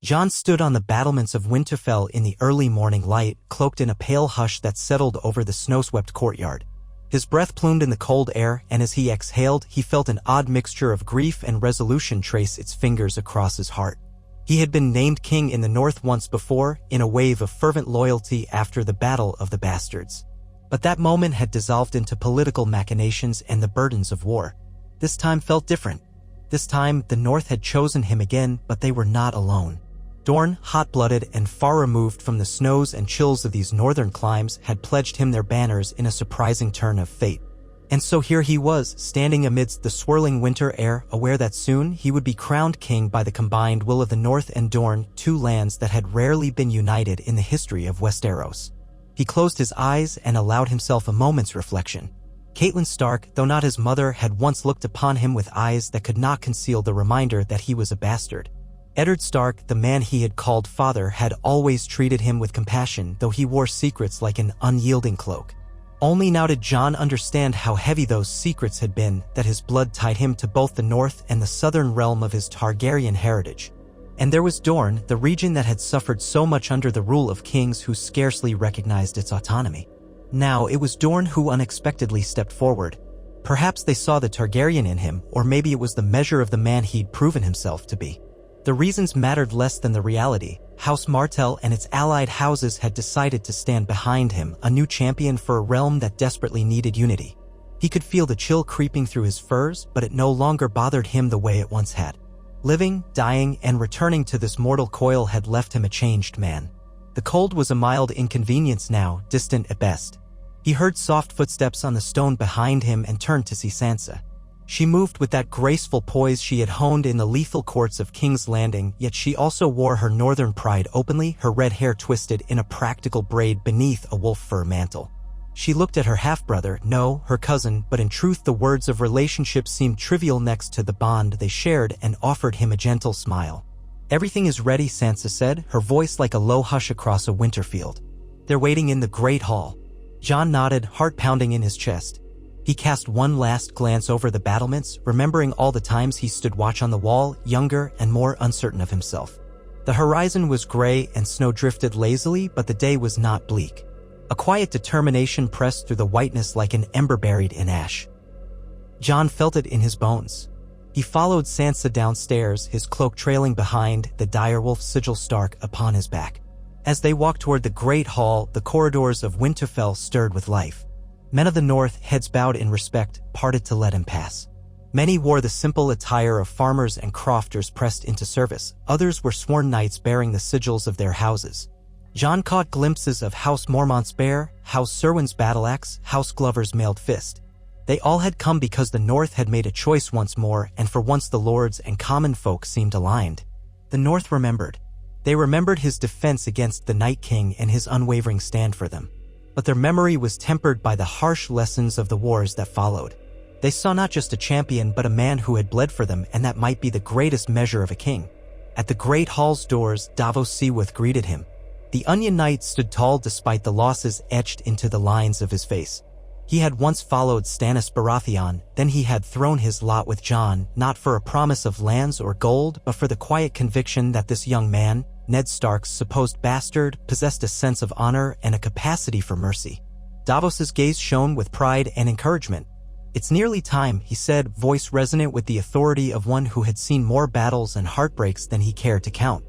Jon stood on the battlements of Winterfell in the early morning light, cloaked in a pale hush that settled over the snow-swept courtyard. His breath plumed in the cold air, and as he exhaled, he felt an odd mixture of grief and resolution trace its fingers across his heart. He had been named king in the north once before, in a wave of fervent loyalty after the Battle of the Bastards. But that moment had dissolved into political machinations and the burdens of war. This time felt different. This time, the North had chosen him again, but they were not alone. Dorne, hot-blooded and far removed from the snows and chills of these northern climes, had pledged him their banners in a surprising turn of fate. And so here he was, standing amidst the swirling winter air, aware that soon he would be crowned king by the combined will of the North and Dorne, two lands that had rarely been united in the history of Westeros. He closed his eyes and allowed himself a moment's reflection. Catelyn Stark, though not his mother, had once looked upon him with eyes that could not conceal the reminder that he was a bastard. Eddard Stark, the man he had called father, had always treated him with compassion, though he wore secrets like an unyielding cloak. Only now did Jon understand how heavy those secrets had been, that his blood tied him to both the north and the southern realm of his Targaryen heritage. And there was Dorne, the region that had suffered so much under the rule of kings who scarcely recognized its autonomy. Now it was Dorne who unexpectedly stepped forward. Perhaps they saw the Targaryen in him, or maybe it was the measure of the man he'd proven himself to be. The reasons mattered less than the reality. House Martell and its allied houses had decided to stand behind him, a new champion for a realm that desperately needed unity. He could feel the chill creeping through his furs, but it no longer bothered him the way it once had. Living, dying, and returning to this mortal coil had left him a changed man. The cold was a mild inconvenience now, distant at best. He heard soft footsteps on the stone behind him and turned to see Sansa. She moved with that graceful poise she had honed in the lethal courts of King's Landing, yet she also wore her northern pride openly, her red hair twisted in a practical braid beneath a wolf fur mantle. She looked at her half-brother, no, her cousin, but in truth the words of relationship seemed trivial next to the bond they shared, and offered him a gentle smile. "Everything is ready," Sansa said, her voice like a low hush across a winter field. "They're waiting in the Great Hall." Jon nodded, heart pounding in his chest. He cast one last glance over the battlements, remembering all the times he stood watch on the wall, younger and more uncertain of himself. The horizon was gray and snow drifted lazily, but the day was not bleak. A quiet determination pressed through the whiteness like an ember buried in ash. Jon felt it in his bones. He followed Sansa downstairs, his cloak trailing behind, the direwolf sigil Stark upon his back. As they walked toward the Great Hall, the corridors of Winterfell stirred with life. Men of the north, heads bowed in respect, parted to let him pass. Many wore the simple attire of farmers and crofters pressed into service. Others were sworn knights bearing the sigils of their houses. Jon caught glimpses of House Mormont's bear, House Serwyn's battle-axe, House Glover's mailed fist. They all had come because the north had made a choice once more, and for once the lords and common folk seemed aligned. The north remembered. They remembered his defense against the Night King and his unwavering stand for them. But their memory was tempered by the harsh lessons of the wars that followed. They saw not just a champion but a man who had bled for them, and that might be the greatest measure of a king. At the Great Hall's doors, Davos Seaworth greeted him. The Onion Knight stood tall despite the losses etched into the lines of his face. He had once followed Stannis Baratheon, then he had thrown his lot with Jon, not for a promise of lands or gold, but for the quiet conviction that this young man, Ned Stark's supposed bastard, possessed a sense of honor and a capacity for mercy. Davos's gaze shone with pride and encouragement. "It's nearly time," he said, voice resonant with the authority of one who had seen more battles and heartbreaks than he cared to count.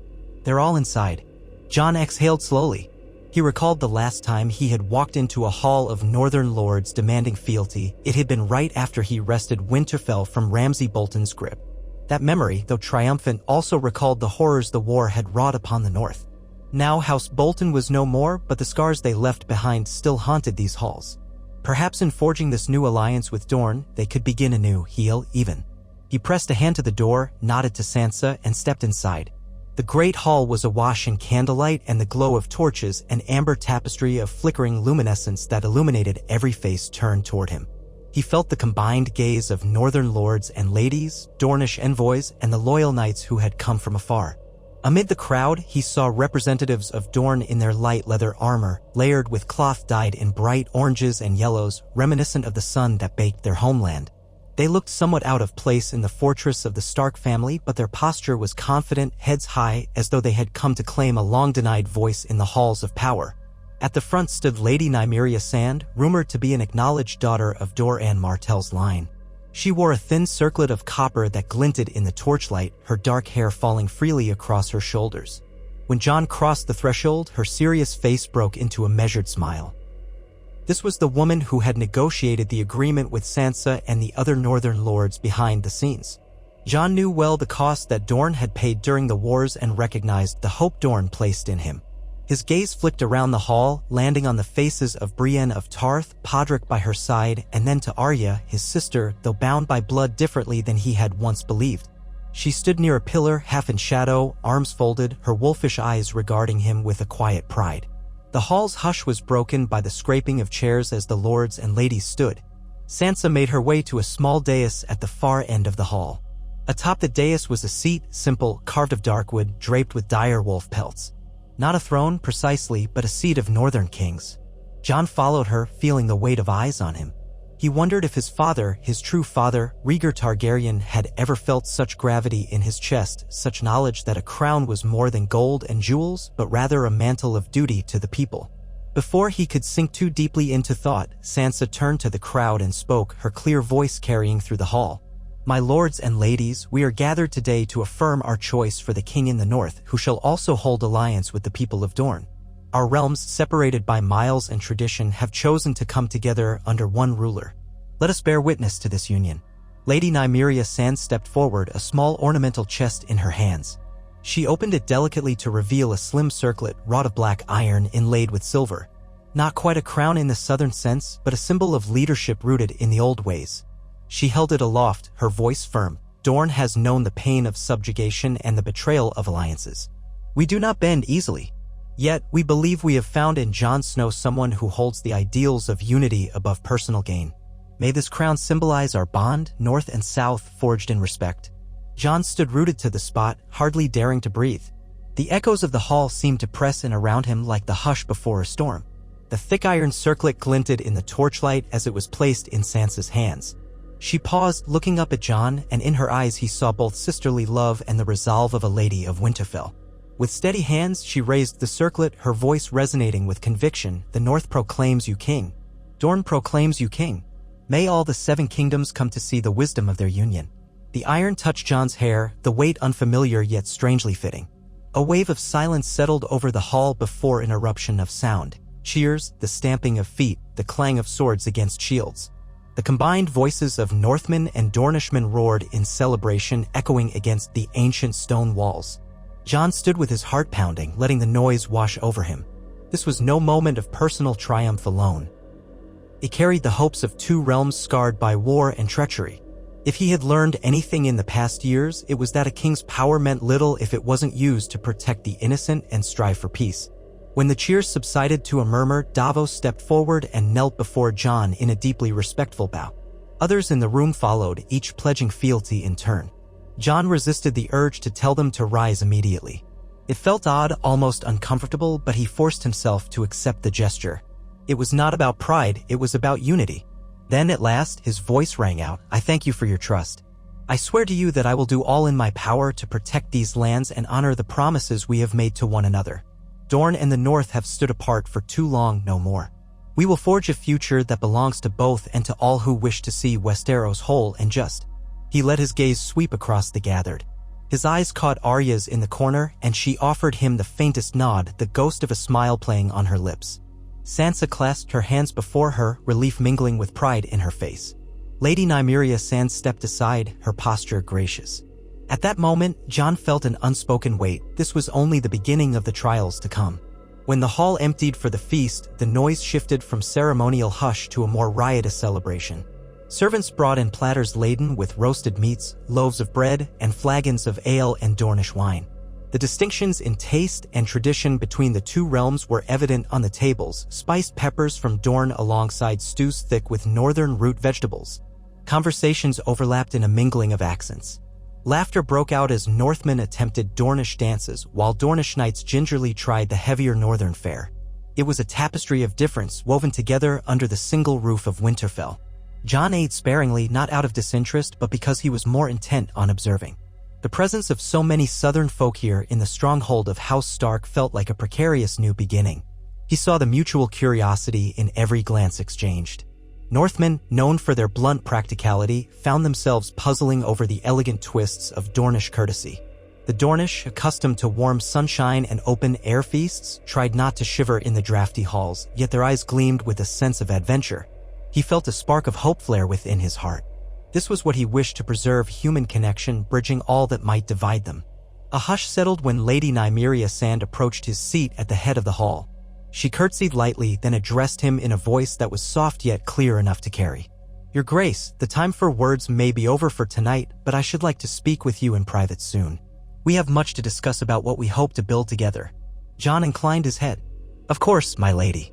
"They're all inside." Jon exhaled slowly. He recalled the last time he had walked into a hall of northern lords demanding fealty. It had been right after he wrested Winterfell from Ramsay Bolton's grip. That memory, though triumphant, also recalled the horrors the war had wrought upon the north. Now House Bolton was no more, but the scars they left behind still haunted these halls. Perhaps in forging this new alliance with Dorne, they could begin anew, heal even. He pressed a hand to the door, nodded to Sansa, and stepped inside. The Great Hall was awash in candlelight and the glow of torches, an amber tapestry of flickering luminescence that illuminated every face turned toward him. He felt the combined gaze of northern lords and ladies, Dornish envoys, and the loyal knights who had come from afar. Amid the crowd, he saw representatives of Dorne in their light leather armor, layered with cloth dyed in bright oranges and yellows, reminiscent of the sun that baked their homeland. They looked somewhat out of place in the fortress of the Stark family, but their posture was confident, heads high, as though they had come to claim a long-denied voice in the halls of power. At the front stood Lady Nymeria Sand, rumored to be an acknowledged daughter of Dorne Martell's line. She wore a thin circlet of copper that glinted in the torchlight, her dark hair falling freely across her shoulders. When Jon crossed the threshold, her serious face broke into a measured smile. This was the woman who had negotiated the agreement with Sansa and the other northern lords behind the scenes. Jon knew well the cost that Dorne had paid during the wars and recognized the hope Dorne placed in him. His gaze flicked around the hall, landing on the faces of Brienne of Tarth, Podrick by her side, and then to Arya, his sister, though bound by blood differently than he had once believed. She stood near a pillar, half in shadow, arms folded, her wolfish eyes regarding him with a quiet pride. The hall's hush was broken by the scraping of chairs as the lords and ladies stood. Sansa made her way to a small dais at the far end of the hall. Atop the dais was a seat, simple, carved of dark wood, draped with dire wolf pelts. Not a throne, precisely, but a seat of northern kings. Jon followed her, feeling the weight of eyes on him. He wondered if his father, his true father, Rhaegar Targaryen, had ever felt such gravity in his chest, such knowledge that a crown was more than gold and jewels, but rather a mantle of duty to the people. Before he could sink too deeply into thought, Sansa turned to the crowd and spoke, her clear voice carrying through the hall. "My lords and ladies, we are gathered today to affirm our choice for the king in the north, who shall also hold alliance with the people of Dorne. Our realms, separated by miles and tradition, have chosen to come together under one ruler. Let us bear witness to this union." Lady Nymeria Sand stepped forward, a small ornamental chest in her hands. She opened it delicately to reveal a slim circlet wrought of black iron inlaid with silver. Not quite a crown in the southern sense, but a symbol of leadership rooted in the old ways. She held it aloft, her voice firm. "Dorne has known the pain of subjugation and the betrayal of alliances. We do not bend easily. Yet, we believe we have found in Jon Snow someone who holds the ideals of unity above personal gain. May this crown symbolize our bond, north and south, forged in respect." Jon stood rooted to the spot, hardly daring to breathe. The echoes of the hall seemed to press in around him like the hush before a storm. The thick iron circlet glinted in the torchlight as it was placed in Sansa's hands. She paused, looking up at Jon, and in her eyes he saw both sisterly love and the resolve of a lady of Winterfell. With steady hands, she raised the circlet, her voice resonating with conviction. "The North proclaims you king. Dorne proclaims you king. May all the 7 kingdoms come to see the wisdom of their union." The iron touched Jon's hair, the weight unfamiliar yet strangely fitting. A wave of silence settled over the hall before an eruption of sound. Cheers, the stamping of feet, the clang of swords against shields. The combined voices of Northmen and Dornishmen roared in celebration, echoing against the ancient stone walls. Jon stood with his heart pounding, letting the noise wash over him. This was no moment of personal triumph alone. It carried the hopes of 2 realms scarred by war and treachery. If he had learned anything in the past years, it was that a king's power meant little if it wasn't used to protect the innocent and strive for peace. When the cheers subsided to a murmur, Davos stepped forward and knelt before Jon in a deeply respectful bow. Others in the room followed, each pledging fealty in turn. Jon resisted the urge to tell them to rise immediately. It felt odd, almost uncomfortable, but he forced himself to accept the gesture. It was not about pride, it was about unity. Then, at last, his voice rang out, "I thank you for your trust. I swear to you that I will do all in my power to protect these lands and honor the promises we have made to one another. Dorne and the North have stood apart for too long, no more. We will forge a future that belongs to both and to all who wish to see Westeros whole and just." He let his gaze sweep across the gathered. His eyes caught Arya's in the corner, and she offered him the faintest nod, the ghost of a smile playing on her lips. Sansa clasped her hands before her, relief mingling with pride in her face. Lady Nymeria Sand stepped aside, her posture gracious. At that moment, Jon felt an unspoken weight. This was only the beginning of the trials to come. When the hall emptied for the feast, the noise shifted from ceremonial hush to a more riotous celebration. Servants brought in platters laden with roasted meats, loaves of bread, and flagons of ale and Dornish wine. The distinctions in taste and tradition between the 2 realms were evident on the tables, spiced peppers from Dorne alongside stews thick with northern root vegetables. Conversations overlapped in a mingling of accents. Laughter broke out as Northmen attempted Dornish dances, while Dornish knights gingerly tried the heavier northern fare. It was a tapestry of difference woven together under the single roof of Winterfell. Jon ate sparingly, not out of disinterest but because he was more intent on observing. The presence of so many southern folk here in the stronghold of House Stark felt like a precarious new beginning. He saw the mutual curiosity in every glance exchanged. Northmen, known for their blunt practicality, found themselves puzzling over the elegant twists of Dornish courtesy. The Dornish, accustomed to warm sunshine and open-air feasts, tried not to shiver in the drafty halls, yet their eyes gleamed with a sense of adventure. He felt a spark of hope flare within his heart. This was what he wished to preserve: human connection, bridging all that might divide them. A hush settled when Lady Nymeria Sand approached his seat at the head of the hall. She curtsied lightly, then addressed him in a voice that was soft yet clear enough to carry. "Your Grace, the time for words may be over for tonight, but I should like to speak with you in private soon. We have much to discuss about what we hope to build together." Jon inclined his head. "Of course, my lady.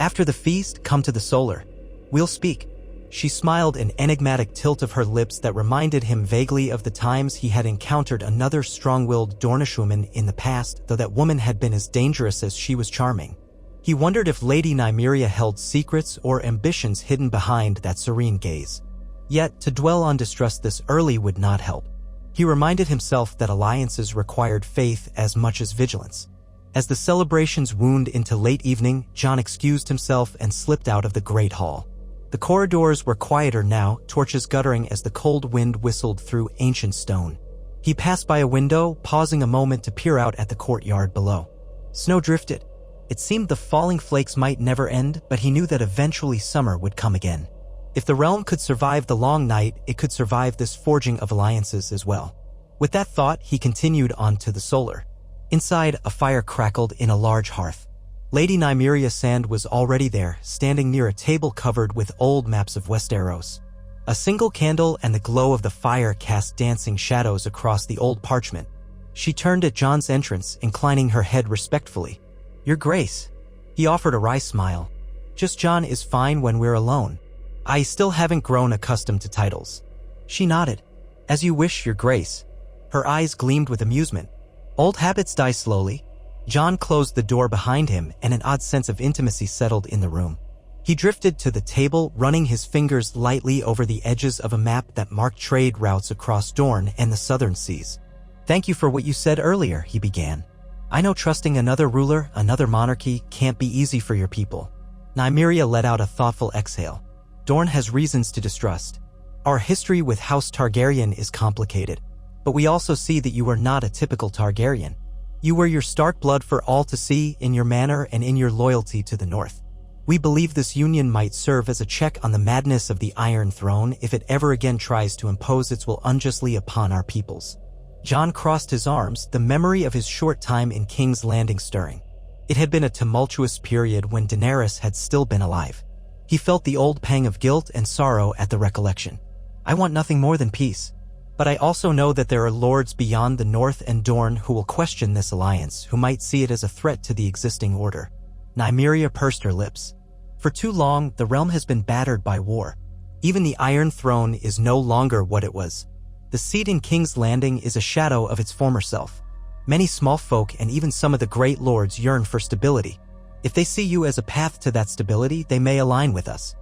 After the feast, come to the solar. We'll speak." She smiled, an enigmatic tilt of her lips that reminded him vaguely of the times he had encountered another strong-willed Dornish woman in the past, though that woman had been as dangerous as she was charming. He wondered if Lady Nymeria held secrets or ambitions hidden behind that serene gaze. Yet, to dwell on distrust this early would not help. He reminded himself that alliances required faith as much as vigilance. As the celebrations wound into late evening, Jon excused himself and slipped out of the great hall. The corridors were quieter now, torches guttering as the cold wind whistled through ancient stone. He passed by a window, pausing a moment to peer out at the courtyard below. Snow drifted. It seemed the falling flakes might never end, but he knew that eventually summer would come again. If the realm could survive the long night, it could survive this forging of alliances as well. With that thought, he continued on to the solar. Inside, a fire crackled in a large hearth. Lady Nymeria Sand was already there, standing near a table covered with old maps of Westeros. A single candle and the glow of the fire cast dancing shadows across the old parchment. She turned at Jon's entrance, inclining her head respectfully. "Your Grace." He offered a wry smile. "Just Jon is fine when we're alone. I still haven't grown accustomed to titles." She nodded. "As you wish, Your Grace." Her eyes gleamed with amusement. "Old habits die slowly." Jon closed the door behind him, and an odd sense of intimacy settled in the room. He drifted to the table, running his fingers lightly over the edges of a map that marked trade routes across Dorne and the southern seas. "Thank you for what you said earlier," he began. "I know trusting another ruler, another monarchy, can't be easy for your people." Nymeria let out a thoughtful exhale. "Dorne has reasons to distrust. Our history with House Targaryen is complicated. But we also see that you are not a typical Targaryen. You were your Stark blood for all to see in your manner and in your loyalty to the North. We believe this union might serve as a check on the madness of the Iron Throne if it ever again tries to impose its will unjustly upon our peoples." Jon crossed his arms, the memory of his short time in King's Landing stirring. It had been a tumultuous period when Daenerys had still been alive. He felt the old pang of guilt and sorrow at the recollection. "I want nothing more than peace. But I also know that there are lords beyond the North and Dorne who will question this alliance, who might see it as a threat to the existing order." Nymeria pursed her lips. "For too long, the realm has been battered by war. Even the Iron Throne is no longer what it was. The seat in King's Landing is a shadow of its former self. Many small folk and even some of the great lords yearn for stability. If they see you as a path to that stability, they may align with us."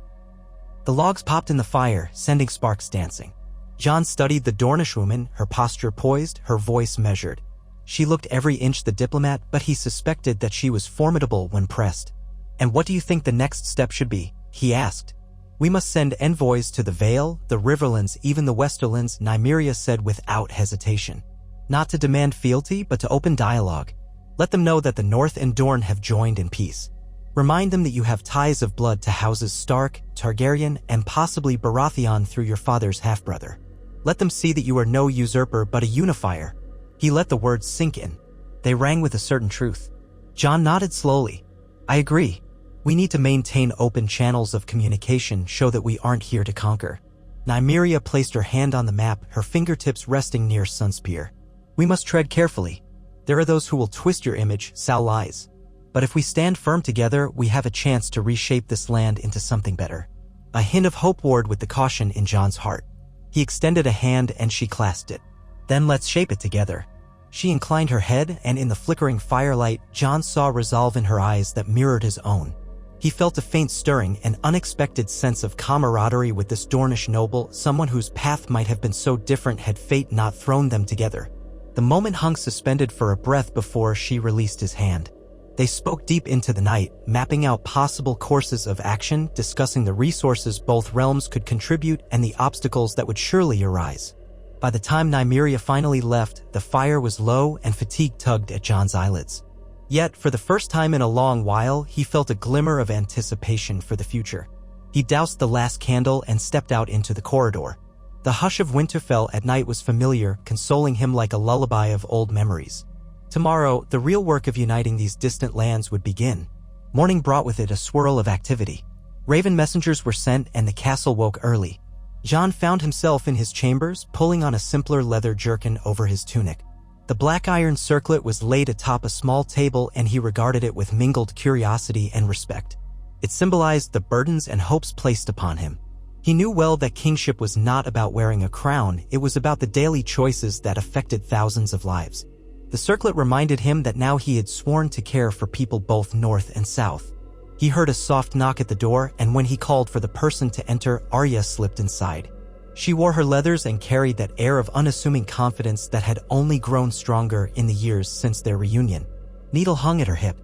The logs popped in the fire, sending sparks dancing. Jon studied the Dornish woman, her posture poised, her voice measured. She looked every inch the diplomat, but he suspected that she was formidable when pressed. "And what do you think the next step should be?" he asked. "We must send envoys to the Vale, the Riverlands, even the Westerlands," Nymeria said without hesitation. "Not to demand fealty, but to open dialogue. Let them know that the North and Dorne have joined in peace. Remind them that you have ties of blood to houses Stark, Targaryen, and possibly Baratheon through your father's half-brother. Let them see that you are no usurper but a unifier." He let the words sink in. They rang with a certain truth. Jon nodded slowly. "I agree. We need to maintain open channels of communication, show that we aren't here to conquer." Nymeria placed her hand on the map, her fingertips resting near Sunspear. "We must tread carefully. There are those who will twist your image, sow lies. But if we stand firm together, we have a chance to reshape this land into something better." A hint of hope warred with the caution in Jon's heart. He extended a hand and she clasped it. "Then let's shape it together." She inclined her head, and in the flickering firelight, Jon saw resolve in her eyes that mirrored his own. He felt a faint stirring, an unexpected sense of camaraderie with this Dornish noble, someone whose path might have been so different had fate not thrown them together. The moment hung suspended for a breath before she released his hand. They spoke deep into the night, mapping out possible courses of action, discussing the resources both realms could contribute and the obstacles that would surely arise. By the time Nymeria finally left, the fire was low and fatigue tugged at Jon's eyelids. Yet, for the first time in a long while, he felt a glimmer of anticipation for the future. He doused the last candle and stepped out into the corridor. The hush of Winterfell at night was familiar, consoling him like a lullaby of old memories. Tomorrow, the real work of uniting these distant lands would begin. Morning brought with it a swirl of activity. Raven messengers were sent and the castle woke early. Jon found himself in his chambers, pulling on a simpler leather jerkin over his tunic. The black iron circlet was laid atop a small table and he regarded it with mingled curiosity and respect. It symbolized the burdens and hopes placed upon him. He knew well that kingship was not about wearing a crown, it was about the daily choices that affected thousands of lives. The circlet reminded him that now he had sworn to care for people both north and south. He heard a soft knock at the door, and when he called for the person to enter, Arya slipped inside. She wore her leathers and carried that air of unassuming confidence that had only grown stronger in the years since their reunion. Needle hung at her hip.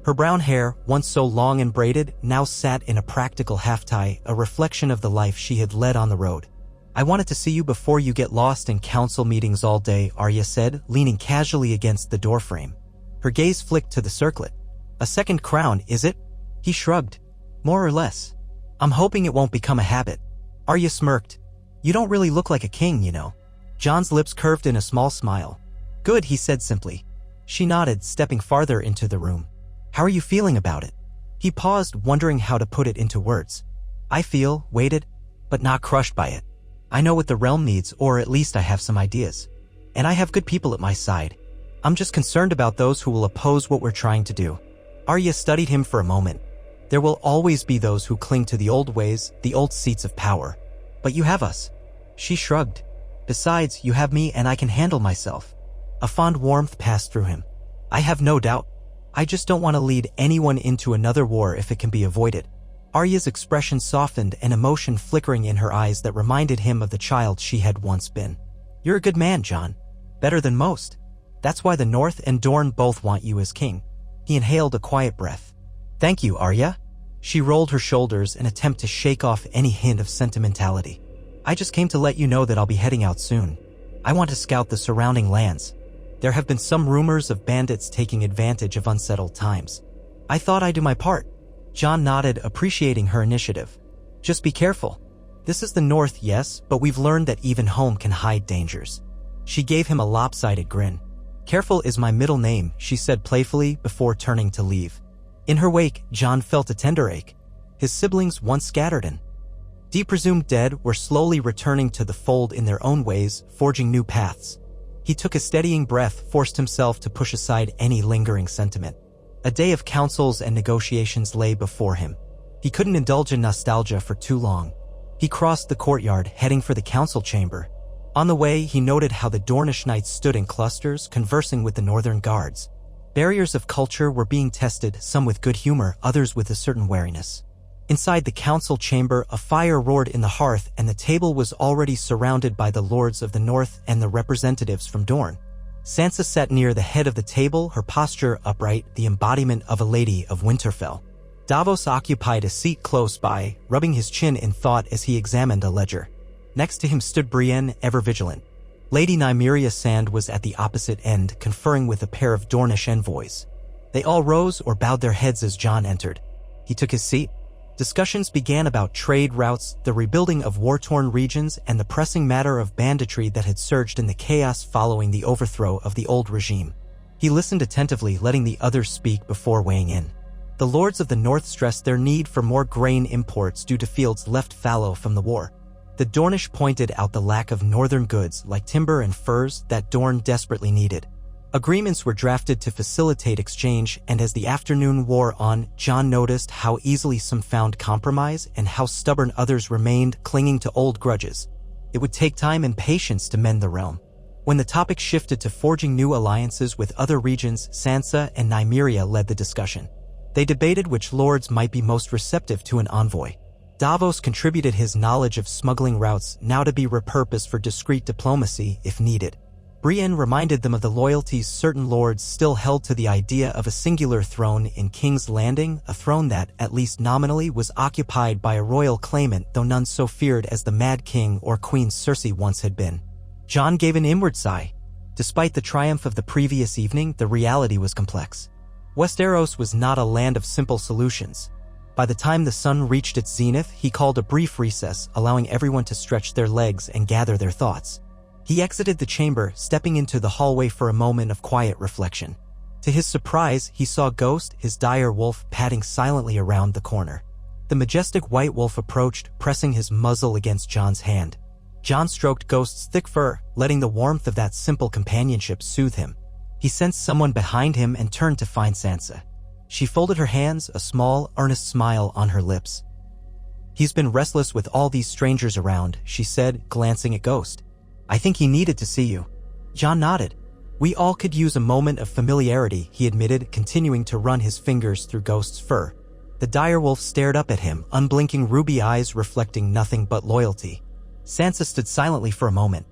Her brown hair, once so long and braided, now sat in a practical half-tie, a reflection of the life she had led on the road. "I wanted to see you before you get lost in council meetings all day," Arya said, leaning casually against the doorframe. Her gaze flicked to the circlet. "A second crown, is it?" He shrugged. "More or less. I'm hoping it won't become a habit." Arya smirked. "You don't really look like a king, you know." Jon's lips curved in a small smile. "Good," he said simply. She nodded, stepping farther into the room. "How are you feeling about it?" He paused, wondering how to put it into words. "I feel weighted, but not crushed by it. I know what the realm needs, or at least I have some ideas. And I have good people at my side. I'm just concerned about those who will oppose what we're trying to do." Arya studied him for a moment. "There will always be those who cling to the old ways, the old seats of power. But you have us." She shrugged. "Besides, you have me and I can handle myself." A fond warmth passed through him. "I have no doubt. I just don't want to lead anyone into another war if it can be avoided." Arya's expression softened, an emotion flickering in her eyes that reminded him of the child she had once been. "You're a good man, Jon. Better than most. That's why the North and Dorne both want you as king." He inhaled a quiet breath. "Thank you, Arya." She rolled her shoulders in an attempt to shake off any hint of sentimentality. "I just came to let you know that I'll be heading out soon. I want to scout the surrounding lands. There have been some rumors of bandits taking advantage of unsettled times. I thought I'd do my part." Jon nodded, appreciating her initiative. "Just be careful. This is the North, yes, but we've learned that even home can hide dangers." She gave him a lopsided grin. "Careful is my middle name," she said playfully before turning to leave. In her wake, Jon felt a tender ache. His siblings, once scattered and presumed dead, were slowly returning to the fold in their own ways, forging new paths. He took a steadying breath, forced himself to push aside any lingering sentiment. A day of councils and negotiations lay before him. He couldn't indulge in nostalgia for too long. He crossed the courtyard, heading for the council chamber. On the way, he noted how the Dornish knights stood in clusters, conversing with the northern guards. Barriers of culture were being tested, some with good humor, others with a certain wariness. Inside the council chamber, a fire roared in the hearth, and the table was already surrounded by the lords of the north and the representatives from Dorne. Sansa sat near the head of the table, her posture upright, the embodiment of a lady of Winterfell. Davos occupied a seat close by, rubbing his chin in thought as he examined a ledger. Next to him stood Brienne, ever vigilant. Lady Nymeria Sand was at the opposite end, conferring with a pair of Dornish envoys. They all rose or bowed their heads as Jon entered. He took his seat. Discussions began about trade routes, the rebuilding of war-torn regions, and the pressing matter of banditry that had surged in the chaos following the overthrow of the old regime. He listened attentively, letting the others speak before weighing in. The lords of the north stressed their need for more grain imports due to fields left fallow from the war. The Dornish pointed out the lack of northern goods like timber and furs that Dorne desperately needed. Agreements were drafted to facilitate exchange, and as the afternoon wore on, Jon noticed how easily some found compromise and how stubborn others remained, clinging to old grudges. It would take time and patience to mend the realm. When the topic shifted to forging new alliances with other regions, Sansa and Nymeria led the discussion. They debated which lords might be most receptive to an envoy. Davos contributed his knowledge of smuggling routes now to be repurposed for discreet diplomacy if needed. Brienne reminded them of the loyalties certain lords still held to the idea of a singular throne in King's Landing, a throne that, at least nominally, was occupied by a royal claimant, though none so feared as the Mad King or Queen Cersei once had been. Jon gave an inward sigh. Despite the triumph of the previous evening, the reality was complex. Westeros was not a land of simple solutions. By the time the sun reached its zenith, he called a brief recess, allowing everyone to stretch their legs and gather their thoughts. He exited the chamber, stepping into the hallway for a moment of quiet reflection. To his surprise, he saw Ghost, his dire wolf, padding silently around the corner. The majestic white wolf approached, pressing his muzzle against Jon's hand. Jon stroked Ghost's thick fur, letting the warmth of that simple companionship soothe him. He sensed someone behind him and turned to find Sansa. She folded her hands, a small, earnest smile on her lips. "He's been restless with all these strangers around," she said, glancing at Ghost. "I think he needed to see you." Jon nodded. "We all could use a moment of familiarity," he admitted, continuing to run his fingers through Ghost's fur. The direwolf stared up at him, unblinking ruby eyes reflecting nothing but loyalty. Sansa stood silently for a moment.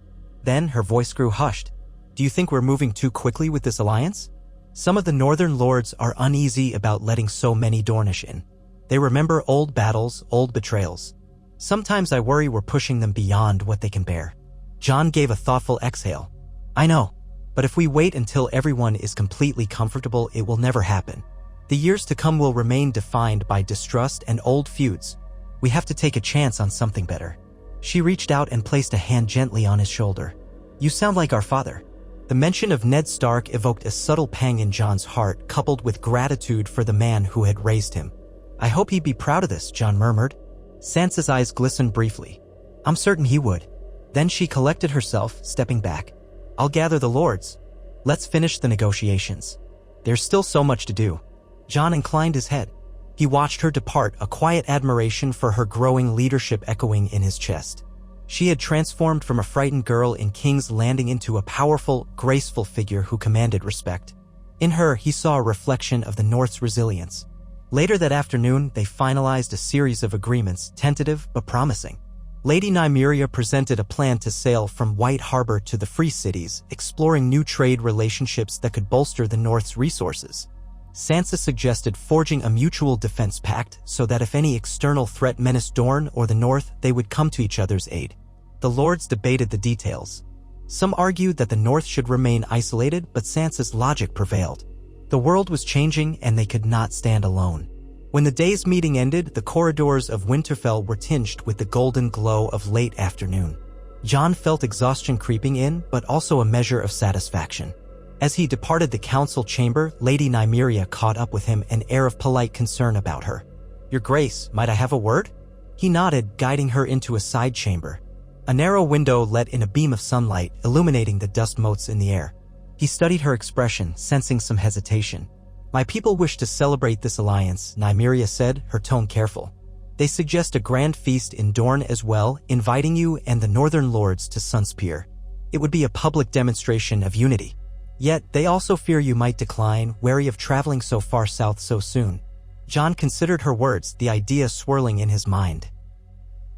Then her voice grew hushed. "Do you think we're moving too quickly with this alliance? Some of the northern lords are uneasy about letting so many Dornish in. They remember old battles, old betrayals. Sometimes I worry we're pushing them beyond what they can bear." Jon gave a thoughtful exhale. "I know, but if we wait until everyone is completely comfortable, it will never happen. The years to come will remain defined by distrust and old feuds. We have to take a chance on something better." She reached out and placed a hand gently on his shoulder. "You sound like our father." The mention of Ned Stark evoked a subtle pang in Jon's heart, coupled with gratitude for the man who had raised him. "I hope he'd be proud of this," Jon murmured. Sansa's eyes glistened briefly. "I'm certain he would." Then she collected herself, stepping back. "I'll gather the lords. Let's finish the negotiations. There's still so much to do." Jon inclined his head. He watched her depart, a quiet admiration for her growing leadership echoing in his chest. She had transformed from a frightened girl in King's Landing into a powerful, graceful figure who commanded respect. In her, he saw a reflection of the North's resilience. Later that afternoon, they finalized a series of agreements, tentative but promising. Lady Nymeria presented a plan to sail from White Harbor to the Free Cities, exploring new trade relationships that could bolster the North's resources. Sansa suggested forging a mutual defense pact so that if any external threat menaced Dorne or the North, they would come to each other's aid. The lords debated the details. Some argued that the North should remain isolated, but Sansa's logic prevailed. The world was changing and they could not stand alone. When the day's meeting ended, the corridors of Winterfell were tinged with the golden glow of late afternoon. Jon felt exhaustion creeping in, but also a measure of satisfaction. As he departed the council chamber, Lady Nymeria caught up with him, an air of polite concern about her. "Your Grace, might I have a word?" He nodded, guiding her into a side chamber. A narrow window let in a beam of sunlight, illuminating the dust motes in the air. He studied her expression, sensing some hesitation. "My people wish to celebrate this alliance," Nymeria said, her tone careful. "They suggest a grand feast in Dorne as well, inviting you and the northern lords to Sunspear. It would be a public demonstration of unity. Yet, they also fear you might decline, wary of traveling so far south so soon." Jon considered her words, the idea swirling in his mind.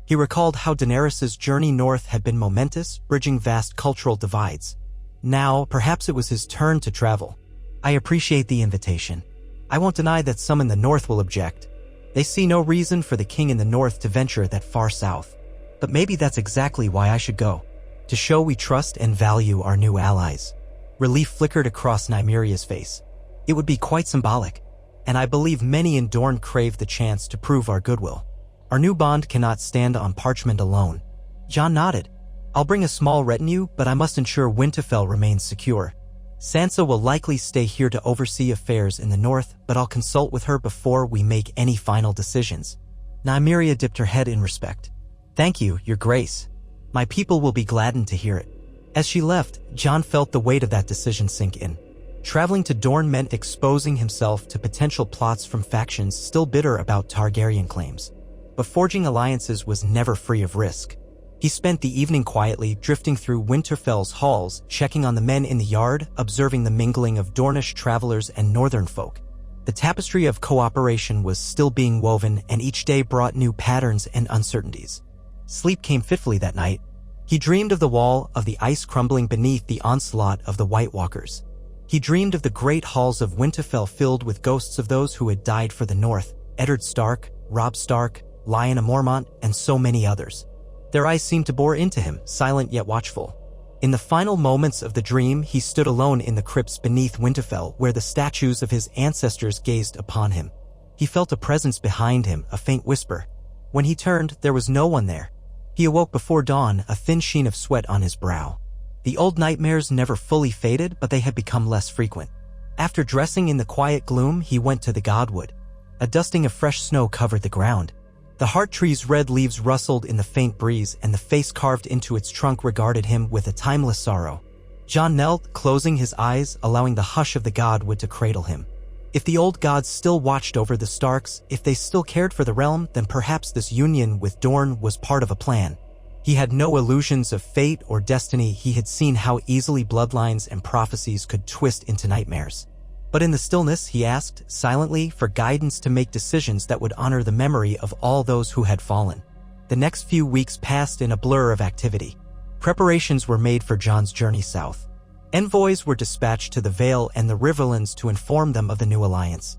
He recalled how Daenerys' journey north had been momentous, bridging vast cultural divides. Now, perhaps it was his turn to travel. "I appreciate the invitation. I won't deny that some in the north will object. They see no reason for the king in the north to venture that far south. But maybe that's exactly why I should go. To show we trust and value our new allies." Relief flickered across Nymeria's face. "It would be quite symbolic, and I believe many in Dorne crave the chance to prove our goodwill. Our new bond cannot stand on parchment alone." Jon nodded. "I'll bring a small retinue, but I must ensure Winterfell remains secure. Sansa will likely stay here to oversee affairs in the north, but I'll consult with her before we make any final decisions." Nymeria dipped her head in respect. "Thank you, Your Grace. My people will be gladdened to hear it." As she left, Jon felt the weight of that decision sink in. Traveling to Dorne meant exposing himself to potential plots from factions still bitter about Targaryen claims. But forging alliances was never free of risk. He spent the evening quietly, drifting through Winterfell's halls, checking on the men in the yard, observing the mingling of Dornish travelers and northern folk. The tapestry of cooperation was still being woven, and each day brought new patterns and uncertainties. Sleep came fitfully that night. He dreamed of the wall of the ice crumbling beneath the onslaught of the White Walkers. He dreamed of the great halls of Winterfell filled with ghosts of those who had died for the North, Eddard Stark, Robb Stark, Lyanna Mormont, and so many others. Their eyes seemed to bore into him, silent yet watchful. In the final moments of the dream, he stood alone in the crypts beneath Winterfell, where the statues of his ancestors gazed upon him. He felt a presence behind him, a faint whisper. When he turned, there was no one there. He awoke before dawn, a thin sheen of sweat on his brow. The old nightmares never fully faded, but they had become less frequent. After dressing in the quiet gloom, he went to the godwood. A dusting of fresh snow covered the ground. The heart tree's red leaves rustled in the faint breeze, and the face carved into its trunk regarded him with a timeless sorrow. Jon knelt, closing his eyes, allowing the hush of the godwood to cradle him. If the old gods still watched over the Starks, if they still cared for the realm, then perhaps this union with Dorne was part of a plan. He had no illusions of fate or destiny. He had seen how easily bloodlines and prophecies could twist into nightmares. But in the stillness, he asked, silently, for guidance to make decisions that would honor the memory of all those who had fallen. The next few weeks passed in a blur of activity. Preparations were made for Jon's journey south. Envoys were dispatched to the Vale and the Riverlands to inform them of the new alliance.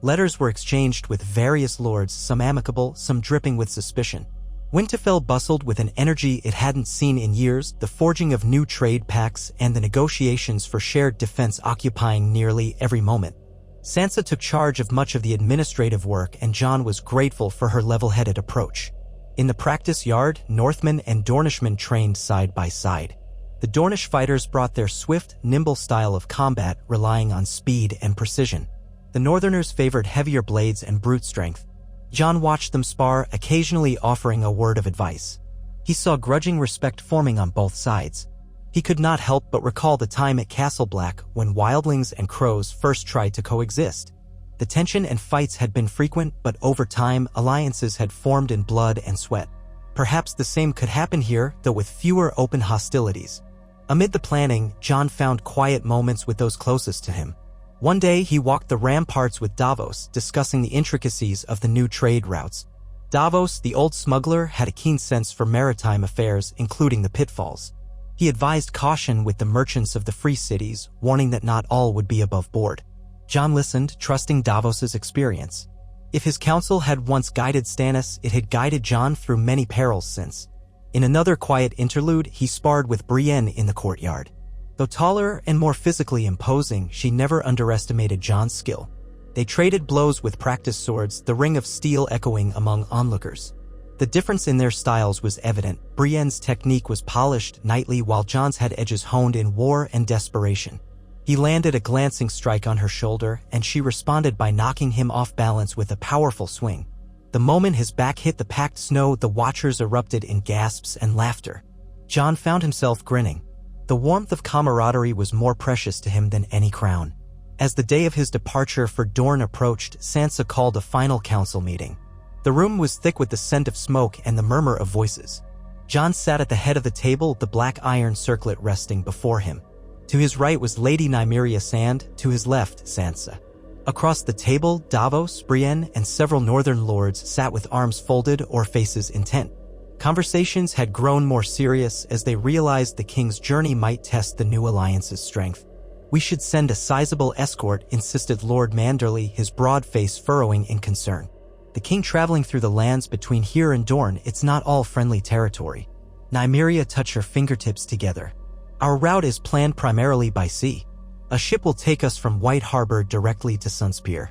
Letters were exchanged with various lords, some amicable, some dripping with suspicion. Winterfell bustled with an energy it hadn't seen in years, the forging of new trade pacts and the negotiations for shared defense occupying nearly every moment. Sansa took charge of much of the administrative work, and Jon was grateful for her level-headed approach. In the practice yard, Northmen and Dornishmen trained side by side. The Dornish fighters brought their swift, nimble style of combat, relying on speed and precision. The Northerners favored heavier blades and brute strength. Jon watched them spar, occasionally offering a word of advice. He saw grudging respect forming on both sides. He could not help but recall the time at Castle Black when wildlings and crows first tried to coexist. The tension and fights had been frequent, but over time, alliances had formed in blood and sweat. Perhaps the same could happen here, though with fewer open hostilities. Amid the planning, Jon found quiet moments with those closest to him. One day, he walked the ramparts with Davos, discussing the intricacies of the new trade routes. Davos, the old smuggler, had a keen sense for maritime affairs, including the pitfalls. He advised caution with the merchants of the free cities, warning that not all would be above board. Jon listened, trusting Davos's experience. If his counsel had once guided Stannis, it had guided Jon through many perils since. In another quiet interlude, he sparred with Brienne in the courtyard. Though taller and more physically imposing, she never underestimated Jon's skill. They traded blows with practiced swords, the ring of steel echoing among onlookers. The difference in their styles was evident. Brienne's technique was polished, knightly, while Jon's had edges honed in war and desperation. He landed a glancing strike on her shoulder, and she responded by knocking him off balance with a powerful swing. The moment his back hit the packed snow, the watchers erupted in gasps and laughter. Jon found himself grinning. The warmth of camaraderie was more precious to him than any crown. As the day of his departure for Dorne approached, Sansa called a final council meeting. The room was thick with the scent of smoke and the murmur of voices. Jon sat at the head of the table, the black iron circlet resting before him. To his right was Lady Nymeria Sand, to his left, Sansa. Across the table, Davos, Brienne, and several northern lords sat with arms folded or faces intent. Conversations had grown more serious as they realized the king's journey might test the new alliance's strength. "We should send a sizable escort," insisted Lord Manderley, his broad face furrowing in concern. "The king traveling through the lands between here and Dorne, it's not all friendly territory." Nymeria touched her fingertips together. "Our route is planned primarily by sea. A ship will take us from White Harbor directly to Sunspear.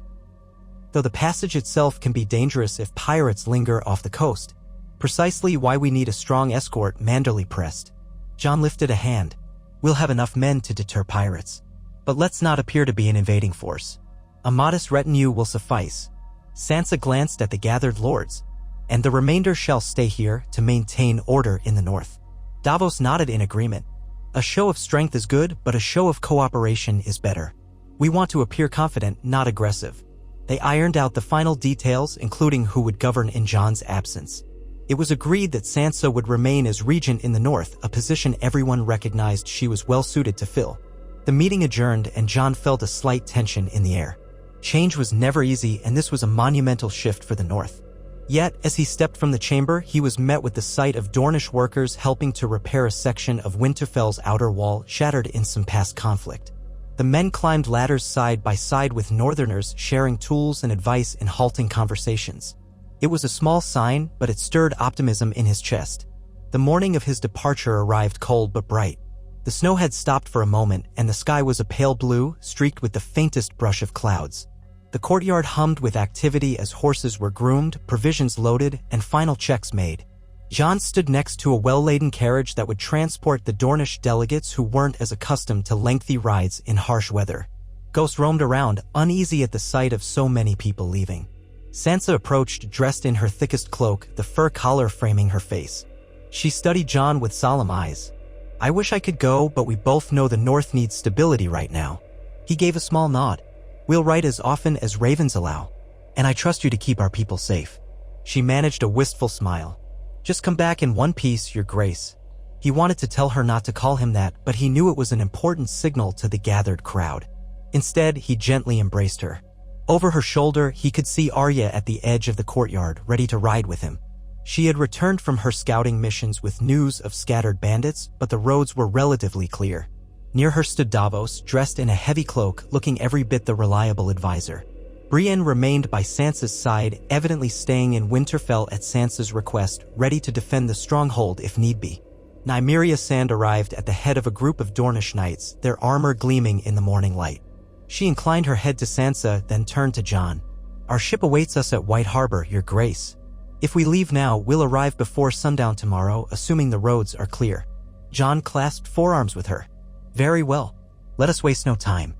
Though the passage itself can be dangerous if pirates linger off the coast. Precisely why we need a strong escort," Manderley pressed. Jon lifted a hand. "We'll have enough men to deter pirates. But let's not appear to be an invading force. A modest retinue will suffice." Sansa glanced at the gathered lords. "And the remainder shall stay here to maintain order in the north." Davos nodded in agreement. "A show of strength is good, but a show of cooperation is better. We want to appear confident, not aggressive." They ironed out the final details, including who would govern in Jon's absence. It was agreed that Sansa would remain as regent in the north, a position everyone recognized she was well suited to fill. The meeting adjourned, and Jon felt a slight tension in the air. Change was never easy, and this was a monumental shift for the North. Yet, as he stepped from the chamber, he was met with the sight of Dornish workers helping to repair a section of Winterfell's outer wall shattered in some past conflict. The men climbed ladders side by side with Northerners, sharing tools and advice in halting conversations. It was a small sign, but it stirred optimism in his chest. The morning of his departure arrived cold but bright. The snow had stopped for a moment, and the sky was a pale blue, streaked with the faintest brush of clouds. The courtyard hummed with activity as horses were groomed, provisions loaded, and final checks made. Jon stood next to a well-laden carriage that would transport the Dornish delegates who weren't as accustomed to lengthy rides in harsh weather. Ghost roamed around, uneasy at the sight of so many people leaving. Sansa approached, dressed in her thickest cloak, the fur collar framing her face. She studied Jon with solemn eyes. "I wish I could go, but we both know the North needs stability right now." He gave a small nod. "We'll ride as often as ravens allow, and I trust you to keep our people safe." She managed a wistful smile. "Just come back in one piece, Your Grace." He wanted to tell her not to call him that, but he knew it was an important signal to the gathered crowd. Instead, he gently embraced her. Over her shoulder, he could see Arya at the edge of the courtyard, ready to ride with him. She had returned from her scouting missions with news of scattered bandits, but the roads were relatively clear. Near her stood Davos, dressed in a heavy cloak, looking every bit the reliable advisor. Brienne remained by Sansa's side, evidently staying in Winterfell at Sansa's request, ready to defend the stronghold if need be. Nymeria Sand arrived at the head of a group of Dornish knights, their armor gleaming in the morning light. She inclined her head to Sansa, then turned to Jon. "Our ship awaits us at White Harbor, Your Grace. If we leave now, we'll arrive before sundown tomorrow, assuming the roads are clear." Jon clasped forearms with her. "Very well. Let us waste no time."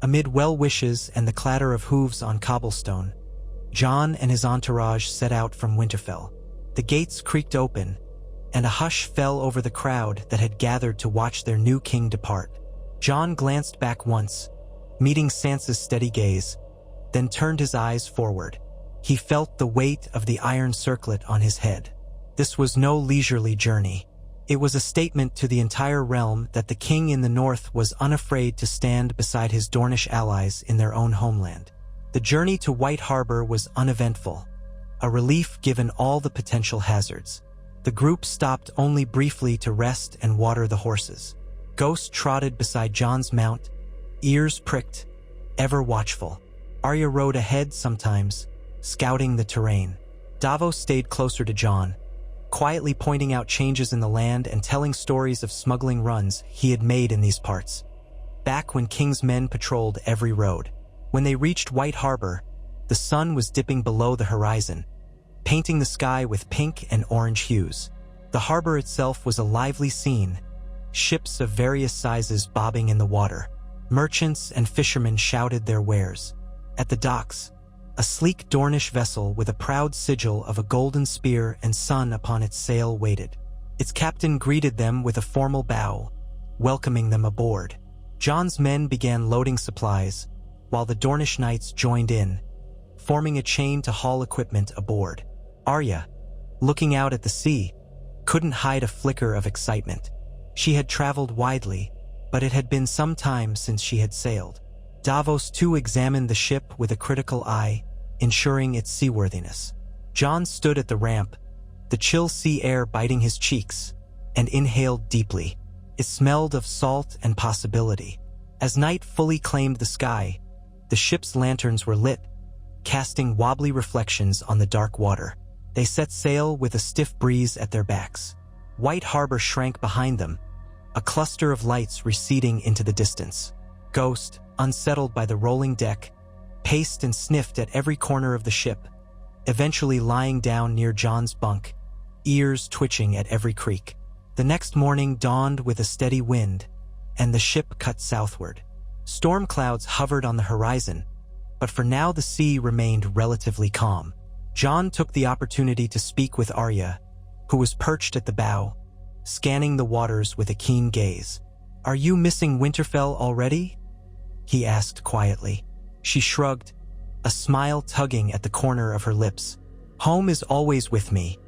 Amid well wishes and the clatter of hooves on cobblestone, Jon and his entourage set out from Winterfell. The gates creaked open, and a hush fell over the crowd that had gathered to watch their new king depart. Jon glanced back once, meeting Sansa's steady gaze, then turned his eyes forward. He felt the weight of the iron circlet on his head. This was no leisurely journey. It was a statement to the entire realm that the king in the north was unafraid to stand beside his Dornish allies in their own homeland. The journey to White Harbor was uneventful, a relief given all the potential hazards. The group stopped only briefly to rest and water the horses. Ghost trotted beside Jon's mount, ears pricked, ever watchful. Arya rode ahead sometimes, scouting the terrain. Davos stayed closer to Jon, quietly pointing out changes in the land and telling stories of smuggling runs he had made in these parts, back when King's men patrolled every road. When they reached White Harbor, the sun was dipping below the horizon, painting the sky with pink and orange hues. The harbor itself was a lively scene, ships of various sizes bobbing in the water. Merchants and fishermen shouted their wares. At the docks, a sleek Dornish vessel with a proud sigil of a golden spear and sun upon its sail waited. Its captain greeted them with a formal bow, welcoming them aboard. Jon's men began loading supplies, while the Dornish knights joined in, forming a chain to haul equipment aboard. Arya, looking out at the sea, couldn't hide a flicker of excitement. She had traveled widely, but it had been some time since she had sailed. Davos too examined the ship with a critical eye, ensuring its seaworthiness. Jon stood at the ramp, the chill sea air biting his cheeks, and inhaled deeply. It smelled of salt and possibility. As night fully claimed the sky, the ship's lanterns were lit, casting wobbly reflections on the dark water. They set sail with a stiff breeze at their backs. White Harbor shrank behind them, a cluster of lights receding into the distance. Ghost, unsettled by the rolling deck, paced and sniffed at every corner of the ship, eventually lying down near Jon's bunk, ears twitching at every creak. The next morning dawned with a steady wind, and the ship cut southward. Storm clouds hovered on the horizon, but for now the sea remained relatively calm. Jon took the opportunity to speak with Arya, who was perched at the bow, scanning the waters with a keen gaze. "Are you missing Winterfell already?" he asked quietly. She shrugged, a smile tugging at the corner of her lips. "Home is always with me,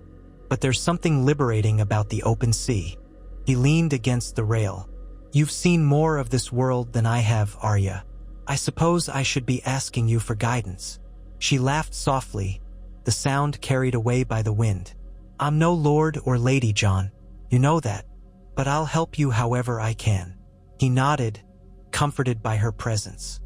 but there's something liberating about the open sea." He leaned against the rail. "You've seen more of this world than I have, Arya. I suppose I should be asking you for guidance." She laughed softly, the sound carried away by the wind. "I'm no lord or lady, Jon. You know that. But I'll help you however I can." He nodded, comforted by her presence.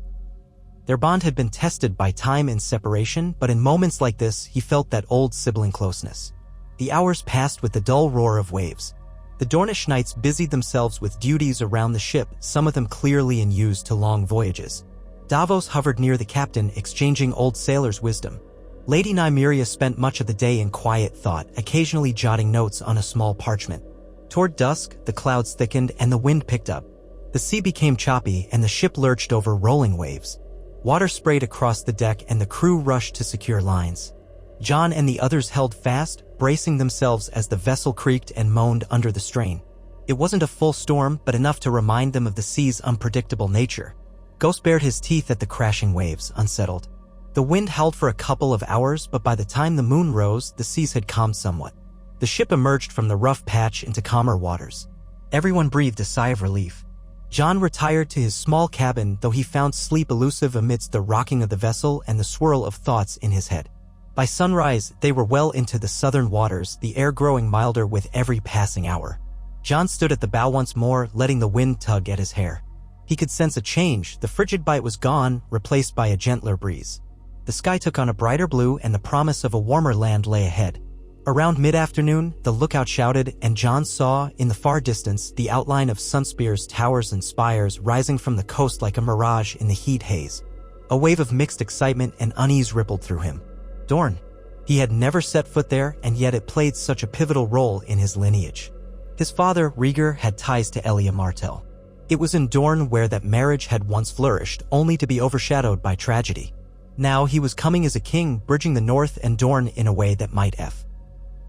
Their bond had been tested by time and separation, but in moments like this, he felt that old sibling closeness. The hours passed with the dull roar of waves. The Dornish knights busied themselves with duties around the ship, some of them clearly in use to long voyages. Davos hovered near the captain, exchanging old sailors' wisdom. Lady Nymeria spent much of the day in quiet thought, occasionally jotting notes on a small parchment. Toward dusk, the clouds thickened and the wind picked up. The sea became choppy and the ship lurched over rolling waves. Water sprayed across the deck and the crew rushed to secure lines. Jon and the others held fast, bracing themselves as the vessel creaked and moaned under the strain. It wasn't a full storm, but enough to remind them of the sea's unpredictable nature. Ghost bared his teeth at the crashing waves, unsettled. The wind howled for a couple of hours, but by the time the moon rose, the seas had calmed somewhat. The ship emerged from the rough patch into calmer waters. Everyone breathed a sigh of relief. Jon retired to his small cabin, though he found sleep elusive amidst the rocking of the vessel and the swirl of thoughts in his head. By sunrise, they were well into the southern waters, the air growing milder with every passing hour. Jon stood at the bow once more, letting the wind tug at his hair. He could sense a change. The frigid bite was gone, replaced by a gentler breeze. The sky took on a brighter blue and the promise of a warmer land lay ahead. Around mid-afternoon, the lookout shouted, and Jon saw, in the far distance, the outline of Sunspear's towers and spires rising from the coast like a mirage in the heat haze. A wave of mixed excitement and unease rippled through him. Dorne. He had never set foot there, and yet it played such a pivotal role in his lineage. His father, Rhaegar, had ties to Elia Martell. It was in Dorne where that marriage had once flourished, only to be overshadowed by tragedy. Now he was coming as a king, bridging the North and Dorne in a way that might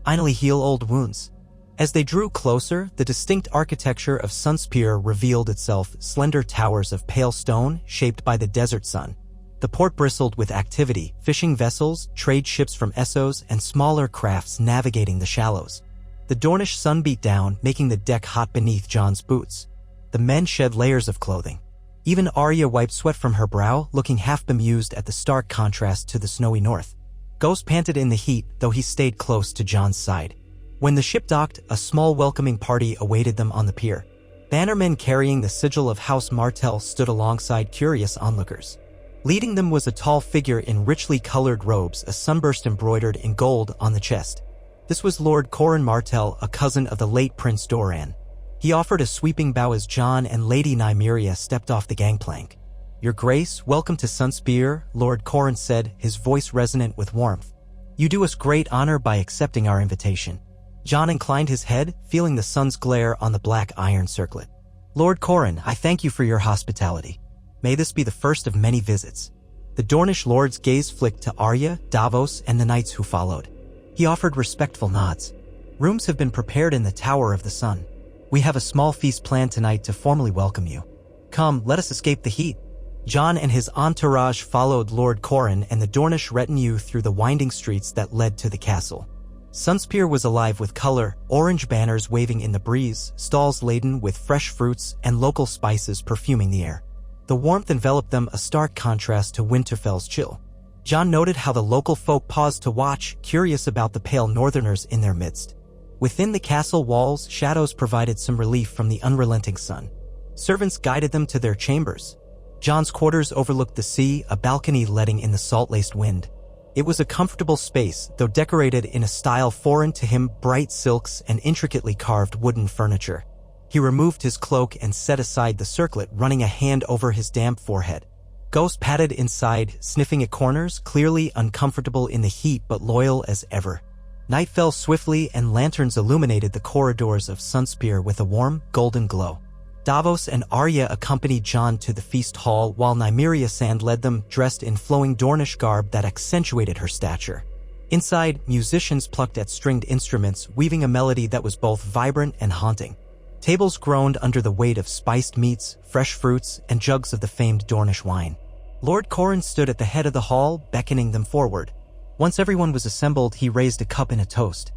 finally heal old wounds. As they drew closer, the distinct architecture of Sunspear revealed itself, slender towers of pale stone shaped by the desert sun. The port bristled with activity, fishing vessels, trade ships from Essos, and smaller crafts navigating the shallows. The Dornish sun beat down, making the deck hot beneath Jon's boots. The men shed layers of clothing. Even Arya wiped sweat from her brow, looking half bemused at the stark contrast to the snowy north. Ghost panted in the heat, though he stayed close to Jon's side. When the ship docked, a small welcoming party awaited them on the pier. Bannermen carrying the sigil of House Martell stood alongside curious onlookers. Leading them was a tall figure in richly colored robes, a sunburst embroidered in gold on the chest. This was Lord Corran Martell, a cousin of the late Prince Doran. He offered a sweeping bow as Jon and Lady Nymeria stepped off the gangplank. "Your Grace, welcome to Sunspear," Lord Corran said, his voice resonant with warmth. "You do us great honor by accepting our invitation." Jon inclined his head, feeling the sun's glare on the black iron circlet. "Lord Corran, I thank you for your hospitality. May this be the first of many visits." The Dornish lord's gaze flicked to Arya, Davos, and the knights who followed. He offered respectful nods. "Rooms have been prepared in the Tower of the Sun. We have a small feast planned tonight to formally welcome you. Come, let us escape the heat." Jon and his entourage followed Lord Corran and the Dornish retinue through the winding streets that led to the castle. Sunspear was alive with color, orange banners waving in the breeze, stalls laden with fresh fruits and local spices perfuming the air. The warmth enveloped them, a stark contrast to Winterfell's chill. Jon noted how the local folk paused to watch, curious about the pale northerners in their midst. Within the castle walls, shadows provided some relief from the unrelenting sun. Servants guided them to their chambers. Jon's quarters overlooked the sea, a balcony letting in the salt-laced wind. It was a comfortable space, though decorated in a style foreign to him, bright silks and intricately carved wooden furniture. He removed his cloak and set aside the circlet, running a hand over his damp forehead. Ghost padded inside, sniffing at corners, clearly uncomfortable in the heat but loyal as ever. Night fell swiftly and lanterns illuminated the corridors of Sunspear with a warm, golden glow. Davos and Arya accompanied Jon to the feast hall while Nymeria Sand led them, dressed in flowing Dornish garb that accentuated her stature. Inside, musicians plucked at stringed instruments, weaving a melody that was both vibrant and haunting. Tables groaned under the weight of spiced meats, fresh fruits, and jugs of the famed Dornish wine. Lord Corran stood at the head of the hall, beckoning them forward. Once everyone was assembled, he raised a cup in a toast.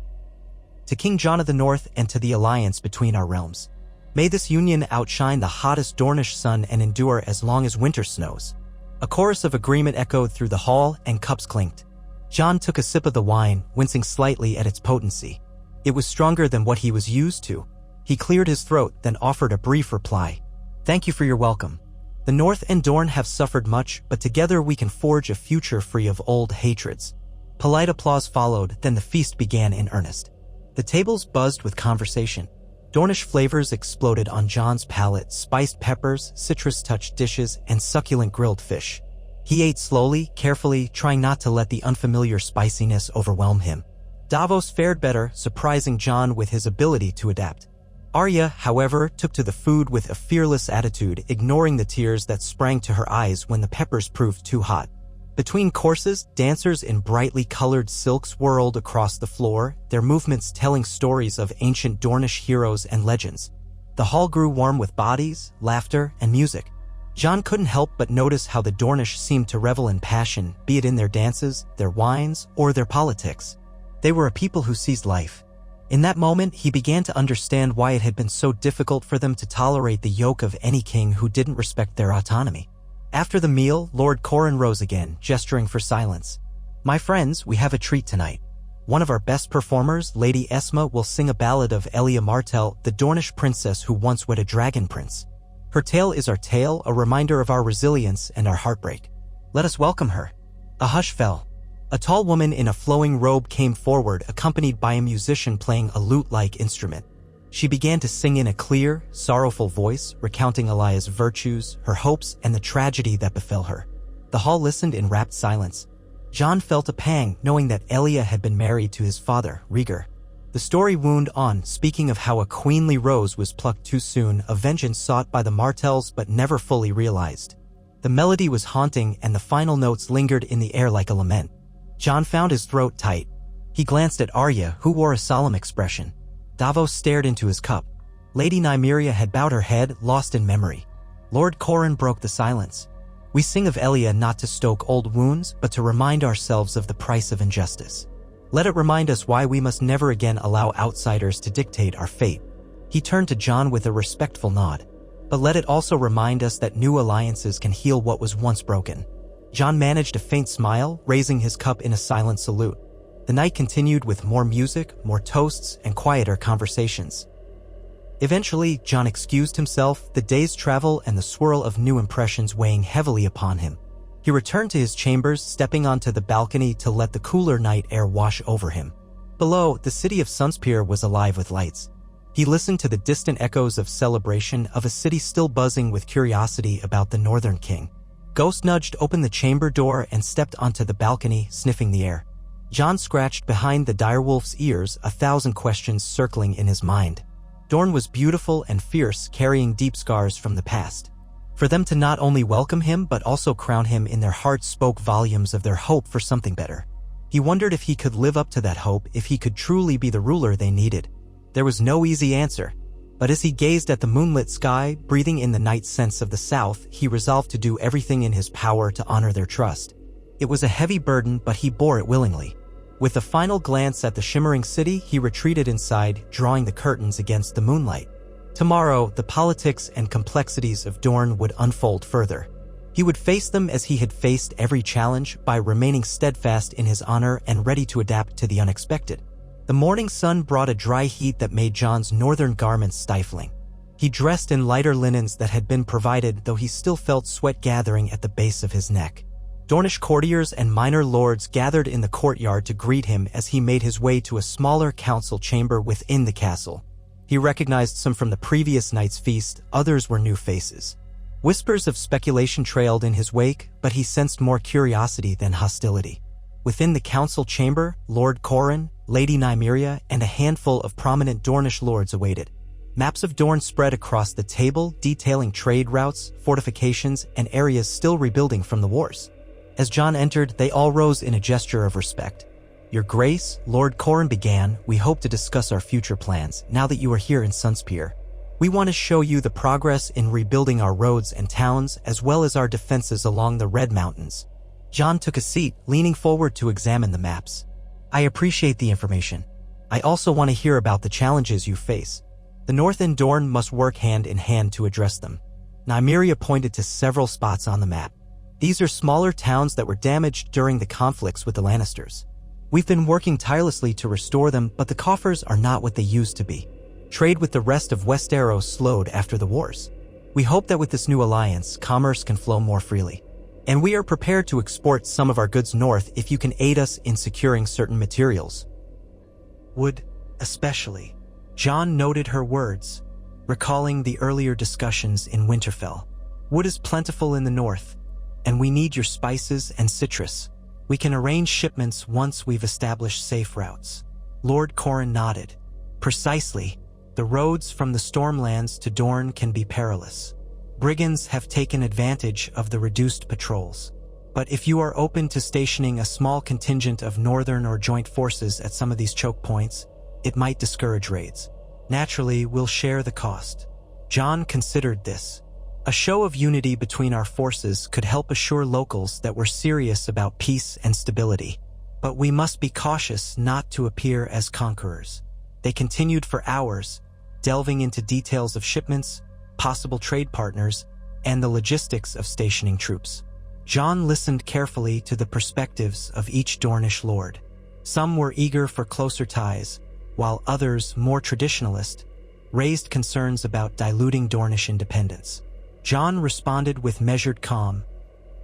"To King Jon of the North and to the alliance between our realms. May this union outshine the hottest Dornish sun and endure as long as winter snows." A chorus of agreement echoed through the hall and cups clinked. Jon took a sip of the wine, wincing slightly at its potency. It was stronger than what he was used to. He cleared his throat, then offered a brief reply. "Thank you for your welcome. The North and Dorne have suffered much, but together we can forge a future free of old hatreds." Polite applause followed, then the feast began in earnest. The tables buzzed with conversation. Dornish flavors exploded on Jon's palate: spiced peppers, citrus-touched dishes, and succulent grilled fish. He ate slowly, carefully, trying not to let the unfamiliar spiciness overwhelm him. Davos fared better, surprising Jon with his ability to adapt. Arya, however, took to the food with a fearless attitude, ignoring the tears that sprang to her eyes when the peppers proved too hot. Between courses, dancers in brightly colored silks whirled across the floor, their movements telling stories of ancient Dornish heroes and legends. The hall grew warm with bodies, laughter, and music. Jon couldn't help but notice how the Dornish seemed to revel in passion, be it in their dances, their wines, or their politics. They were a people who seized life. In that moment, he began to understand why it had been so difficult for them to tolerate the yoke of any king who didn't respect their autonomy. After the meal, Lord Corran rose again, gesturing for silence. "My friends, we have a treat tonight. One of our best performers, Lady Esma, will sing a ballad of Elia Martell, the Dornish princess who once wed a dragon prince. Her tale is our tale, a reminder of our resilience and our heartbreak. Let us welcome her." A hush fell. A tall woman in a flowing robe came forward, accompanied by a musician playing a lute-like instrument. She began to sing in a clear, sorrowful voice, recounting Elia's virtues, her hopes, and the tragedy that befell her. The hall listened in rapt silence. Jon felt a pang, knowing that Elia had been married to his father, Rhaegar. The story wound on, speaking of how a queenly rose was plucked too soon, a vengeance sought by the Martells but never fully realized. The melody was haunting, and the final notes lingered in the air like a lament. Jon found his throat tight. He glanced at Arya, who wore a solemn expression. Davos stared into his cup. Lady Nymeria had bowed her head, lost in memory. Lord Corran broke the silence. "We sing of Elia not to stoke old wounds, but to remind ourselves of the price of injustice. Let it remind us why we must never again allow outsiders to dictate our fate." He turned to Jon with a respectful nod. "But let it also remind us that new alliances can heal what was once broken." Jon managed a faint smile, raising his cup in a silent salute. The night continued with more music, more toasts, and quieter conversations. Eventually, Jon excused himself, the day's travel and the swirl of new impressions weighing heavily upon him. He returned to his chambers, stepping onto the balcony to let the cooler night air wash over him. Below, the city of Sunspear was alive with lights. He listened to the distant echoes of celebration of a city still buzzing with curiosity about the Northern King. Ghost nudged open the chamber door and stepped onto the balcony, sniffing the air. Jon scratched behind the direwolf's ears, 1,000 questions circling in his mind. Dorne was beautiful and fierce, carrying deep scars from the past. For them to not only welcome him but also crown him in their hearts spoke volumes of their hope for something better. He wondered if he could live up to that hope, if he could truly be the ruler they needed. There was no easy answer. But as he gazed at the moonlit sky, breathing in the night scents of the south, he resolved to do everything in his power to honor their trust. It was a heavy burden, but he bore it willingly. With a final glance at the shimmering city, he retreated inside, drawing the curtains against the moonlight. Tomorrow, the politics and complexities of Dorne would unfold further. He would face them as he had faced every challenge, by remaining steadfast in his honor and ready to adapt to the unexpected. The morning sun brought a dry heat that made Jon's northern garments stifling. He dressed in lighter linens that had been provided, though he still felt sweat gathering at the base of his neck. Dornish courtiers and minor lords gathered in the courtyard to greet him as he made his way to a smaller council chamber within the castle. He recognized some from the previous night's feast, others were new faces. Whispers of speculation trailed in his wake, but he sensed more curiosity than hostility. Within the council chamber, Lord Corran, Lady Nymeria, and a handful of prominent Dornish lords awaited. Maps of Dorne spread across the table, detailing trade routes, fortifications, and areas still rebuilding from the wars. As Jon entered, they all rose in a gesture of respect. "Your Grace," Lord Corran began, "we hope to discuss our future plans, now that you are here in Sunspear. We want to show you the progress in rebuilding our roads and towns, as well as our defenses along the Red Mountains." Jon took a seat, leaning forward to examine the maps. "I appreciate the information. I also want to hear about the challenges you face. The North and Dorne must work hand in hand to address them." Nymeria pointed to several spots on the map. These are smaller towns that were damaged during the conflicts with the Lannisters. We've been working tirelessly to restore them, but the coffers are not what they used to be. Trade with the rest of Westeros slowed after the wars. We hope that with this new alliance, commerce can flow more freely. And we are prepared to export some of our goods north if you can aid us in securing certain materials. Wood, especially. Jon noted her words, recalling the earlier discussions in Winterfell. Wood is plentiful in the north, and we need your spices and citrus. We can arrange shipments once we've established safe routes. Lord Corran nodded. Precisely. The roads from the Stormlands to Dorne can be perilous. Brigands have taken advantage of the reduced patrols. But if you are open to stationing a small contingent of northern or joint forces at some of these choke points, it might discourage raids. Naturally, we'll share the cost. Jon considered this. A show of unity between our forces could help assure locals that we're serious about peace and stability. But we must be cautious not to appear as conquerors. They continued for hours, delving into details of shipments, possible trade partners, and the logistics of stationing troops. Jon listened carefully to the perspectives of each Dornish lord. Some were eager for closer ties, while others, more traditionalist, raised concerns about diluting Dornish independence. Jon responded with measured calm,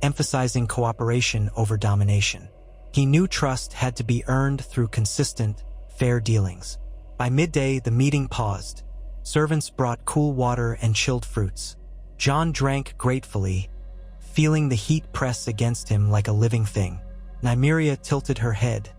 emphasizing cooperation over domination. He knew trust had to be earned through consistent, fair dealings. By midday, the meeting paused. Servants brought cool water and chilled fruits. Jon drank gratefully, feeling the heat press against him like a living thing. Nymeria tilted her head,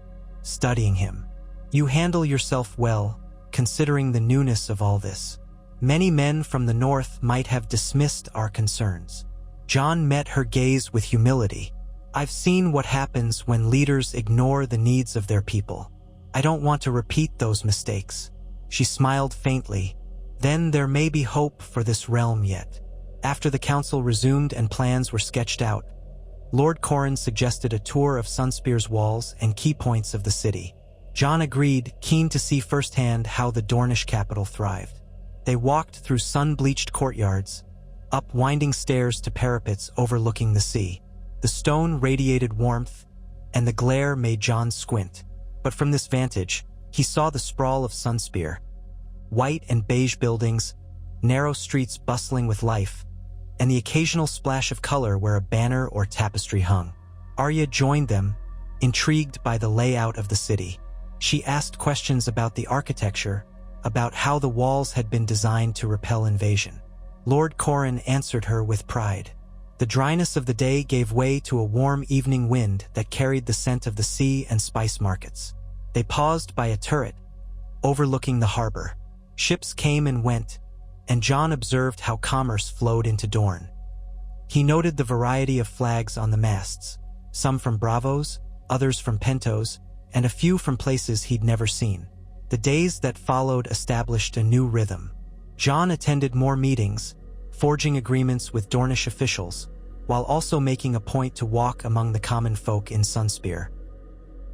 studying him. You handle yourself well, considering the newness of all this. Many men from the north might have dismissed our concerns. Jon met her gaze with humility. I've seen what happens when leaders ignore the needs of their people. I don't want to repeat those mistakes. She smiled faintly. Then there may be hope for this realm yet. After the council resumed and plans were sketched out, Lord Corran suggested a tour of Sunspear's walls and key points of the city. Jon agreed, keen to see firsthand how the Dornish capital thrived. They walked through sun-bleached courtyards, up winding stairs to parapets overlooking the sea. The stone radiated warmth, and the glare made Jon squint. But from this vantage, he saw the sprawl of Sunspear. White and beige buildings, narrow streets bustling with life, and the occasional splash of color where a banner or tapestry hung. Arya joined them, intrigued by the layout of the city. She asked questions about the architecture, about how the walls had been designed to repel invasion. Lord Corran answered her with pride. The dryness of the day gave way to a warm evening wind that carried the scent of the sea and spice markets. They paused by a turret, overlooking the harbor. Ships came and went, and Jon observed how commerce flowed into Dorne. He noted the variety of flags on the masts, some from Bravos, others from Pentos, and a few from places he'd never seen. The days that followed established a new rhythm. Jon attended more meetings, forging agreements with Dornish officials, while also making a point to walk among the common folk in Sunspear.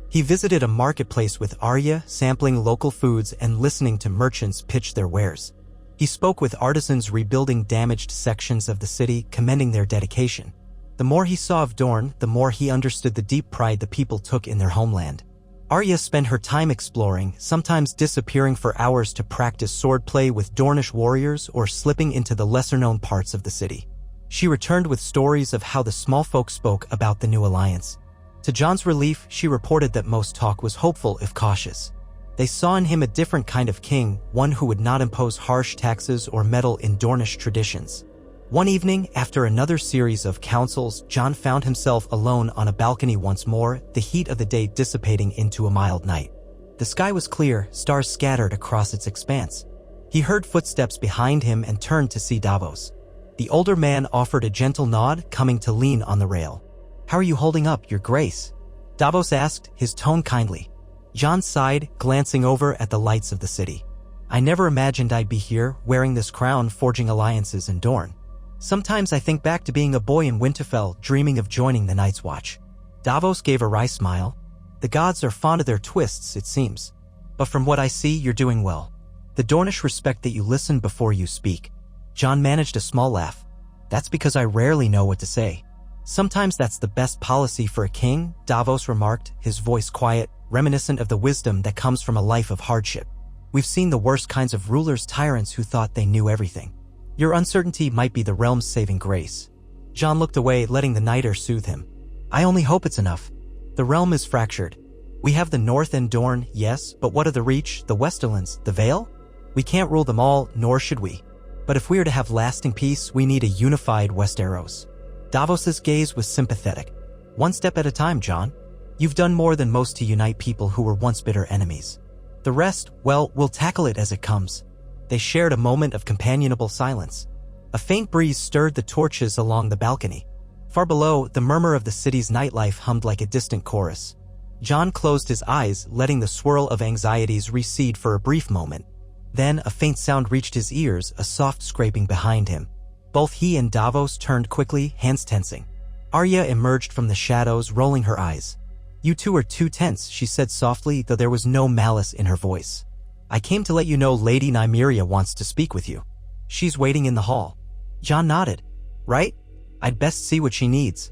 He visited a marketplace with Arya, sampling local foods and listening to merchants pitch their wares. He spoke with artisans rebuilding damaged sections of the city, commending their dedication. The more he saw of Dorne, the more he understood the deep pride the people took in their homeland. Arya spent her time exploring, sometimes disappearing for hours to practice swordplay with Dornish warriors or slipping into the lesser-known parts of the city. She returned with stories of how the small folk spoke about the new alliance. To Jon's relief, she reported that most talk was hopeful if cautious. They saw in him a different kind of king, one who would not impose harsh taxes or meddle in Dornish traditions. One evening, after another series of councils, Jon found himself alone on a balcony once more, the heat of the day dissipating into a mild night. The sky was clear, stars scattered across its expanse. He heard footsteps behind him and turned to see Davos. The older man offered a gentle nod, coming to lean on the rail. "How are you holding up, Your Grace?" Davos asked, his tone kindly. Jon sighed, glancing over at the lights of the city. "I never imagined I'd be here, wearing this crown, forging alliances in Dorne. Sometimes I think back to being a boy in Winterfell, dreaming of joining the Night's Watch." Davos gave a wry smile. "The gods are fond of their twists, it seems. But from what I see, you're doing well. The Dornish respect that you listen before you speak." Jon managed a small laugh. "That's because I rarely know what to say." Sometimes that's the best policy for a king, Davos remarked, his voice quiet, reminiscent of the wisdom that comes from a life of hardship. We've seen the worst kinds of rulers, tyrants who thought they knew everything. Your uncertainty might be the realm's saving grace. Jon looked away, letting the nighter soothe him. I only hope it's enough. The realm is fractured. We have the North and Dorne, yes, but what of the Reach, the Westerlands, the Vale? We can't rule them all, nor should we. But if we are to have lasting peace, we need a unified Westeros. Davos's gaze was sympathetic. One step at a time, Jon. You've done more than most to unite people who were once bitter enemies. The rest, well, we'll tackle it as it comes. They shared a moment of companionable silence. A faint breeze stirred the torches along the balcony. Far below, the murmur of the city's nightlife hummed like a distant chorus. Jon closed his eyes, letting the swirl of anxieties recede for a brief moment. Then a faint sound reached his ears, a soft scraping behind him. Both he and Davos turned quickly, hands tensing. Arya emerged from the shadows, rolling her eyes. You two are too tense, she said softly, though there was no malice in her voice. I came to let you know Lady Nymeria wants to speak with you. She's waiting in the hall. Jon nodded. Right? I'd best see what she needs.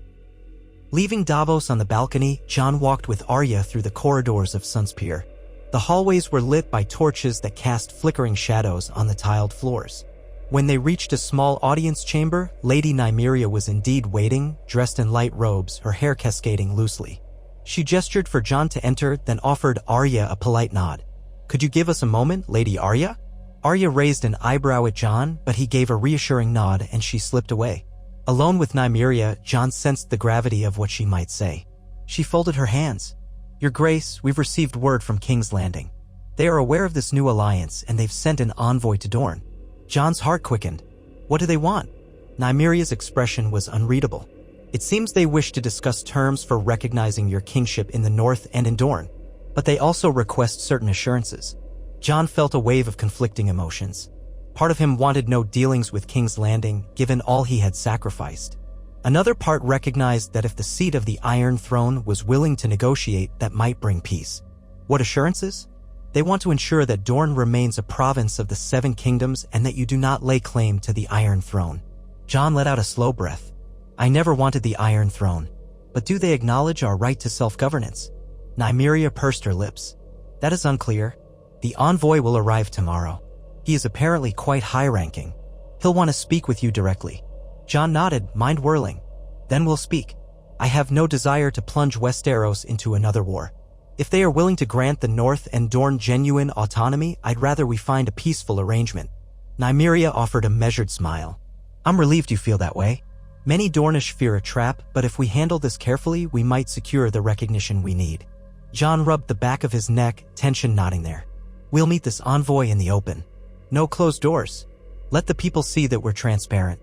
Leaving Davos on the balcony, Jon walked with Arya through the corridors of Sunspear. The hallways were lit by torches that cast flickering shadows on the tiled floors. When they reached a small audience chamber, Lady Nymeria was indeed waiting, dressed in light robes, her hair cascading loosely. She gestured for Jon to enter, then offered Arya a polite nod. Could you give us a moment, Lady Arya? Arya raised an eyebrow at Jon, but he gave a reassuring nod and she slipped away. Alone with Nymeria, Jon sensed the gravity of what she might say. She folded her hands. Your Grace, we've received word from King's Landing. They are aware of this new alliance and they've sent an envoy to Dorne. Jon's heart quickened. What do they want? Nymeria's expression was unreadable. It seems they wish to discuss terms for recognizing your kingship in the North and in Dorne, but they also request certain assurances. Jon felt a wave of conflicting emotions. Part of him wanted no dealings with King's Landing, given all he had sacrificed. Another part recognized that if the seat of the Iron Throne was willing to negotiate, that might bring peace. What assurances? They want to ensure that Dorne remains a province of the Seven Kingdoms and that you do not lay claim to the Iron Throne. Jon let out a slow breath. I never wanted the Iron Throne. But do they acknowledge our right to self-governance? Nymeria pursed her lips. That is unclear. The envoy will arrive tomorrow. He is apparently quite high-ranking. He'll want to speak with you directly. Jon nodded, mind whirling. Then we'll speak. I have no desire to plunge Westeros into another war. If they are willing to grant the North and Dorne genuine autonomy, I'd rather we find a peaceful arrangement. Nymeria offered a measured smile. I'm relieved you feel that way. Many Dornish fear a trap, but if we handle this carefully, we might secure the recognition we need. Jon rubbed the back of his neck, tension knotting there. We'll meet this envoy in the open. No closed doors. Let the people see that we're transparent.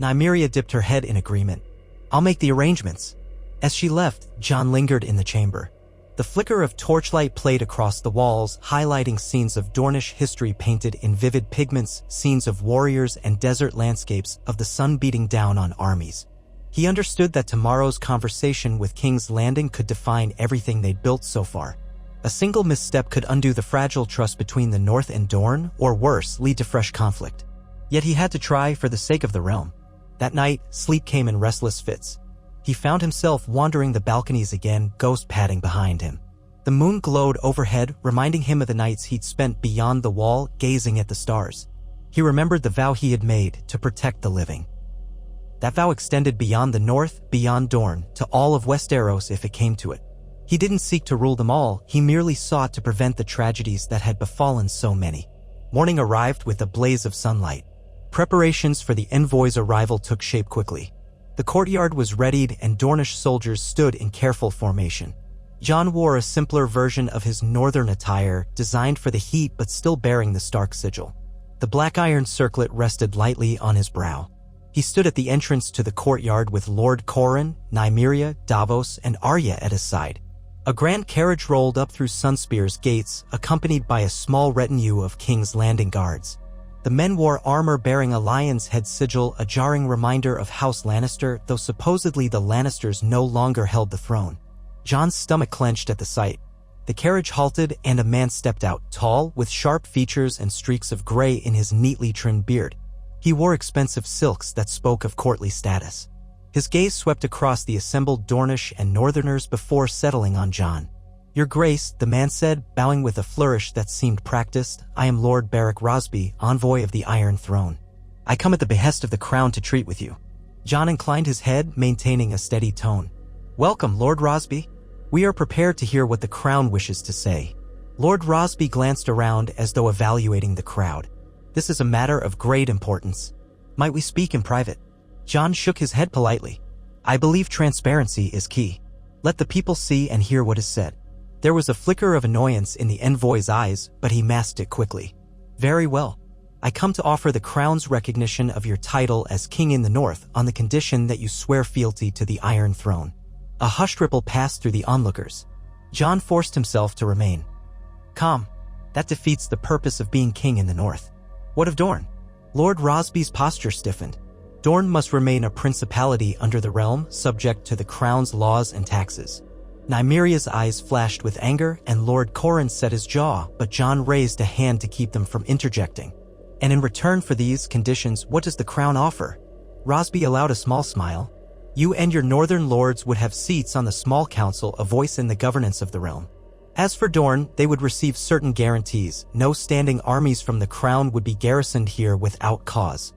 Nymeria dipped her head in agreement. I'll make the arrangements. As she left, Jon lingered in the chamber. The flicker of torchlight played across the walls, highlighting scenes of Dornish history painted in vivid pigments, scenes of warriors and desert landscapes, of the sun beating down on armies. He understood that tomorrow's conversation with King's Landing could define everything they'd built so far. A single misstep could undo the fragile trust between the North and Dorne, or worse, lead to fresh conflict. Yet he had to try for the sake of the realm. That night, sleep came in restless fits. He found himself wandering the balconies again, ghost padding behind him. The moon glowed overhead, reminding him of the nights he'd spent beyond the wall, gazing at the stars. He remembered the vow he had made to protect the living. That vow extended beyond the North, beyond Dorne, to all of Westeros if it came to it. He didn't seek to rule them all, he merely sought to prevent the tragedies that had befallen so many. Morning arrived with a blaze of sunlight. Preparations for the envoy's arrival took shape quickly. The courtyard was readied and Dornish soldiers stood in careful formation. Jon wore a simpler version of his northern attire, designed for the heat but still bearing the Stark sigil. The black iron circlet rested lightly on his brow. He stood at the entrance to the courtyard with Lord Corran, Nymeria, Davos, and Arya at his side. A grand carriage rolled up through Sunspear's gates, accompanied by a small retinue of King's Landing guards. The men wore armor bearing a lion's head sigil, a jarring reminder of House Lannister, though supposedly the Lannisters no longer held the throne. Jon's stomach clenched at the sight. The carriage halted and a man stepped out, tall, with sharp features and streaks of gray in his neatly trimmed beard. He wore expensive silks that spoke of courtly status. His gaze swept across the assembled Dornish and Northerners before settling on Jon. "Your Grace," the man said, bowing with a flourish that seemed practiced, "I am Lord Beric Rosby, envoy of the Iron Throne. I come at the behest of the crown to treat with you." Jon inclined his head, maintaining a steady tone. "Welcome, Lord Rosby. We are prepared to hear what the crown wishes to say." Lord Rosby glanced around as though evaluating the crowd. "This is a matter of great importance. Might we speak in private?" Jon shook his head politely. "I believe transparency is key. Let the people see and hear what is said." There was a flicker of annoyance in the envoy's eyes, but he masked it quickly. "Very well. I come to offer the crown's recognition of your title as king in the north on the condition that you swear fealty to the Iron Throne." A hushed ripple passed through the onlookers. Jon forced himself to remain calm. "That defeats the purpose of being king in the north." "What of Dorne?" Lord Rosby's posture stiffened. "Dorne must remain a principality under the realm, subject to the crown's laws and taxes." Nymeria's eyes flashed with anger, and Lord Corran set his jaw, but Jon raised a hand to keep them from interjecting. "And in return for these conditions, what does the crown offer?" Rosby allowed a small smile. "You and your northern lords would have seats on the small council, a voice in the governance of the realm. As for Dorne, they would receive certain guarantees. No standing armies from the crown would be garrisoned here without cause.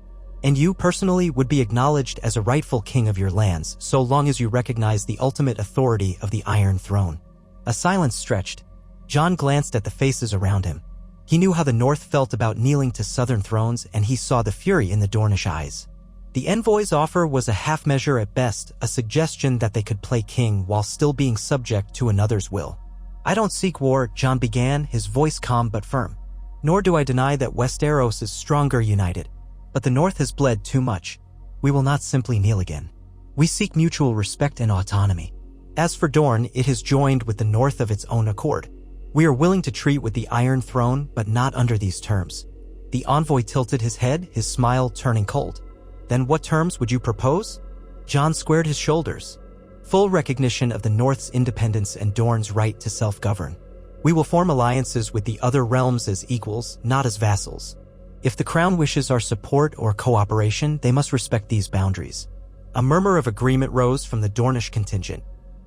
And you personally would be acknowledged as a rightful king of your lands, so long as you recognize the ultimate authority of the Iron Throne." A silence stretched. Jon glanced at the faces around him. He knew how the North felt about kneeling to southern thrones, and he saw the fury in the Dornish eyes. The envoy's offer was a half measure at best, a suggestion that they could play king while still being subject to another's will. "I don't seek war," Jon began, his voice calm but firm. "Nor do I deny that Westeros is stronger united. But the North has bled too much. We will not simply kneel again. We seek mutual respect and autonomy. As for Dorne, it has joined with the North of its own accord. We are willing to treat with the Iron Throne, but not under these terms." The envoy tilted his head, his smile turning cold. "Then what terms would you propose?" Jon squared his shoulders. "Full recognition of the North's independence and Dorne's right to self-govern. We will form alliances with the other realms as equals, not as vassals. If the crown wishes our support or cooperation, they must respect these boundaries." A murmur of agreement rose from the Dornish contingent.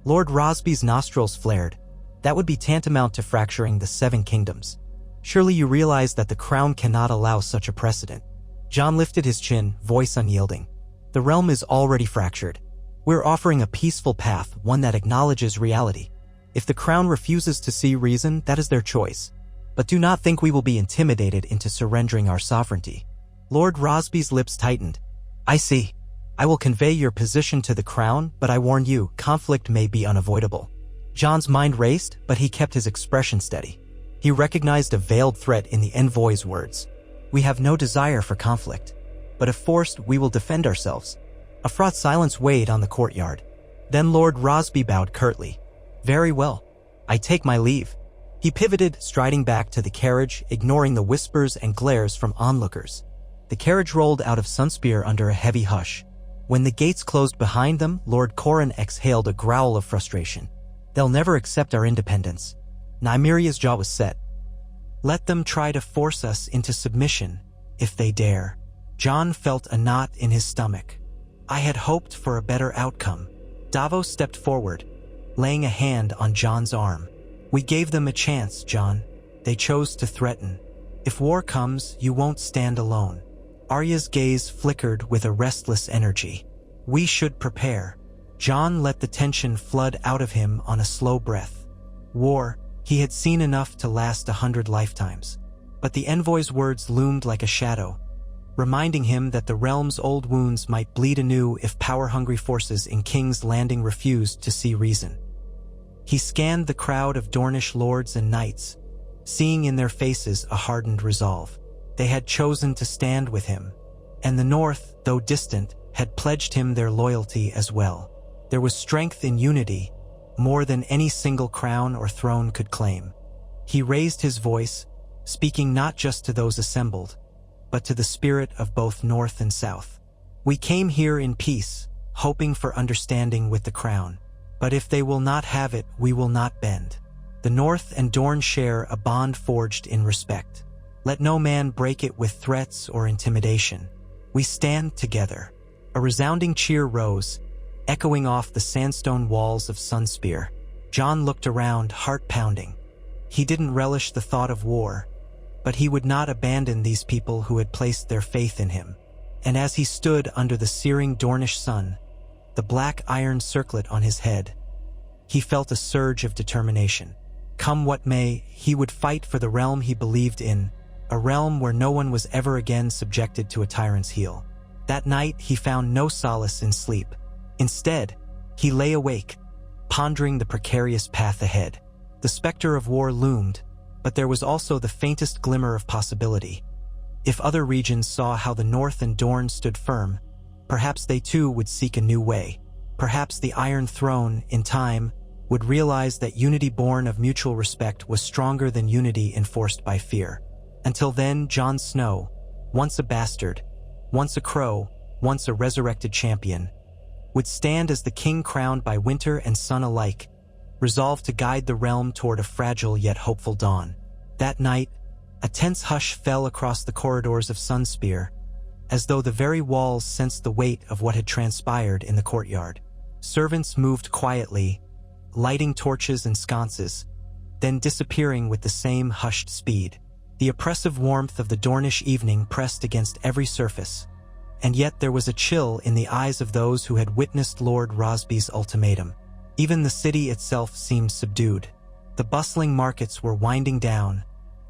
Lord Rosby's nostrils flared. "That would be tantamount to fracturing the Seven Kingdoms. Surely you realize that the crown cannot allow such a precedent." Jon lifted his chin, voice unyielding. "The realm is already fractured. We're offering a peaceful path, one that acknowledges reality. If the crown refuses to see reason, that is their choice. But do not think we will be intimidated into surrendering our sovereignty." Lord Rosby's lips tightened. "I see. I will convey your position to the crown, but I warn you, conflict may be unavoidable." Jon's mind raced, but he kept his expression steady. He recognized a veiled threat in the envoy's words. "We have no desire for conflict. But if forced, we will defend ourselves." A fraught silence weighed on the courtyard. Then Lord Rosby bowed curtly. "Very well. I take my leave." He pivoted, striding back to the carriage, ignoring the whispers and glares from onlookers. The carriage rolled out of Sunspear under a heavy hush. When the gates closed behind them, Lord Corran exhaled a growl of frustration. "They'll never accept our independence." Nymeria's jaw was set. "Let them try to force us into submission, if they dare." Jon felt a knot in his stomach. "I had hoped for a better outcome." Davos stepped forward, laying a hand on Jon's arm. "We gave them a chance, Jon. They chose to threaten. If war comes, you won't stand alone." Arya's gaze flickered with a restless energy. "We should prepare." Jon let the tension flood out of him on a slow breath. War, he had seen enough to last 100 lifetimes. But the envoy's words loomed like a shadow, reminding him that the realm's old wounds might bleed anew if power-hungry forces in King's Landing refused to see reason. He scanned the crowd of Dornish lords and knights, seeing in their faces a hardened resolve. They had chosen to stand with him, and the North, though distant, had pledged him their loyalty as well. There was strength in unity, more than any single crown or throne could claim. He raised his voice, speaking not just to those assembled, but to the spirit of both North and South. "We came here in peace, hoping for understanding with the crown. But if they will not have it, we will not bend. The North and Dorne share a bond forged in respect. Let no man break it with threats or intimidation. We stand together." A resounding cheer rose, echoing off the sandstone walls of Sunspear. Jon looked around, heart pounding. He didn't relish the thought of war, but he would not abandon these people who had placed their faith in him. And as he stood under the searing Dornish sun, the black iron circlet on his head, he felt a surge of determination. Come what may, he would fight for the realm he believed in, a realm where no one was ever again subjected to a tyrant's heel. That night, he found no solace in sleep. Instead, he lay awake, pondering the precarious path ahead. The specter of war loomed, but there was also the faintest glimmer of possibility. If other regions saw how the North and Dorne stood firm, perhaps they too would seek a new way. Perhaps the Iron Throne, in time, would realize that unity born of mutual respect was stronger than unity enforced by fear. Until then, Jon Snow, once a bastard, once a crow, once a resurrected champion, would stand as the king crowned by winter and sun alike, resolved to guide the realm toward a fragile yet hopeful dawn. That night, a tense hush fell across the corridors of Sunspear, as though the very walls sensed the weight of what had transpired in the courtyard. Servants moved quietly, lighting torches and sconces, then disappearing with the same hushed speed. The oppressive warmth of the Dornish evening pressed against every surface, and yet there was a chill in the eyes of those who had witnessed Lord Rosby's ultimatum. Even the city itself seemed subdued. The bustling markets were winding down,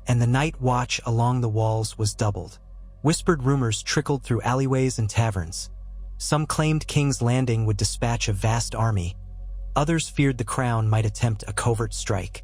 and the night watch along the walls was doubled. Whispered rumors trickled through alleyways and taverns. Some claimed King's Landing would dispatch a vast army. Others feared the crown might attempt a covert strike.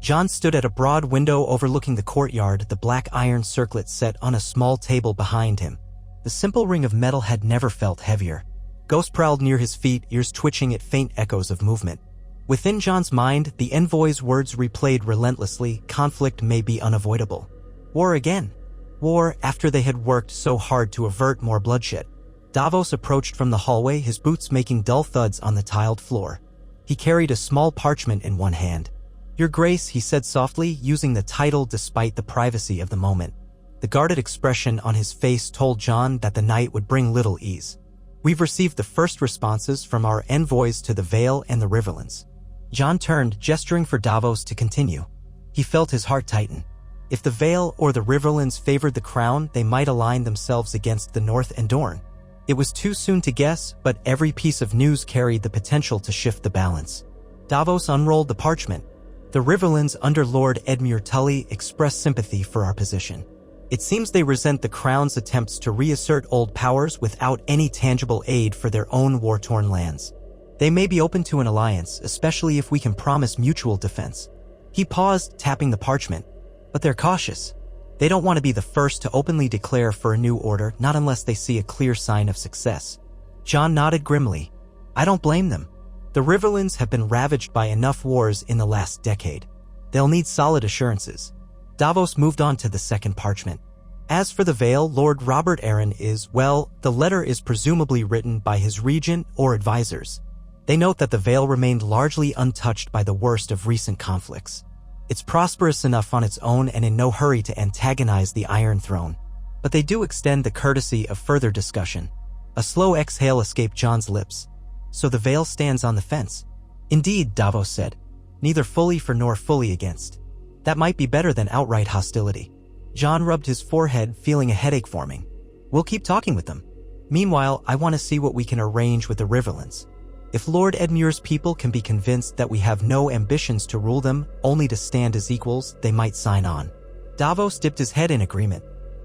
Jon stood at a broad window overlooking the courtyard, the black iron circlet set on a small table behind him. The simple ring of metal had never felt heavier. Ghosts prowled near his feet, ears twitching at faint echoes of movement. Within Jon's mind, the envoy's words replayed relentlessly: conflict may be unavoidable. War again. War after they had worked so hard to avert more bloodshed. Davos approached from the hallway, his boots making dull thuds on the tiled floor. He carried a small parchment in one hand. "Your Grace," he said softly, using the title despite the privacy of the moment. The guarded expression on his face told Jon that the night would bring little ease. "We've received the first responses from our envoys to the Vale and the Riverlands." Jon turned, gesturing for Davos to continue. He felt his heart tighten. If the Vale or the Riverlands favored the crown, they might align themselves against the North and Dorne. It was too soon to guess, but every piece of news carried the potential to shift the balance. Davos unrolled the parchment. "The Riverlands under Lord Edmure Tully express sympathy for our position. It seems they resent the crown's attempts to reassert old powers without any tangible aid for their own war-torn lands. They may be open to an alliance, especially if we can promise mutual defense." He paused, tapping the parchment. "But they're cautious. They don't want to be the first to openly declare for a new order, not unless they see a clear sign of success." Jon nodded grimly. "I don't blame them. The Riverlands have been ravaged by enough wars in the last decade. They'll need solid assurances." Davos moved on to the second parchment. "As for the Vale, Lord Robert Arryn is, well, the letter is presumably written by his regent or advisors. They note that the Vale remained largely untouched by the worst of recent conflicts. It's prosperous enough on its own and in no hurry to antagonize the Iron Throne. But they do extend the courtesy of further discussion." A slow exhale escaped Jon's lips. "So the Vale stands on the fence." "Indeed," Davos said. "Neither fully for nor fully against. That might be better than outright hostility." Jon rubbed his forehead, feeling a headache forming. "We'll keep talking with them. Meanwhile, I want to see what we can arrange with the Riverlands. If Lord Edmure's people can be convinced that we have no ambitions to rule them, only to stand as equals, they might sign on." Davos dipped his head in agreement.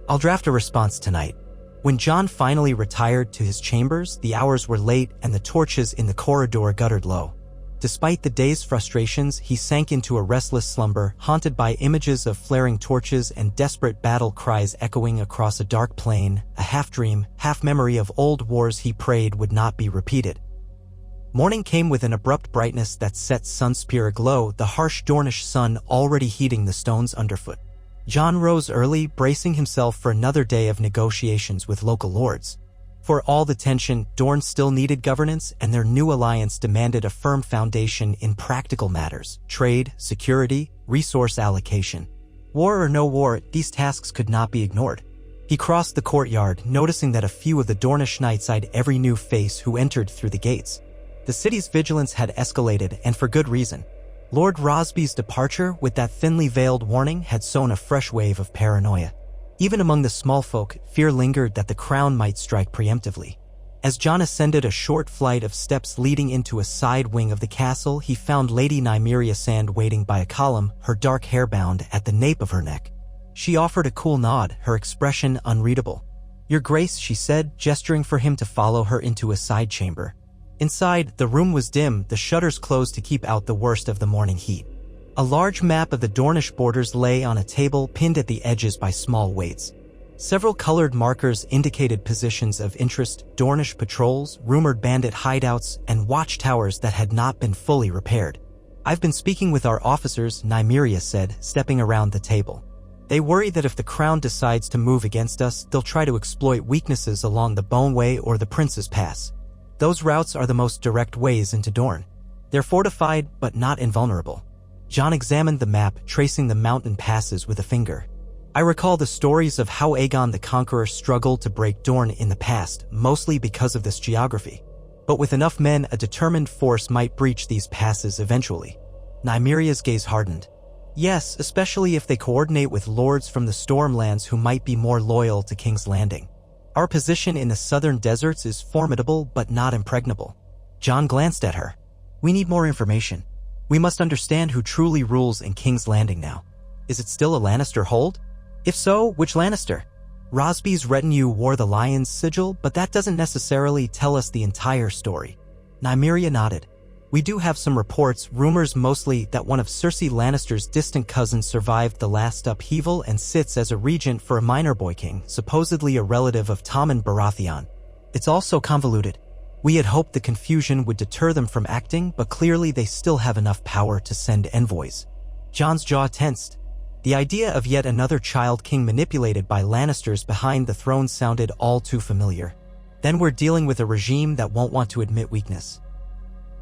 "I'll draft a response tonight." When Jon finally retired to his chambers, the hours were late and the torches in the corridor guttered low. Despite the day's frustrations, he sank into a restless slumber, haunted by images of flaring torches and desperate battle cries echoing across a dark plain, a half-dream, half-memory of old wars he prayed would not be repeated. Morning came with an abrupt brightness that set Sunspear aglow, the harsh Dornish sun already heating the stones underfoot. Jon rose early, bracing himself for another day of negotiations with local lords. For all the tension, Dorne still needed governance, and their new alliance demanded a firm foundation in practical matters: trade, security, resource allocation. War or no war, these tasks could not be ignored. He crossed the courtyard, noticing that a few of the Dornish knights eyed every new face who entered through the gates. The city's vigilance had escalated, and for good reason. Lord Rosby's departure, with that thinly veiled warning, had sown a fresh wave of paranoia. Even among the small folk, fear lingered that the crown might strike preemptively. As Jon ascended a short flight of steps leading into a side wing of the castle, he found Lady Nymeria Sand waiting by a column, her dark hair bound at the nape of her neck. She offered a cool nod, her expression unreadable. "Your Grace," she said, gesturing for him to follow her into a side chamber. Inside, the room was dim, the shutters closed to keep out the worst of the morning heat. A large map of the Dornish borders lay on a table pinned at the edges by small weights. Several colored markers indicated positions of interest, Dornish patrols, rumored bandit hideouts, and watchtowers that had not been fully repaired. "I've been speaking with our officers," Nymeria said, stepping around the table. "They worry that if the crown decides to move against us, they'll try to exploit weaknesses along the Boneway or the Prince's Pass. Those routes are the most direct ways into Dorne. They're fortified, but not invulnerable." Jon examined the map, tracing the mountain passes with a finger. "I recall the stories of how Aegon the Conqueror struggled to break Dorne in the past, mostly because of this geography. But with enough men, a determined force might breach these passes eventually." Nymeria's gaze hardened. "Yes, especially if they coordinate with lords from the Stormlands who might be more loyal to King's Landing. Our position in the southern deserts is formidable but not impregnable." Jon glanced at her. "We need more information. We must understand who truly rules in King's Landing now. Is it still a Lannister hold? If so, which Lannister?" Rosby's retinue wore the lion's sigil, but that doesn't necessarily tell us the entire story. Nymeria nodded. "We do have some reports, rumors mostly, that one of Cersei Lannister's distant cousins survived the last upheaval and sits as a regent for a minor boy king, supposedly a relative of Tommen Baratheon. It's all so convoluted. We had hoped the confusion would deter them from acting, but clearly they still have enough power to send envoys." Jon's jaw tensed. The idea of yet another child king manipulated by Lannisters behind the throne sounded all too familiar. Then we're dealing with a regime that won't want to admit weakness.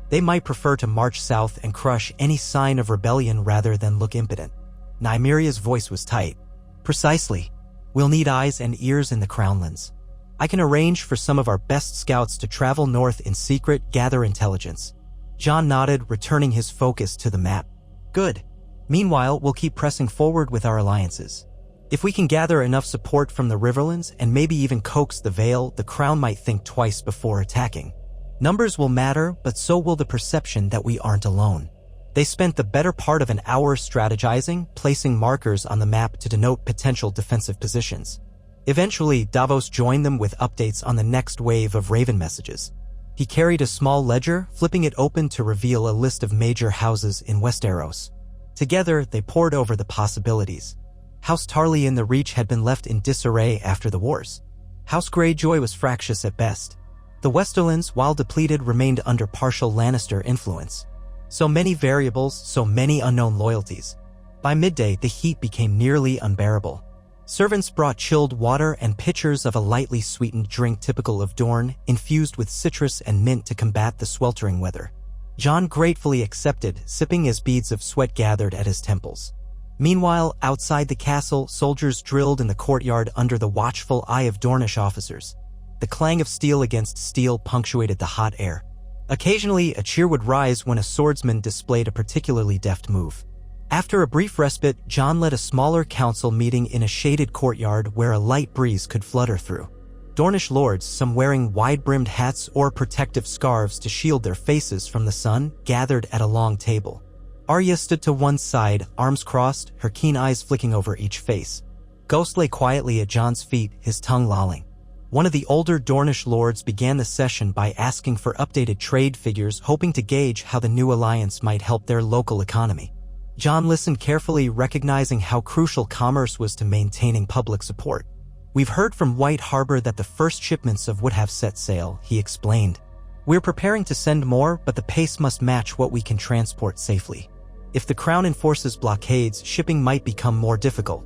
They might prefer to march south and crush any sign of rebellion rather than look impotent. Nymeria's voice was tight. "Precisely. We'll need eyes and ears in the Crownlands. I can arrange for some of our best scouts to travel north in secret, gather intelligence." Jon nodded, returning his focus to the map. "Good. Meanwhile, we'll keep pressing forward with our alliances. If we can gather enough support from the Riverlands and maybe even coax the Vale, the Crown might think twice before attacking. Numbers will matter, but so will the perception that we aren't alone." They spent the better part of an hour strategizing, placing markers on the map to denote potential defensive positions. Eventually, Davos joined them with updates on the next wave of Raven messages. He carried a small ledger, flipping it open to reveal a list of major houses in Westeros. Together, they pored over the possibilities. House Tarly in the Reach had been left in disarray after the wars. House Greyjoy was fractious at best. The Westerlands, while depleted, remained under partial Lannister influence. So many variables, so many unknown loyalties. By midday, the heat became nearly unbearable. Servants brought chilled water and pitchers of a lightly sweetened drink typical of Dorne, infused with citrus and mint to combat the sweltering weather. Jon gratefully accepted, sipping as beads of sweat gathered at his temples. Meanwhile, outside the castle, soldiers drilled in the courtyard under the watchful eye of Dornish officers. The clang of steel against steel punctuated the hot air. Occasionally, a cheer would rise when a swordsman displayed a particularly deft move. After a brief respite, Jon led a smaller council meeting in a shaded courtyard where a light breeze could flutter through. Dornish lords, some wearing wide-brimmed hats or protective scarves to shield their faces from the sun, gathered at a long table. Arya stood to one side, arms crossed, her keen eyes flicking over each face. Ghost lay quietly at Jon's feet, his tongue lolling. One of the older Dornish lords began the session by asking for updated trade figures, hoping to gauge how the new alliance might help their local economy. Jon listened carefully, recognizing how crucial commerce was to maintaining public support. "We've heard from White Harbor that the first shipments would have set sail," he explained. "We're preparing to send more, but the pace must match what we can transport safely. If the Crown enforces blockades, shipping might become more difficult."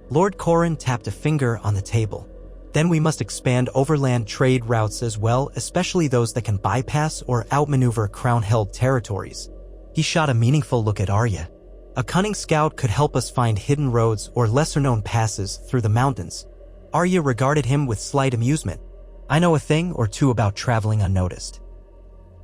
Lord Corran tapped a finger on the table. "Then we must expand overland trade routes as well, especially those that can bypass or outmaneuver Crown-held territories." He shot a meaningful look at Arya. "A cunning scout could help us find hidden roads or lesser-known passes through the mountains. Arya regarded him with slight amusement. I know a thing or two about traveling unnoticed.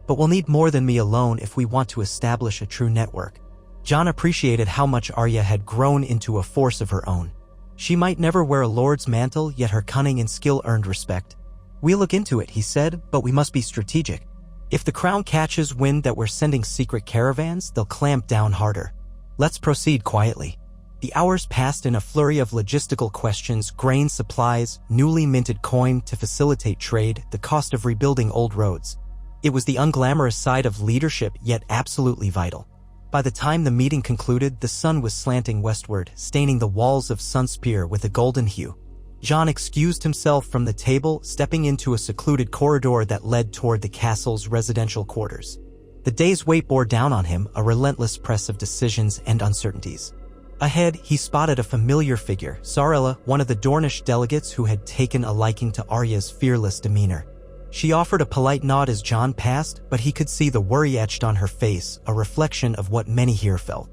But we'll need more than me alone if we want to establish a true network. Jon appreciated how much Arya had grown into a force of her own. She might never wear a lord's mantle, yet her cunning and skill earned respect. We'll look into it, he said, but we must be strategic. If the crown catches wind that we're sending secret caravans, they'll clamp down harder. Let's proceed quietly. The hours passed in a flurry of logistical questions: grain supplies, newly minted coin to facilitate trade, the cost of rebuilding old roads. It was the unglamorous side of leadership, yet absolutely vital. By the time the meeting concluded, the sun was slanting westward, staining the walls of Sunspear with a golden hue. Jon excused himself from the table, stepping into a secluded corridor that led toward the castle's residential quarters. The day's weight bore down on him, a relentless press of decisions and uncertainties. Ahead, he spotted a familiar figure, Sarella, one of the Dornish delegates who had taken a liking to Arya's fearless demeanor. She offered a polite nod as Jon passed, but he could see the worry etched on her face, a reflection of what many here felt.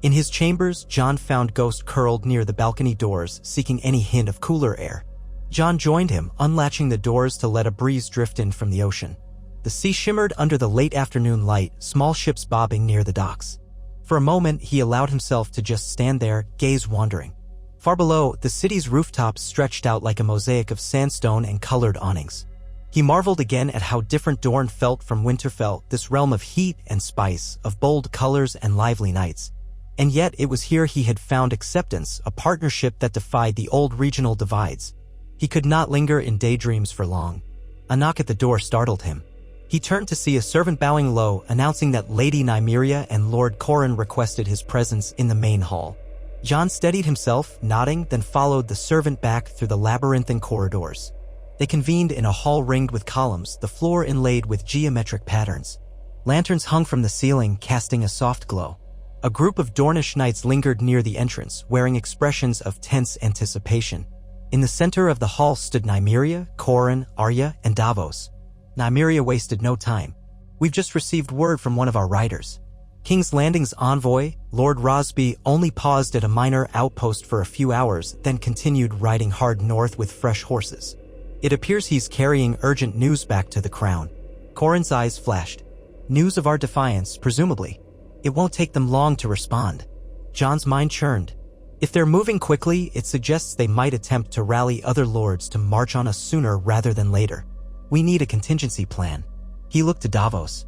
In his chambers, Jon found Ghost curled near the balcony doors, seeking any hint of cooler air. Jon joined him, unlatching the doors to let a breeze drift in from the ocean. The sea shimmered under the late afternoon light, small ships bobbing near the docks. For a moment, he allowed himself to just stand there, gaze wandering. Far below, the city's rooftops stretched out like a mosaic of sandstone and colored awnings. He marveled again at how different Dorne felt from Winterfell, this realm of heat and spice, of bold colors and lively nights. And yet it was here he had found acceptance, a partnership that defied the old regional divides. He could not linger in daydreams for long. A knock at the door startled him. He turned to see a servant bowing low, announcing that Lady Nymeria and Lord Corran requested his presence in the main hall. Jon steadied himself, nodding, then followed the servant back through the labyrinthine corridors. They convened in a hall ringed with columns, the floor inlaid with geometric patterns. Lanterns hung from the ceiling, casting a soft glow. A group of Dornish knights lingered near the entrance, wearing expressions of tense anticipation. In the center of the hall stood Nymeria, Corran, Arya, and Davos. Nymeria wasted no time. We've just received word from one of our riders. King's Landing's envoy, Lord Rosby, only paused at a minor outpost for a few hours, then continued riding hard north with fresh horses. It appears he's carrying urgent news back to the crown. Corran's eyes flashed. News of our defiance, presumably. It won't take them long to respond. Jon's mind churned. If they're moving quickly, it suggests they might attempt to rally other lords to march on us sooner rather than later. We need a contingency plan. He looked to Davos.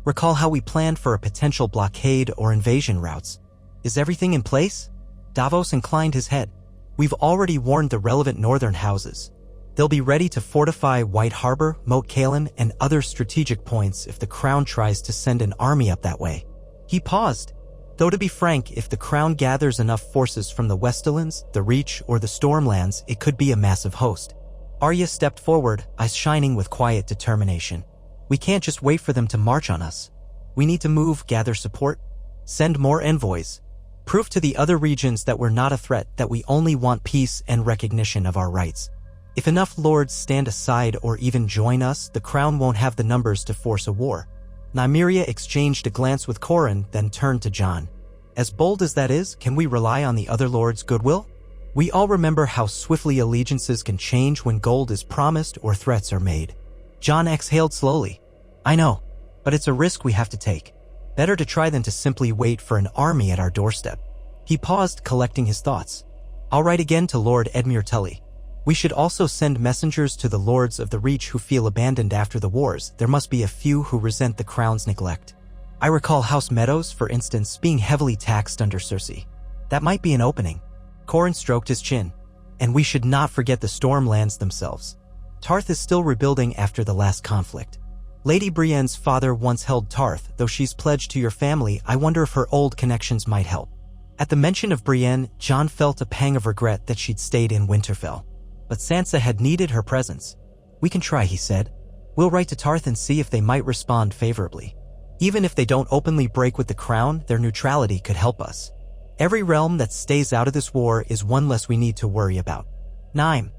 Recall how we planned for a potential blockade or invasion routes. Is everything in place? Davos inclined his head. We've already warned the relevant northern houses. They'll be ready to fortify White Harbor, Moat Cailin, and other strategic points if the crown tries to send an army up that way. He paused. Though to be frank, if the crown gathers enough forces from the Westerlands, the Reach, or the Stormlands, it could be a massive host. Arya stepped forward, eyes shining with quiet determination. We can't just wait for them to march on us. We need to move, gather support, send more envoys. Prove to the other regions that we're not a threat, that we only want peace and recognition of our rights. If enough lords stand aside or even join us, the crown won't have the numbers to force a war. Nymeria exchanged a glance with Corran, then turned to Jon. As bold as that is, can we rely on the other lords' goodwill? We all remember how swiftly allegiances can change when gold is promised or threats are made. Jon exhaled slowly. I know, but it's a risk we have to take. Better to try than to simply wait for an army at our doorstep. He paused, collecting his thoughts. I'll write again to Lord Edmure Tully. We should also send messengers to the lords of the Reach who feel abandoned after the wars. There must be a few who resent the crown's neglect. I recall House Meadows, for instance, being heavily taxed under Cersei. That might be an opening. Corran stroked his chin. And we should not forget the Stormlands themselves. Tarth is still rebuilding after the last conflict. Lady Brienne's father once held Tarth, though she's pledged to your family. I wonder if her old connections might help. At the mention of Brienne, Jon felt a pang of regret that she'd stayed in Winterfell. But Sansa had needed her presence. We can try, he said. We'll write to Tarth and see if they might respond favorably. Even if they don't openly break with the crown, their neutrality could help us. Every realm that stays out of this war is one less we need to worry about. Nyme.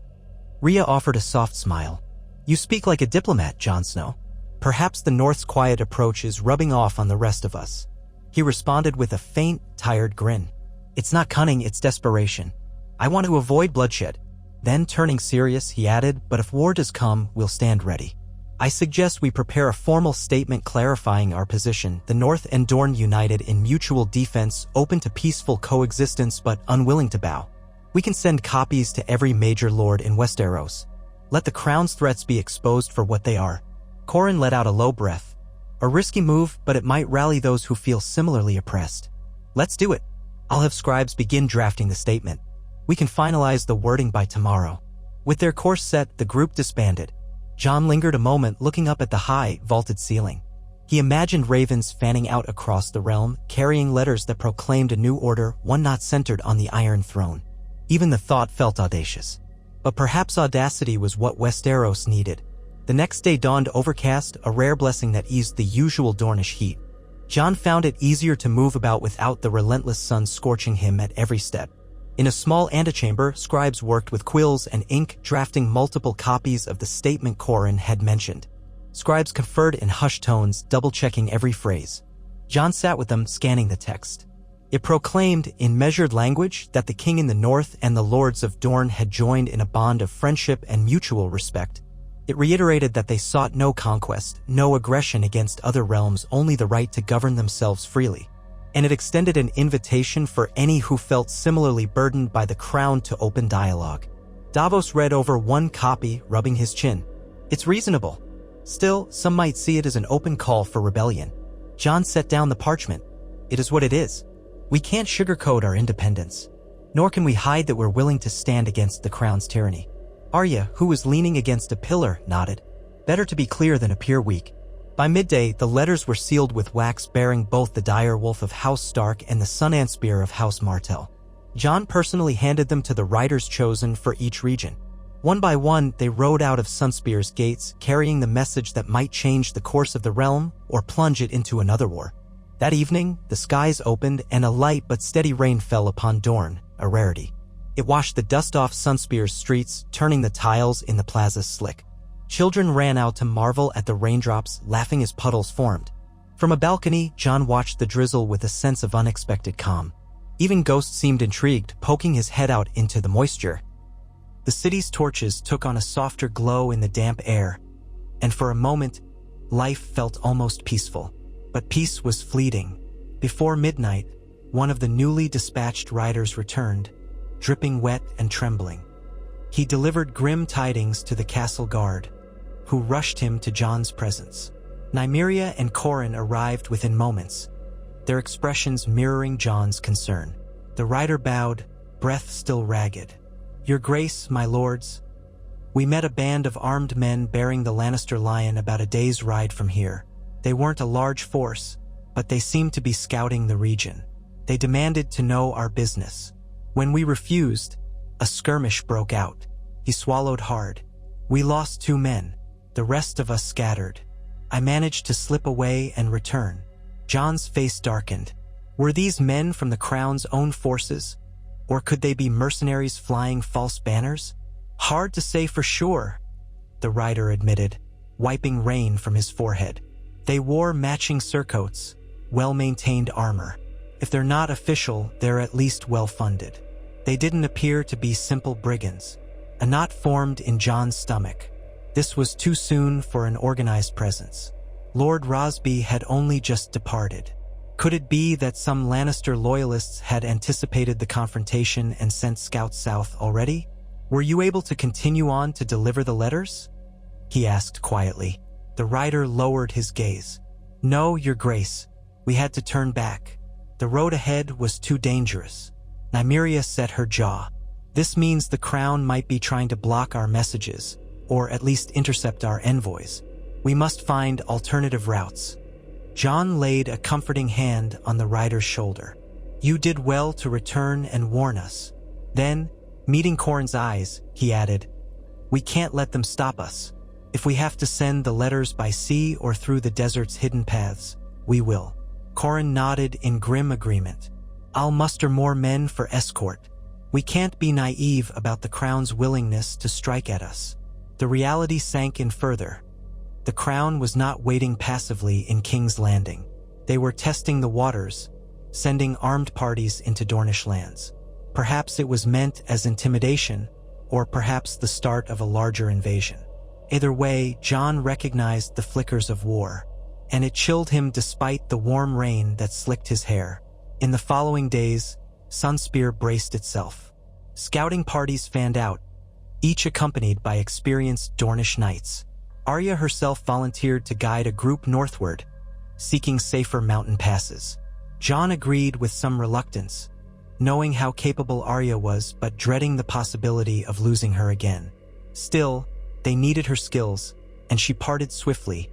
Rhea offered a soft smile. You speak like a diplomat, Jon Snow. Perhaps the North's quiet approach is rubbing off on the rest of us. He responded with a faint, tired grin. It's not cunning, it's desperation. I want to avoid bloodshed. Then, turning serious, he added, "But if war does come, we'll stand ready. I suggest we prepare a formal statement clarifying our position, the North and Dorne united in mutual defense, open to peaceful coexistence but unwilling to bow. We can send copies to every major lord in Westeros. Let the crown's threats be exposed for what they are." Corin let out a low breath. "A risky move, but it might rally those who feel similarly oppressed. Let's do it. I'll have scribes begin drafting the statement. We can finalize the wording by tomorrow." With their course set, the group disbanded. Jon lingered a moment looking up at the high, vaulted ceiling. He imagined ravens fanning out across the realm, carrying letters that proclaimed a new order, one not centered on the Iron Throne. Even the thought felt audacious. But perhaps audacity was what Westeros needed. The next day dawned overcast, a rare blessing that eased the usual Dornish heat. Jon found it easier to move about without the relentless sun scorching him at every step. In a small antechamber, scribes worked with quills and ink, drafting multiple copies of the statement Corin had mentioned. Scribes conferred in hushed tones, double-checking every phrase. Jon sat with them, scanning the text. It proclaimed, in measured language, that the king in the north and the lords of Dorne had joined in a bond of friendship and mutual respect. It reiterated that they sought no conquest, no aggression against other realms, only the right to govern themselves freely. And it extended an invitation for any who felt similarly burdened by the crown to open dialogue. Davos read over one copy, rubbing his chin. "It's reasonable. Still, some might see it as an open call for rebellion." Jon set down the parchment. "It is what it is. We can't sugarcoat our independence. Nor can we hide that we're willing to stand against the crown's tyranny." Arya, who was leaning against a pillar, nodded. "Better to be clear than appear weak." By midday, the letters were sealed with wax bearing both the dire wolf of House Stark and the sun ant spear of House Martell. Jon personally handed them to the riders chosen for each region. One by one, they rode out of Sunspear's gates, carrying the message that might change the course of the realm or plunge it into another war. That evening, the skies opened and a light but steady rain fell upon Dorne, a rarity. It washed the dust off Sunspear's streets, turning the tiles in the plaza slick. Children ran out to marvel at the raindrops, laughing as puddles formed. From a balcony, Jon watched the drizzle with a sense of unexpected calm. Even Ghost seemed intrigued, poking his head out into the moisture. The city's torches took on a softer glow in the damp air, and for a moment, life felt almost peaceful. But peace was fleeting. Before midnight, one of the newly dispatched riders returned, dripping wet and trembling. He delivered grim tidings to the castle guard, who rushed him to Jon's presence. Nymeria and Corin arrived within moments, their expressions mirroring Jon's concern. The rider bowed, breath still ragged. "Your Grace, my lords, we met a band of armed men bearing the Lannister lion about a day's ride from here. They weren't a large force, but they seemed to be scouting the region. They demanded to know our business. When we refused, a skirmish broke out." He swallowed hard. "We lost 2 men. The rest of us scattered. I managed to slip away and return." Jon's face darkened. Were these men from the crown's own forces? Or could they be mercenaries flying false banners? "Hard to say for sure," the rider admitted, wiping rain from his forehead. "They wore matching surcoats, well-maintained armor. If they're not official, they're at least well-funded. They didn't appear to be simple brigands." A knot formed in Jon's stomach. This was too soon for an organized presence. Lord Rosby had only just departed. Could it be that some Lannister loyalists had anticipated the confrontation and sent scouts south already? "Were you able to continue on to deliver the letters?" he asked quietly. The rider lowered his gaze. "No, Your Grace. We had to turn back. The road ahead was too dangerous." Nymeria set her jaw. "This means the crown might be trying to block our messages, or at least intercept our envoys. We must find alternative routes." Jon laid a comforting hand on the rider's shoulder. "You did well to return and warn us." Then, meeting Corin's eyes, he added, "We can't let them stop us. If we have to send the letters by sea or through the desert's hidden paths, we will." Corin nodded in grim agreement. "I'll muster more men for escort. We can't be naive about the crown's willingness to strike at us." The reality sank in further. The crown was not waiting passively in King's Landing. They were testing the waters, sending armed parties into Dornish lands. Perhaps it was meant as intimidation, or perhaps the start of a larger invasion. Either way, Jon recognized the flickers of war, and it chilled him despite the warm rain that slicked his hair. In the following days, Sunspear braced itself. Scouting parties fanned out, each accompanied by experienced Dornish knights. Arya herself volunteered to guide a group northward, seeking safer mountain passes. Jon agreed with some reluctance, knowing how capable Arya was but dreading the possibility of losing her again. Still, they needed her skills, and she parted swiftly,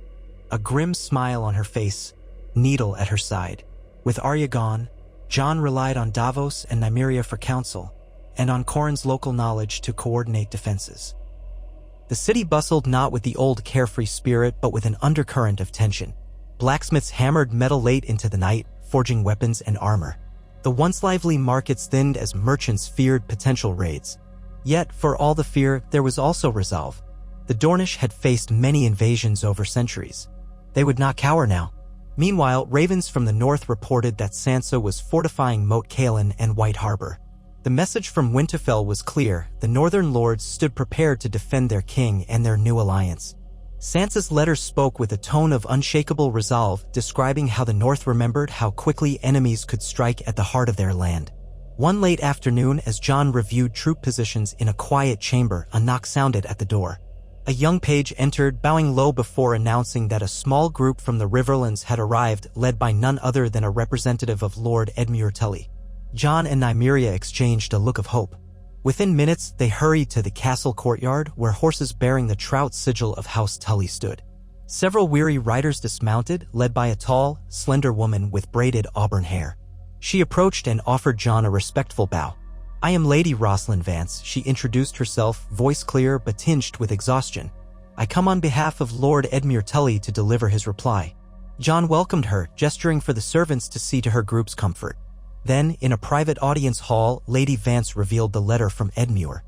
a grim smile on her face, needle at her side. With Arya gone, Jon relied on Davos and Nymeria for counsel, and on Corran's local knowledge to coordinate defenses. The city bustled not with the old carefree spirit but with an undercurrent of tension. Blacksmiths hammered metal late into the night, forging weapons and armor. The once lively markets thinned as merchants feared potential raids. Yet, for all the fear, there was also resolve. The Dornish had faced many invasions over centuries. They would not cower now. Meanwhile, ravens from the north reported that Sansa was fortifying Moat Cailin and White Harbor. The message from Winterfell was clear: the northern lords stood prepared to defend their king and their new alliance. Sansa's letter spoke with a tone of unshakable resolve, describing how the north remembered how quickly enemies could strike at the heart of their land. One late afternoon, as Jon reviewed troop positions in a quiet chamber, a knock sounded at the door. A young page entered, bowing low before announcing that a small group from the Riverlands had arrived, led by none other than a representative of Lord Edmure Tully. Jon and Nymeria exchanged a look of hope. Within minutes, they hurried to the castle courtyard, where horses bearing the trout sigil of House Tully stood. Several weary riders dismounted, led by a tall, slender woman with braided auburn hair. She approached and offered Jon a respectful bow. "I am Lady Rosalind Vance," she introduced herself, voice clear but tinged with exhaustion. "I come on behalf of Lord Edmure Tully to deliver his reply." Jon welcomed her, gesturing for the servants to see to her group's comfort. Then, in a private audience hall, Lady Vance revealed the letter from Edmure.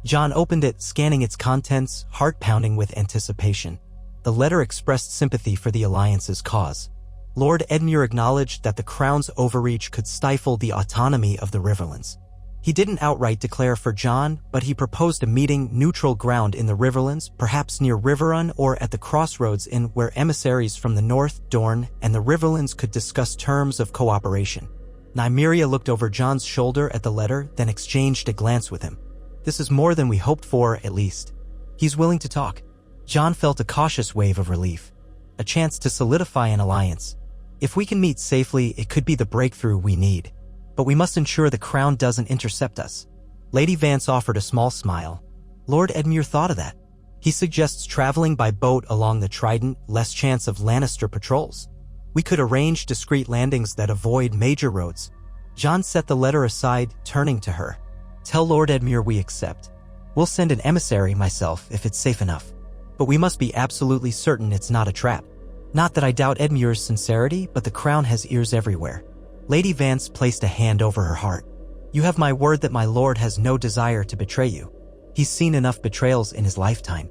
Jon opened it, scanning its contents, heart pounding with anticipation. The letter expressed sympathy for the Alliance's cause. Lord Edmure acknowledged that the Crown's overreach could stifle the autonomy of the Riverlands. He didn't outright declare for Jon, but he proposed a meeting neutral ground in the Riverlands, perhaps near Riverrun or at the crossroads where emissaries from the north, Dorne, and the Riverlands could discuss terms of cooperation. Nymeria looked over Jon's shoulder at the letter, then exchanged a glance with him. "This is more than we hoped for, at least. He's willing to talk." Jon felt a cautious wave of relief. A chance to solidify an alliance. If we can meet safely, it could be the breakthrough we need. But we must ensure the Crown doesn't intercept us. Lady Vance offered a small smile. Lord Edmure thought of that. He suggests traveling by boat along the Trident, less chance of Lannister patrols. We could arrange discreet landings that avoid major roads. Jon set the letter aside, turning to her. "Tell Lord Edmure we accept. We'll send an emissary myself if it's safe enough. But we must be absolutely certain it's not a trap. Not that I doubt Edmure's sincerity, but the Crown has ears everywhere." Lady Vance placed a hand over her heart. "You have my word that my lord has no desire to betray you. He's seen enough betrayals in his lifetime.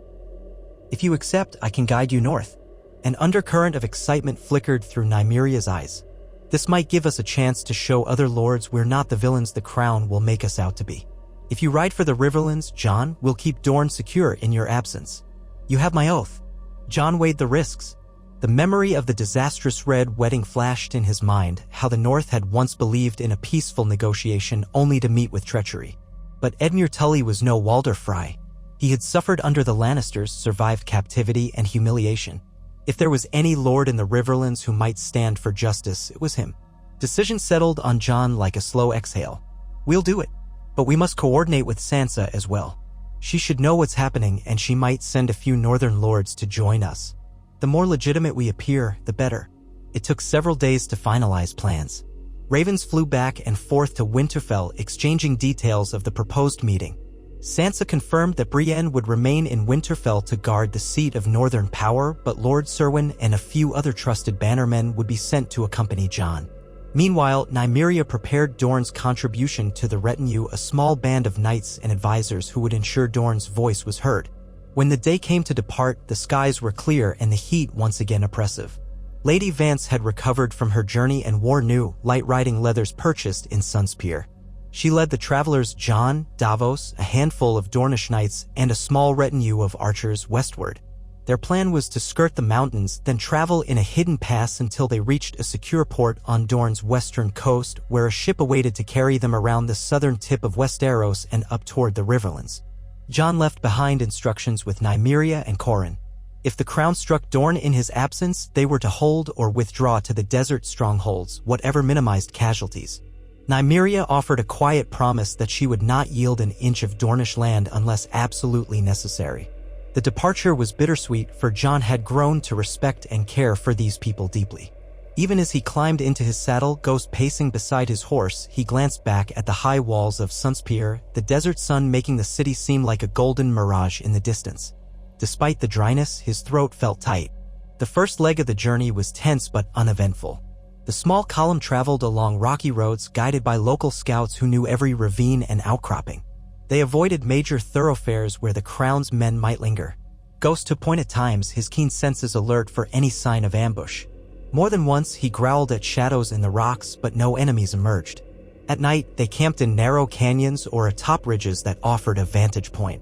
If you accept, I can guide you north." An undercurrent of excitement flickered through Nymeria's eyes. "This might give us a chance to show other lords we're not the villains the Crown will make us out to be. If you ride for the Riverlands, Jon, we'll keep Dorne secure in your absence. You have my oath." Jon weighed the risks. The memory of the disastrous Red Wedding flashed in his mind, how the North had once believed in a peaceful negotiation only to meet with treachery. But Edmure Tully was no Walder Frey. He had suffered under the Lannisters, survived captivity and humiliation. If there was any lord in the Riverlands who might stand for justice, it was him. Decision settled on Jon like a slow exhale. "We'll do it. But we must coordinate with Sansa as well. She should know what's happening, and she might send a few northern lords to join us. The more legitimate we appear, the better." It took several days to finalize plans. Ravens flew back and forth to Winterfell, exchanging details of the proposed meeting. Sansa confirmed that Brienne would remain in Winterfell to guard the seat of northern power, but Lord Serwyn and a few other trusted bannermen would be sent to accompany Jon. Meanwhile, Nymeria prepared Dorne's contribution to the retinue, a small band of knights and advisors who would ensure Dorne's voice was heard. When the day came to depart, the skies were clear and the heat once again oppressive. Lady Vance had recovered from her journey and wore new, light riding leathers purchased in Sunspear. She led the travelers Jon, Davos, a handful of Dornish knights, and a small retinue of archers westward. Their plan was to skirt the mountains, then travel in a hidden pass until they reached a secure port on Dorne's western coast, where a ship awaited to carry them around the southern tip of Westeros and up toward the Riverlands. Jon left behind instructions with Nymeria and Qhorin. If the crown struck Dorne in his absence, they were to hold or withdraw to the desert strongholds, whatever minimized casualties. Nymeria offered a quiet promise that she would not yield an inch of Dornish land unless absolutely necessary. The departure was bittersweet, for Jon had grown to respect and care for these people deeply. Even as he climbed into his saddle, Ghost pacing beside his horse, he glanced back at the high walls of Sunspear, the desert sun making the city seem like a golden mirage in the distance. Despite the dryness, his throat felt tight. The first leg of the journey was tense but uneventful. The small column traveled along rocky roads guided by local scouts who knew every ravine and outcropping. They avoided major thoroughfares where the crown's men might linger. Ghost took point at times, his keen senses alert for any sign of ambush. More than once, he growled at shadows in the rocks, but no enemies emerged. At night, they camped in narrow canyons or atop ridges that offered a vantage point.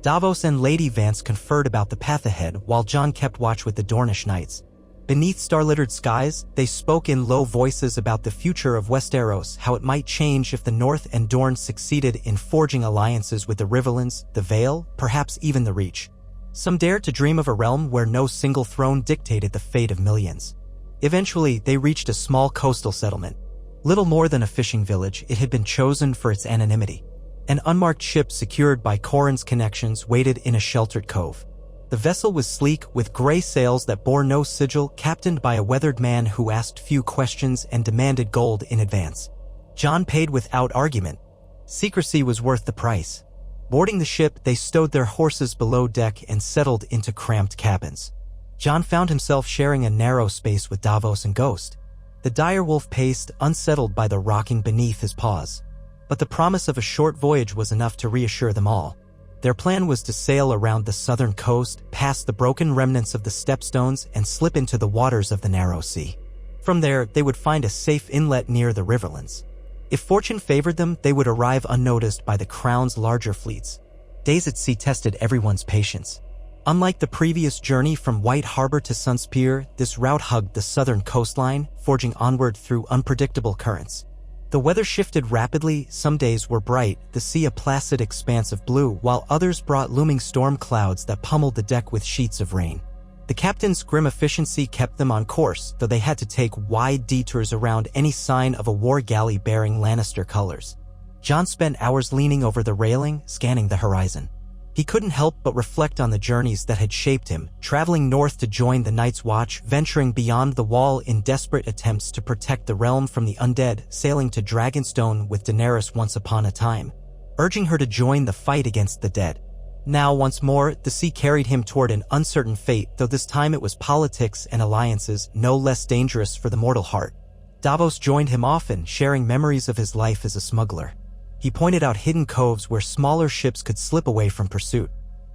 Davos and Lady Vance conferred about the path ahead, while Jon kept watch with the Dornish knights. Beneath star-littered skies, they spoke in low voices about the future of Westeros, how it might change if the North and Dorne succeeded in forging alliances with the Riverlands, the Vale, perhaps even the Reach. Some dared to dream of a realm where no single throne dictated the fate of millions. Eventually, they reached a small coastal settlement. Little more than a fishing village, it had been chosen for its anonymity. An unmarked ship secured by Qhorin's connections waited in a sheltered cove. The vessel was sleek, with gray sails that bore no sigil, captained by a weathered man who asked few questions and demanded gold in advance. Jon paid without argument. Secrecy was worth the price. Boarding the ship, they stowed their horses below deck and settled into cramped cabins. Jon found himself sharing a narrow space with Davos and Ghost. The direwolf paced, unsettled by the rocking beneath his paws. But the promise of a short voyage was enough to reassure them all. Their plan was to sail around the southern coast, past the broken remnants of the stepstones, and slip into the waters of the narrow sea. From there, they would find a safe inlet near the Riverlands. If fortune favored them, they would arrive unnoticed by the Crown's larger fleets. Days at sea tested everyone's patience. Unlike the previous journey from White Harbor to Sunspear, this route hugged the southern coastline, forging onward through unpredictable currents. The weather shifted rapidly. Some days were bright, the sea a placid expanse of blue, while others brought looming storm clouds that pummeled the deck with sheets of rain. The captain's grim efficiency kept them on course, though they had to take wide detours around any sign of a war galley bearing Lannister colors. Jon spent hours leaning over the railing, scanning the horizon. He couldn't help but reflect on the journeys that had shaped him, traveling north to join the Night's Watch, venturing beyond the Wall in desperate attempts to protect the realm from the undead, sailing to Dragonstone with Daenerys once upon a time, urging her to join the fight against the dead. Now, once more, the sea carried him toward an uncertain fate, though this time it was politics and alliances, no less dangerous for the mortal heart. Davos joined him often, sharing memories of his life as a smuggler. He pointed out hidden coves where smaller ships could slip away from pursuit.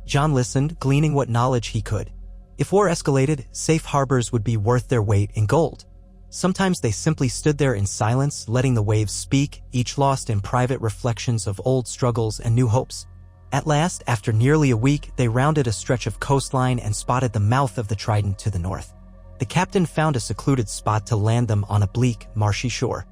Jon listened, gleaning what knowledge he could. If war escalated, safe harbors would be worth their weight in gold. Sometimes they simply stood there in silence, letting the waves speak, each lost in private reflections of old struggles and new hopes. At last, after nearly a week, they rounded a stretch of coastline and spotted the mouth of the Trident to the north. The captain found a secluded spot to land them on a bleak, marshy shore.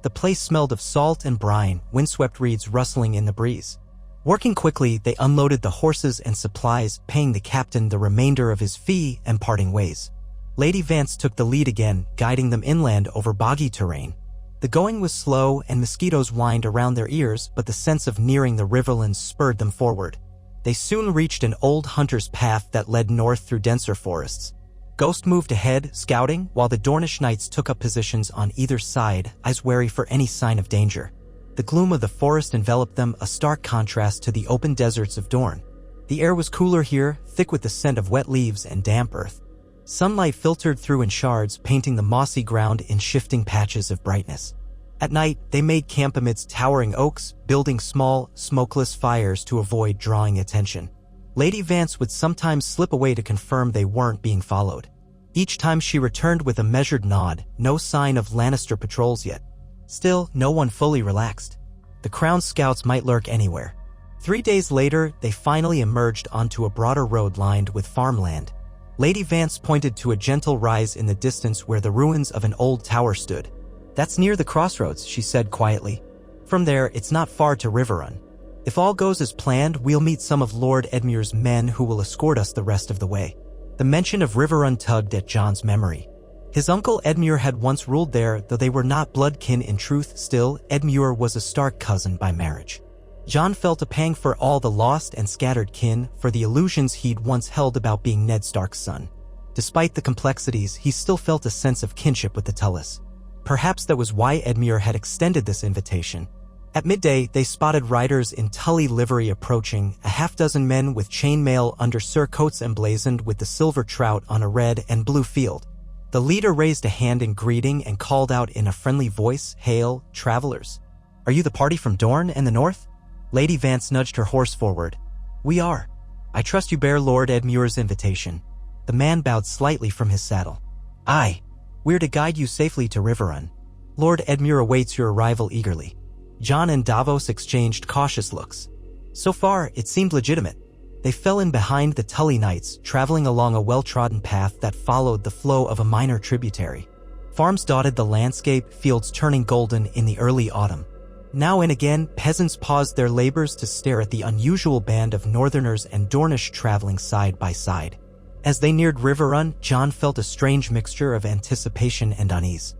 The place smelled of salt and brine, windswept reeds rustling in the breeze. Working quickly, they unloaded the horses and supplies, paying the captain the remainder of his fee and parting ways. Lady Vance took the lead again, guiding them inland over boggy terrain. The going was slow and mosquitoes whined around their ears, but the sense of nearing the Riverlands spurred them forward. They soon reached an old hunter's path that led north through denser forests. Ghost moved ahead, scouting, while the Dornish knights took up positions on either side, eyes wary for any sign of danger. The gloom of the forest enveloped them, a stark contrast to the open deserts of Dorne. The air was cooler here, thick with the scent of wet leaves and damp earth. Sunlight filtered through in shards, painting the mossy ground in shifting patches of brightness. At night, they made camp amidst towering oaks, building small, smokeless fires to avoid drawing attention. Lady Vance would sometimes slip away to confirm they weren't being followed. Each time she returned with a measured nod, no sign of Lannister patrols yet. Still, no one fully relaxed. The crown's scouts might lurk anywhere. 3 days later, they finally emerged onto a broader road lined with farmland. Lady Vance pointed to a gentle rise in the distance where the ruins of an old tower stood. "That's near the crossroads," she said quietly. "From there, it's not far to Riverrun. If all goes as planned, we'll meet some of Lord Edmure's men who will escort us the rest of the way." The mention of Riverrun tugged at Jon's memory. His uncle Edmure had once ruled there, though they were not blood kin in truth. Still, Edmure was a Stark cousin by marriage. Jon felt a pang for all the lost and scattered kin, for the illusions he'd once held about being Ned Stark's son. Despite the complexities, he still felt a sense of kinship with the Tullys. Perhaps that was why Edmure had extended this invitation. At midday, they spotted riders in Tully livery approaching, a half-dozen men with chainmail under surcoats emblazoned with the silver trout on a red and blue field. The leader raised a hand in greeting and called out in a friendly voice, "Hail, travelers. Are you the party from Dorne and the north?" Lady Vance nudged her horse forward. "We are. I trust you bear Lord Edmure's invitation." The man bowed slightly from his saddle. "Aye. We're to guide you safely to Riverrun. Lord Edmure awaits your arrival eagerly." Jon and Davos exchanged cautious looks. So far, it seemed legitimate. They fell in behind the Tully Knights, traveling along a well-trodden path that followed the flow of a minor tributary. Farms dotted the landscape, fields turning golden in the early autumn. Now and again, peasants paused their labors to stare at the unusual band of Northerners and Dornish traveling side by side. As they neared Riverrun, Jon felt a strange mixture of anticipation and unease.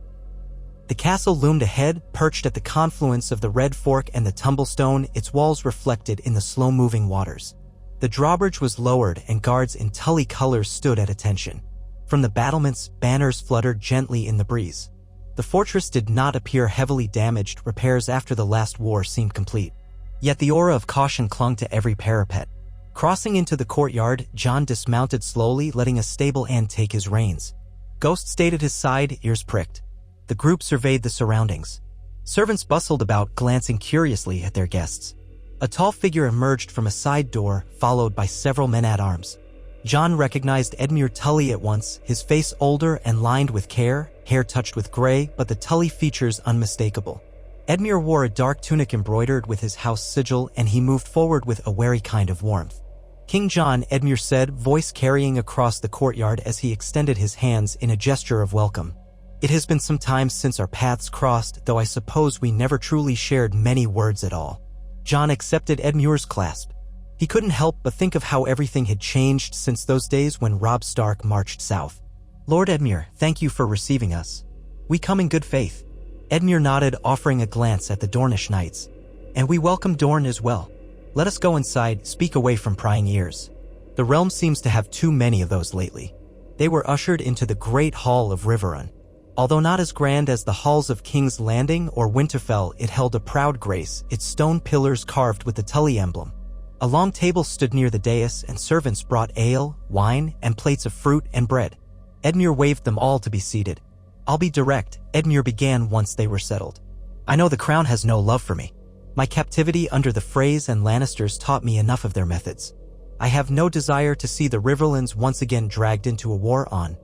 The castle loomed ahead, perched at the confluence of the Red Fork and the Tumblestone, its walls reflected in the slow-moving waters. The drawbridge was lowered and guards in Tully colors stood at attention. From the battlements, banners fluttered gently in the breeze. The fortress did not appear heavily damaged. Repairs after the last war seemed complete. Yet the aura of caution clung to every parapet. Crossing into the courtyard, Jon dismounted slowly, letting a stable hand take his reins. Ghost stayed at his side, ears pricked. The group surveyed the surroundings. Servants bustled about, glancing curiously at their guests. A tall figure emerged from a side door, followed by several men-at-arms. Jon recognized Edmure Tully at once, his face older and lined with care, hair touched with gray, but the Tully features unmistakable. Edmure wore a dark tunic embroidered with his house sigil, and he moved forward with a wary kind of warmth. "King Jon," Edmure said, voice carrying across the courtyard as he extended his hands in a gesture of welcome. "It has been some time since our paths crossed, though I suppose we never truly shared many words at all." Jon accepted Edmure's clasp. He couldn't help but think of how everything had changed since those days when Robb Stark marched south. "Lord Edmure, thank you for receiving us. We come in good faith." Edmure nodded, offering a glance at the Dornish knights. "And we welcome Dorne as well. Let us go inside, speak away from prying ears. The realm seems to have too many of those lately." They were ushered into the great hall of Riverrun. Although not as grand as the halls of King's Landing or Winterfell, it held a proud grace, its stone pillars carved with the Tully emblem. A long table stood near the dais, and servants brought ale, wine, and plates of fruit and bread. Edmure waved them all to be seated. "I'll be direct," Edmure began once they were settled. "I know the crown has no love for me. My captivity under the Freys and Lannisters taught me enough of their methods. I have no desire to see the Riverlands once again dragged into a war on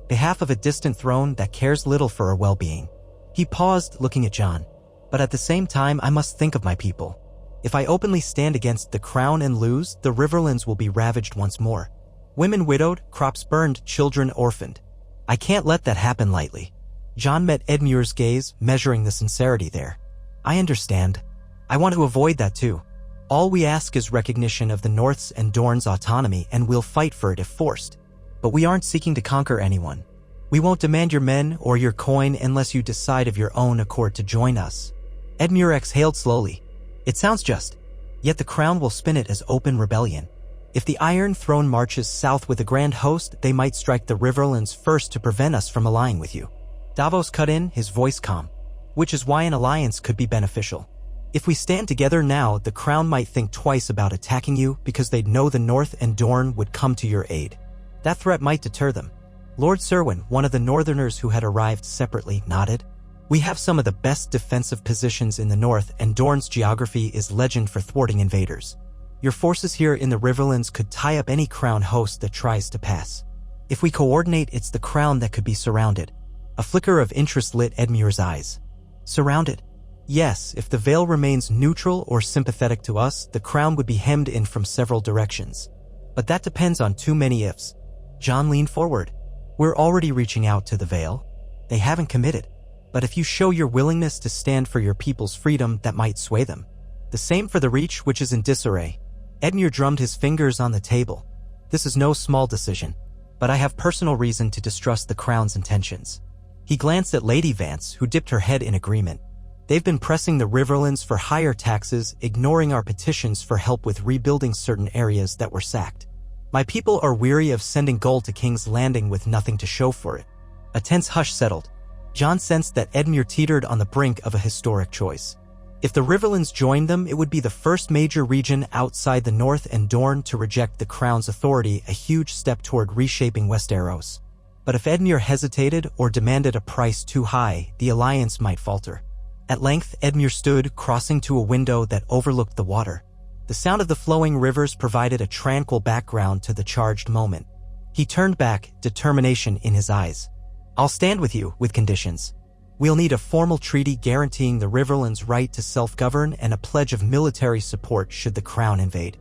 behalf of a distant throne that cares little for our well-being." He paused, looking at Jon. "But at the same time, I must think of my people. If I openly stand against the crown and lose, the Riverlands will be ravaged once more. Women widowed, crops burned, children orphaned. I can't let that happen lightly." Jon met Edmure's gaze, measuring the sincerity there. "I understand. I want to avoid that too. All we ask is recognition of the North's and Dorne's autonomy, and we'll fight for it if forced. But we aren't seeking to conquer anyone. We won't demand your men or your coin unless you decide of your own accord to join us." Edmure exhaled slowly. "It sounds just. Yet the crown will spin it as open rebellion. If the Iron Throne marches south with a grand host, they might strike the Riverlands first to prevent us from allying with you." Davos cut in, his voice calm. "Which is why an alliance could be beneficial. If we stand together now, the crown might think twice about attacking you because they'd know the North and Dorne would come to your aid. That threat might deter them." Lord Serwyn, one of the Northerners who had arrived separately, nodded. "We have some of the best defensive positions in the North, and Dorne's geography is legend for thwarting invaders. Your forces here in the Riverlands could tie up any crown host that tries to pass. If we coordinate, it's the crown that could be surrounded." A flicker of interest lit Edmure's eyes. Surrounded? Yes, if the Vale remains neutral or sympathetic to us, the crown would be hemmed in from several directions. But that depends on too many ifs. Jon leaned forward. We're already reaching out to the Vale. They haven't committed. But if you show your willingness to stand for your people's freedom, that might sway them. The same for the Reach, which is in disarray. Edmure drummed his fingers on the table. This is no small decision, but I have personal reason to distrust the crown's intentions. He glanced at Lady Vance, who dipped her head in agreement. They've been pressing the Riverlands for higher taxes, ignoring our petitions for help with rebuilding certain areas that were sacked. My people are weary of sending gold to King's Landing with nothing to show for it. A tense hush settled. Jon sensed that Edmure teetered on the brink of a historic choice. If the Riverlands joined them, it would be the first major region outside the North and Dorne to reject the crown's authority, a huge step toward reshaping Westeros. But if Edmure hesitated or demanded a price too high, the alliance might falter. At length, Edmure stood, crossing to a window that overlooked the water. The sound of the flowing rivers provided a tranquil background to the charged moment. He turned back, determination in his eyes. I'll stand with you, with conditions. We'll need a formal treaty guaranteeing the Riverlands' right to self-govern and a pledge of military support should the crown invade.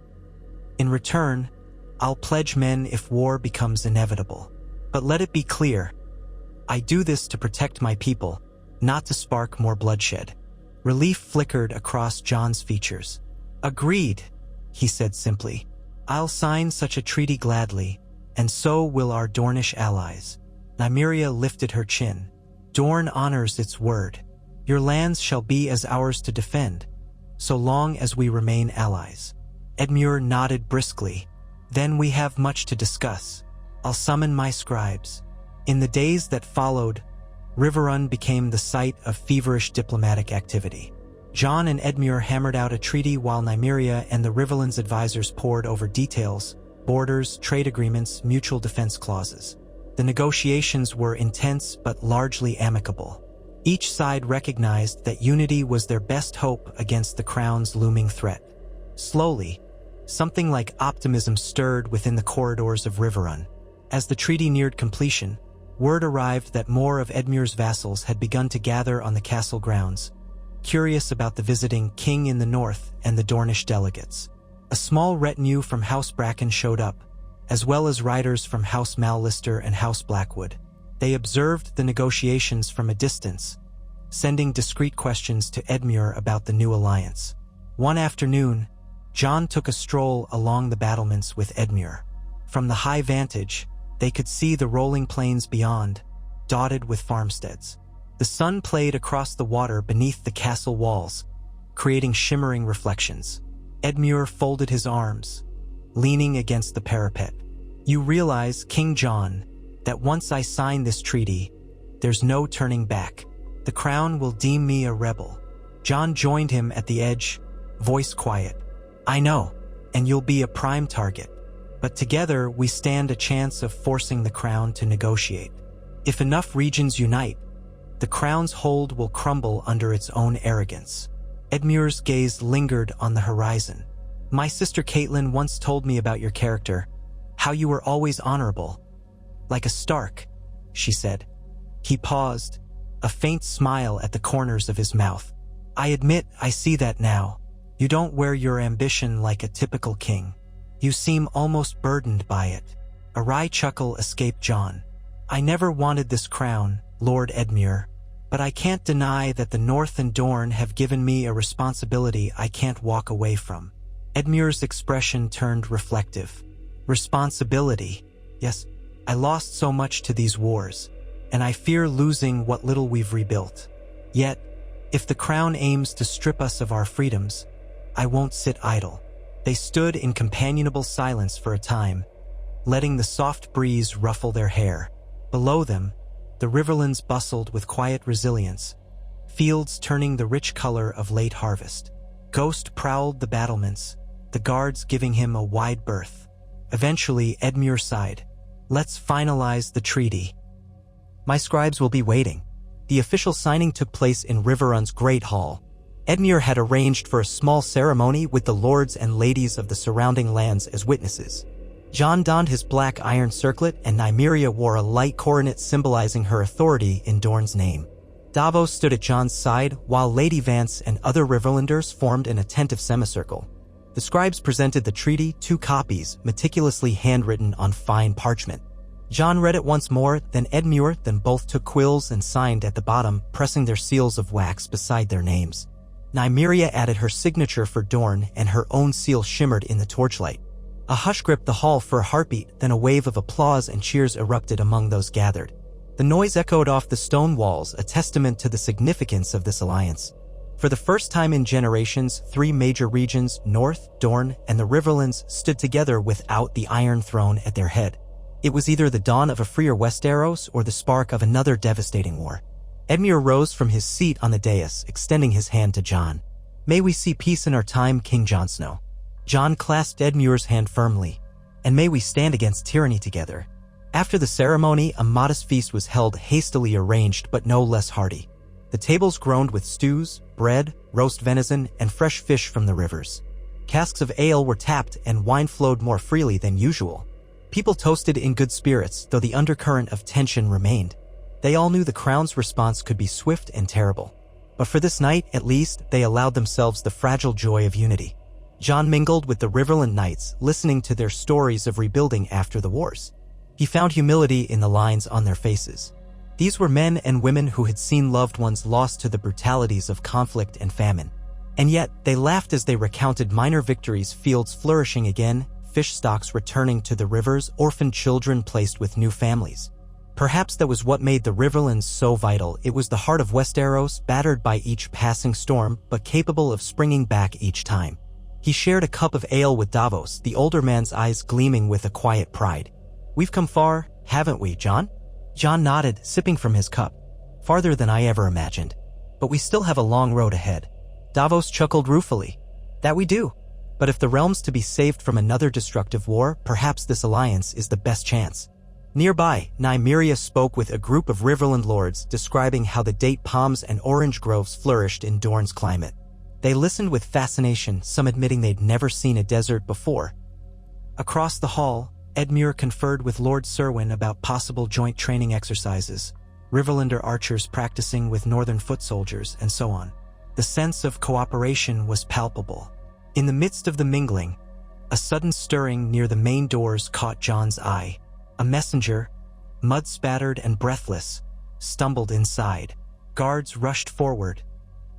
In return, I'll pledge men if war becomes inevitable. But let it be clear, I do this to protect my people, not to spark more bloodshed. Relief flickered across Jon's features. Agreed, he said simply. I'll sign such a treaty gladly, and so will our Dornish allies. Nymeria lifted her chin. Dorne honors its word. Your lands shall be as ours to defend, so long as we remain allies. Edmure nodded briskly. Then we have much to discuss. I'll summon my scribes. In the days that followed, Riverrun became the site of feverish diplomatic activity. Jon and Edmure hammered out a treaty while Nymeria and the Riverlands' advisors pored over details, borders, trade agreements, mutual defense clauses. The negotiations were intense but largely amicable. Each side recognized that unity was their best hope against the crown's looming threat. Slowly, something like optimism stirred within the corridors of Riverrun. As the treaty neared completion, word arrived that more of Edmure's vassals had begun to gather on the castle grounds, curious about the visiting king in the north and the Dornish delegates. A small retinue from House Bracken showed up, as well as riders from House Mallister and House Blackwood. They observed the negotiations from a distance, sending discreet questions to Edmure about the new alliance. One afternoon, Jon took a stroll along the battlements with Edmure. From the high vantage, they could see the rolling plains beyond, dotted with farmsteads. The sun played across the water beneath the castle walls, creating shimmering reflections. Edmure folded his arms, leaning against the parapet. You realize, King Jon, that once I sign this treaty, there's no turning back. The crown will deem me a rebel. Jon joined him at the edge, voice quiet. I know, and you'll be a prime target. But together we stand a chance of forcing the crown to negotiate. If enough regions unite, the crown's hold will crumble under its own arrogance. Edmure's gaze lingered on the horizon. My sister Caitlin once told me about your character, how you were always honorable. Like a Stark, she said. He paused, a faint smile at the corners of his mouth. I admit I see that now. You don't wear your ambition like a typical king. You seem almost burdened by it. A wry chuckle escaped Jon. I never wanted this crown, Lord Edmure, but I can't deny that the North and Dorne have given me a responsibility I can't walk away from. Edmure's expression turned reflective. Responsibility. Yes, I lost so much to these wars, and I fear losing what little we've rebuilt. Yet, if the crown aims to strip us of our freedoms, I won't sit idle. They stood in companionable silence for a time, letting the soft breeze ruffle their hair. Below them, the Riverlands bustled with quiet resilience, fields turning the rich color of late harvest. Ghost prowled the battlements, the guards giving him a wide berth. Eventually, Edmure sighed. Let's finalize the treaty. My scribes will be waiting. The official signing took place in Riverrun's Great Hall. Edmure had arranged for a small ceremony with the lords and ladies of the surrounding lands as witnesses. Jon donned his black iron circlet and Nymeria wore a light coronet symbolizing her authority in Dorne's name. Davos stood at Jon's side, while Lady Vance and other Riverlanders formed an attentive semicircle. The scribes presented the treaty, 2 copies, meticulously handwritten on fine parchment. Jon read it once more, then Edmure, then both took quills and signed at the bottom, pressing their seals of wax beside their names. Nymeria added her signature for Dorne, and her own seal shimmered in the torchlight. A hush gripped the hall for a heartbeat, then a wave of applause and cheers erupted among those gathered. The noise echoed off the stone walls, a testament to the significance of this alliance. For the first time in generations, 3 major regions, North, Dorne, and the Riverlands, stood together without the Iron Throne at their head. It was either the dawn of a freer Westeros or the spark of another devastating war. Edmure rose from his seat on the dais, extending his hand to Jon. "May we see peace in our time, King Jon Snow." Jon clasped Edmure's hand firmly. "And may we stand against tyranny together." After the ceremony, a modest feast was held, hastily arranged but no less hearty. The tables groaned with stews, bread, roast venison, and fresh fish from the rivers. Casks of ale were tapped and wine flowed more freely than usual. People toasted in good spirits, though the undercurrent of tension remained. They all knew the crown's response could be swift and terrible. But for this night, at least, they allowed themselves the fragile joy of unity. Jon mingled with the Riverland knights, listening to their stories of rebuilding after the wars. He found humility in the lines on their faces. These were men and women who had seen loved ones lost to the brutalities of conflict and famine. And yet, they laughed as they recounted minor victories, fields flourishing again, fish stocks returning to the rivers, orphaned children placed with new families. Perhaps that was what made the Riverlands so vital. It was the heart of Westeros, battered by each passing storm, but capable of springing back each time. He shared a cup of ale with Davos, the older man's eyes gleaming with a quiet pride. "We've come far, haven't we, Jon?" Jon nodded, sipping from his cup. "Farther than I ever imagined. But we still have a long road ahead." Davos chuckled ruefully. "That we do. But if the realm's to be saved from another destructive war, perhaps this alliance is the best chance." Nearby, Nymeria spoke with a group of Riverland lords, describing how the date palms and orange groves flourished in Dorne's climate. They listened with fascination, some admitting they'd never seen a desert before. Across the hall, Edmure conferred with Lord Serwyn about possible joint training exercises, Riverlander archers practicing with northern foot soldiers, and so on. The sense of cooperation was palpable. In the midst of the mingling, a sudden stirring near the main doors caught Jon's eye. A messenger, mud-spattered and breathless, stumbled inside. Guards rushed forward,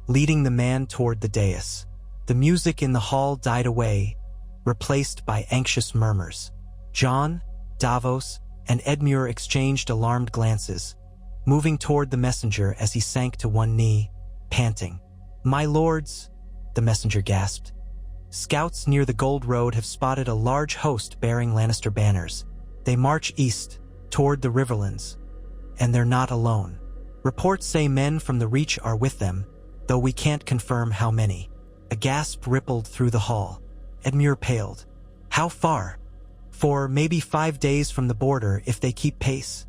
leading the man toward the dais. The music in the hall died away, replaced by anxious murmurs. Jon, Davos, and Edmure exchanged alarmed glances, moving toward the messenger as he sank to one knee, panting. "My lords," the messenger gasped. "Scouts near the Gold Road have spotted a large host bearing Lannister banners. They march east, toward the Riverlands. And they're not alone. Reports say men from the Reach are with them, though we can't confirm how many." A gasp rippled through the hall. Edmure paled. "How far?" "For maybe 5 days from the border if they keep pace,"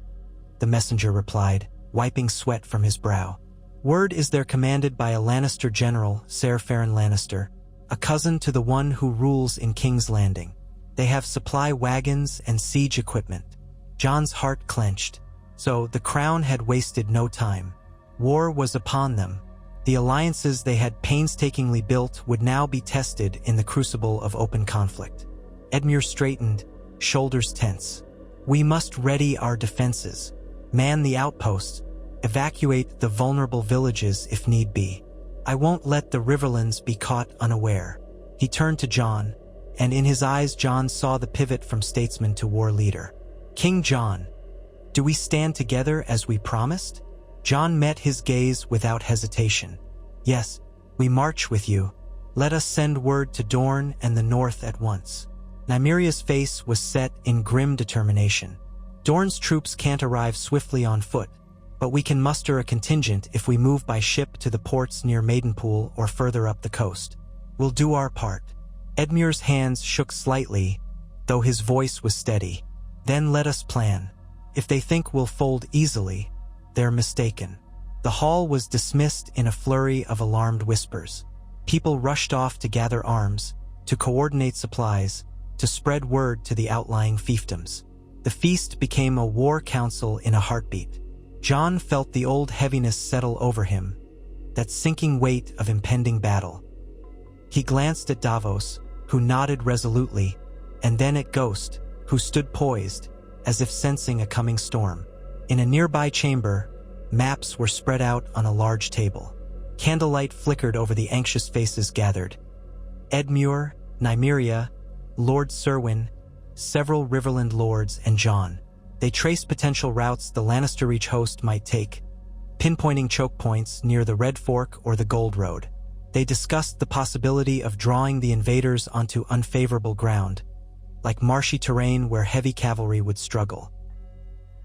the messenger replied, wiping sweat from his brow. "Word is they're commanded by a Lannister general, Ser Farron Lannister, a cousin to the one who rules in King's Landing. They have supply wagons and siege equipment." Jon's heart clenched. So the crown had wasted no time. War was upon them. The alliances they had painstakingly built would now be tested in the crucible of open conflict. Edmure straightened, shoulders tense. "We must ready our defenses, man the outposts, evacuate the vulnerable villages if need be. I won't let the Riverlands be caught unaware." He turned to Jon, and in his eyes Jon saw the pivot from statesman to war leader. "King Jon, do we stand together as we promised?" Jon met his gaze without hesitation. "Yes, we march with you. Let us send word to Dorne and the North at once." Nymeria's face was set in grim determination. "Dorne's troops can't arrive swiftly on foot, but we can muster a contingent if we move by ship to the ports near Maidenpool or further up the coast. We'll do our part." Edmure's hands shook slightly, though his voice was steady. "Then let us plan. If they think we'll fold easily, they're mistaken." The hall was dismissed in a flurry of alarmed whispers. People rushed off to gather arms, to coordinate supplies, to spread word to the outlying fiefdoms. The feast became a war council in a heartbeat. Jon felt the old heaviness settle over him, that sinking weight of impending battle. He glanced at Davos, who nodded resolutely, and then at Ghost, who stood poised, as if sensing a coming storm. In a nearby chamber, maps were spread out on a large table. Candlelight flickered over the anxious faces gathered. Edmure, Nymeria, Lord Serwyn, several Riverland lords, and Jon. They traced potential routes the Lannister-Reach host might take, pinpointing choke points near the Red Fork or the Gold Road. They discussed the possibility of drawing the invaders onto unfavorable ground, like marshy terrain where heavy cavalry would struggle.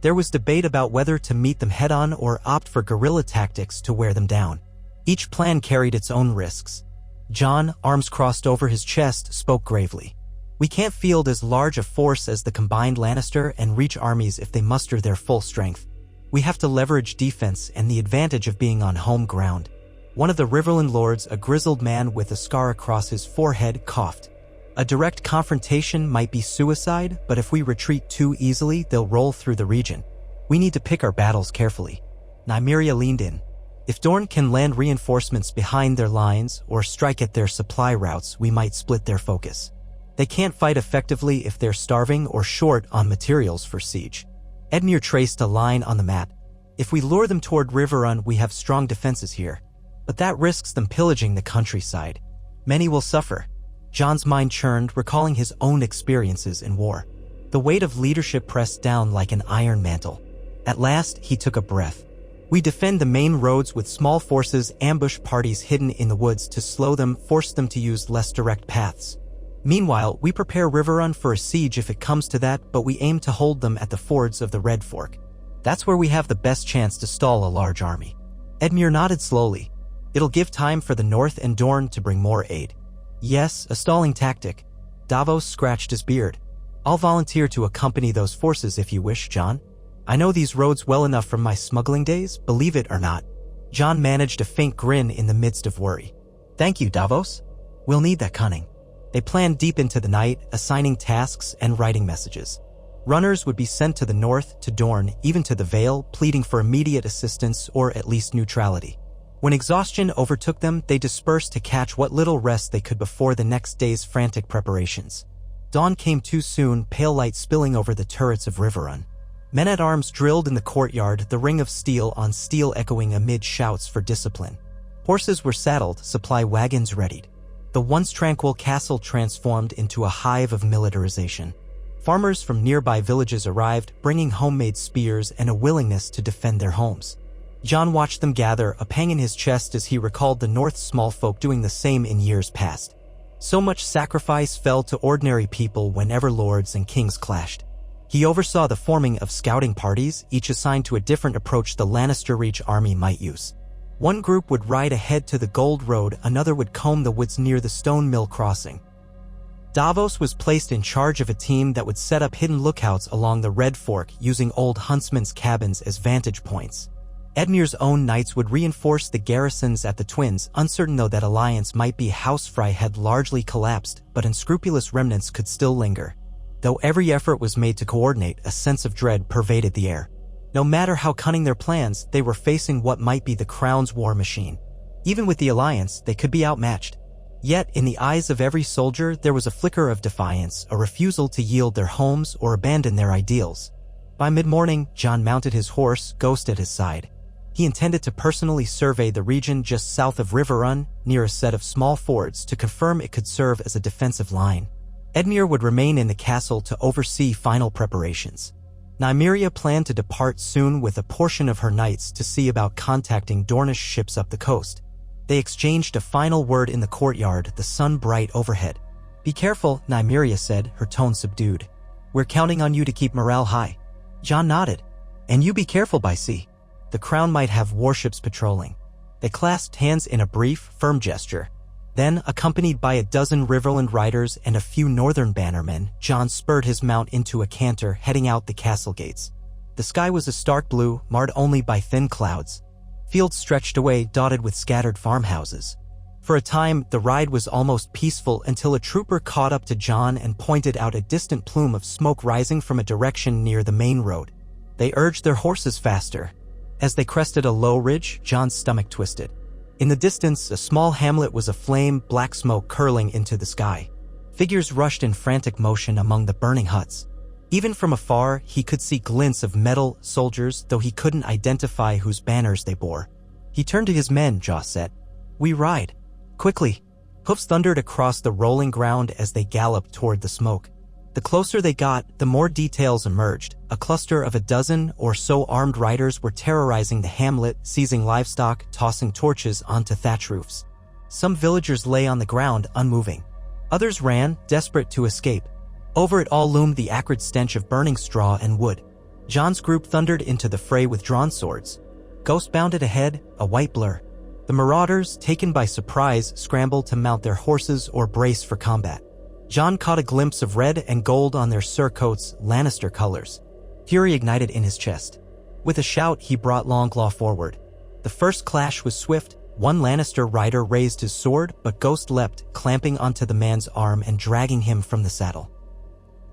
There was debate about whether to meet them head-on or opt for guerrilla tactics to wear them down. Each plan carried its own risks. Jon, arms crossed over his chest, spoke gravely. "We can't field as large a force as the combined Lannister and Reach armies if they muster their full strength. We have to leverage defense and the advantage of being on home ground." One of the Riverland lords, a grizzled man with a scar across his forehead, coughed. "A direct confrontation might be suicide, but if we retreat too easily, they'll roll through the region. We need to pick our battles carefully." Nymeria leaned in. "If Dorne can land reinforcements behind their lines or strike at their supply routes, we might split their focus. They can't fight effectively if they're starving or short on materials for siege." Edmure traced a line on the map. "If we lure them toward Riverrun, we have strong defenses here. But that risks them pillaging the countryside. Many will suffer." Jon's mind churned, recalling his own experiences in war. The weight of leadership pressed down like an iron mantle. At last, he took a breath. "We defend the main roads with small forces, ambush parties hidden in the woods to slow them, force them to use less direct paths. Meanwhile, we prepare Riverrun for a siege if it comes to that, but we aim to hold them at the fords of the Red Fork. That's where we have the best chance to stall a large army." Edmure nodded slowly. "It'll give time for the North and Dorne to bring more aid." "Yes, a stalling tactic." Davos scratched his beard. "I'll volunteer to accompany those forces if you wish, Jon. I know these roads well enough from my smuggling days, believe it or not." Jon managed a faint grin in the midst of worry. "Thank you, Davos. We'll need that cunning." They planned deep into the night, assigning tasks and writing messages. Runners would be sent to the north, to Dorne, even to the Vale, pleading for immediate assistance or at least neutrality. When exhaustion overtook them, they dispersed to catch what little rest they could before the next day's frantic preparations. Dawn came too soon, pale light spilling over the turrets of Riverrun. Men-at-arms drilled in the courtyard, the ring of steel on steel echoing amid shouts for discipline. Horses were saddled, supply wagons readied. The once tranquil castle transformed into a hive of militarization. Farmers from nearby villages arrived, bringing homemade spears and a willingness to defend their homes. Jon watched them gather, a pang in his chest as he recalled the North's small folk doing the same in years past. So much sacrifice fell to ordinary people whenever lords and kings clashed. He oversaw the forming of scouting parties, each assigned to a different approach the Lannister-Reach army might use. One group would ride ahead to the Gold Road, another would comb the woods near the Stone Mill crossing. Davos was placed in charge of a team that would set up hidden lookouts along the Red Fork, using old huntsmen's cabins as vantage points. Edmure's own knights would reinforce the garrisons at the Twins, uncertain though that alliance might be. House Frey had largely collapsed, but unscrupulous remnants could still linger. Though every effort was made to coordinate, a sense of dread pervaded the air. No matter how cunning their plans, they were facing what might be the Crown's war machine. Even with the alliance, they could be outmatched. Yet, in the eyes of every soldier, there was a flicker of defiance, a refusal to yield their homes or abandon their ideals. By mid-morning, Jon mounted his horse, Ghost at his side. He intended to personally survey the region just south of Riverrun, near a set of small fords, to confirm it could serve as a defensive line. Edmure would remain in the castle to oversee final preparations. Nymeria planned to depart soon with a portion of her knights to see about contacting Dornish ships up the coast. They exchanged a final word in the courtyard, the sun bright overhead. "Be careful," Nymeria said, her tone subdued. "We're counting on you to keep morale high." Jon nodded. "And you be careful by sea. The Crown might have warships patrolling." They clasped hands in a brief, firm gesture. Then, accompanied by a dozen Riverland riders and a few northern bannermen, Jon spurred his mount into a canter, heading out the castle gates. The sky was a stark blue, marred only by thin clouds. Fields stretched away, dotted with scattered farmhouses. For a time, the ride was almost peaceful until a trooper caught up to Jon and pointed out a distant plume of smoke rising from a direction near the main road. They urged their horses faster. As they crested a low ridge, Jon's stomach twisted. In the distance, a small hamlet was aflame, black smoke curling into the sky. Figures rushed in frantic motion among the burning huts. Even from afar, he could see glints of metal soldiers, though he couldn't identify whose banners they bore. He turned to his men, Jaw said. "We ride. Quickly." Hoofs thundered across the rolling ground as they galloped toward the smoke. The closer they got, the more details emerged. A cluster of a dozen or so armed riders were terrorizing the hamlet, seizing livestock, tossing torches onto thatch roofs. Some villagers lay on the ground, unmoving. Others ran, desperate to escape. Over it all loomed the acrid stench of burning straw and wood. Jon's group thundered into the fray with drawn swords. Ghost bounded ahead, a white blur. The marauders, taken by surprise, scrambled to mount their horses or brace for combat. Jon caught a glimpse of red and gold on their surcoats, Lannister colors. Fury ignited in his chest. With a shout, he brought Longclaw forward. The first clash was swift. One Lannister rider raised his sword, but Ghost leapt, clamping onto the man's arm and dragging him from the saddle.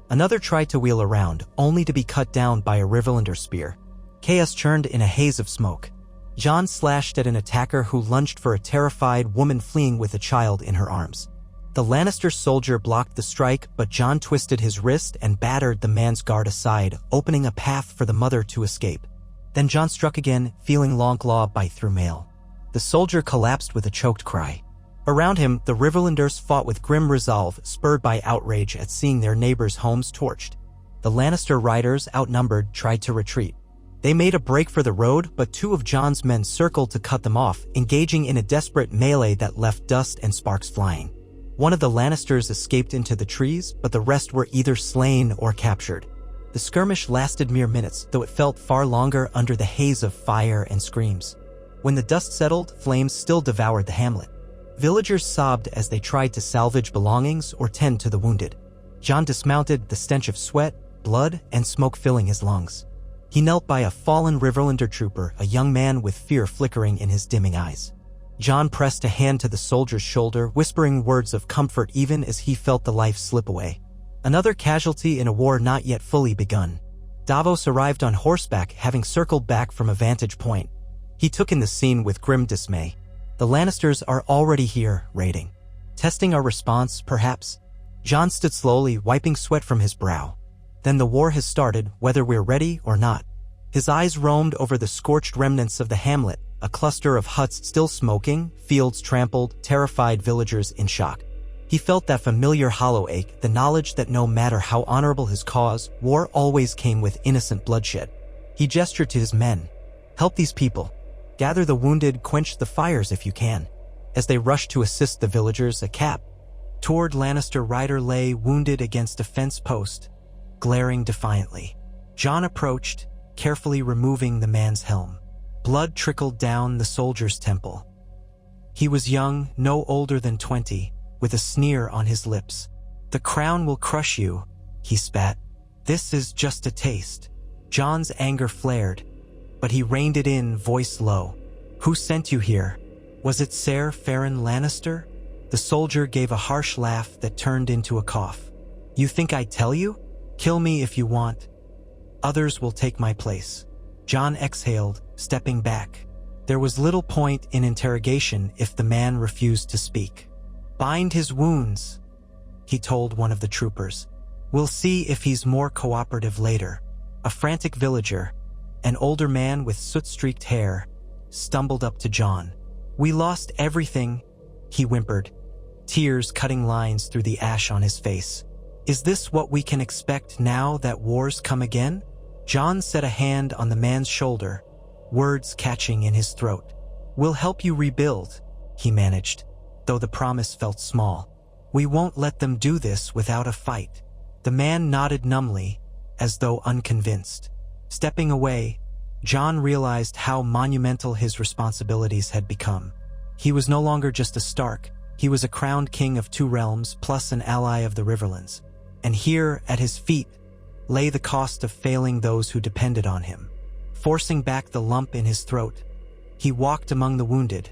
Another tried to wheel around, only to be cut down by a Riverlander spear. Chaos churned in a haze of smoke. Jon slashed at an attacker who lunged for a terrified woman fleeing with a child in her arms. The Lannister soldier blocked the strike, but Jon twisted his wrist and battered the man's guard aside, opening a path for the mother to escape. Then Jon struck again, feeling Longclaw bite through mail. The soldier collapsed with a choked cry. Around him, the Riverlanders fought with grim resolve, spurred by outrage at seeing their neighbors' homes torched. The Lannister riders, outnumbered, tried to retreat. They made a break for the road, but two of Jon's men circled to cut them off, engaging in a desperate melee that left dust and sparks flying. One of the Lannisters escaped into the trees, but the rest were either slain or captured. The skirmish lasted mere minutes, though it felt far longer under the haze of fire and screams. When the dust settled, flames still devoured the hamlet. Villagers sobbed as they tried to salvage belongings or tend to the wounded. Jon dismounted, the stench of sweat, blood, and smoke filling his lungs. He knelt by a fallen Riverlander trooper, a young man with fear flickering in his dimming eyes. Jon pressed a hand to the soldier's shoulder, whispering words of comfort even as he felt the life slip away. Another casualty in a war not yet fully begun. Davos arrived on horseback, having circled back from a vantage point. He took in the scene with grim dismay. The Lannisters are already here, raiding. Testing our response, perhaps? Jon stood slowly, wiping sweat from his brow. Then the war has started, whether we're ready or not. His eyes roamed over the scorched remnants of the hamlet, a cluster of huts still smoking, fields trampled, terrified villagers in shock. He felt that familiar hollow ache, the knowledge that no matter how honorable his cause, war always came with innocent bloodshed. He gestured to his men. "Help these people. Gather the wounded, quench the fires if you can." As they rushed to assist the villagers, a cap-toured Lannister rider lay wounded against a fence post, glaring defiantly. Jon approached, carefully removing the man's helm. Blood trickled down the soldier's temple. He was young, no older than 20, with a sneer on his lips. "The crown will crush you," he spat. "This is just a taste." Jon's anger flared, but he reined it in, voice low. "Who sent you here? Was it Ser Farron Lannister?" The soldier gave a harsh laugh that turned into a cough. "You think I'd tell you? Kill me if you want. Others will take my place." Jon exhaled, stepping back. There was little point in interrogation if the man refused to speak. "Bind his wounds," he told one of the troopers. "We'll see if he's more cooperative later." A frantic villager, an older man with soot-streaked hair, stumbled up to Jon. "We lost everything," he whimpered, tears cutting lines through the ash on his face. "Is this what we can expect now that wars come again?" Jon set a hand on the man's shoulder, words catching in his throat. "We'll help you rebuild," he managed, though the promise felt small. "We won't let them do this without a fight." The man nodded numbly, as though unconvinced. Stepping away, Jon realized how monumental his responsibilities had become. He was no longer just a Stark, he was a crowned king of 2 realms plus an ally of the Riverlands. And here, at his feet, lay the cost of failing those who depended on him. Forcing back the lump in his throat, he walked among the wounded,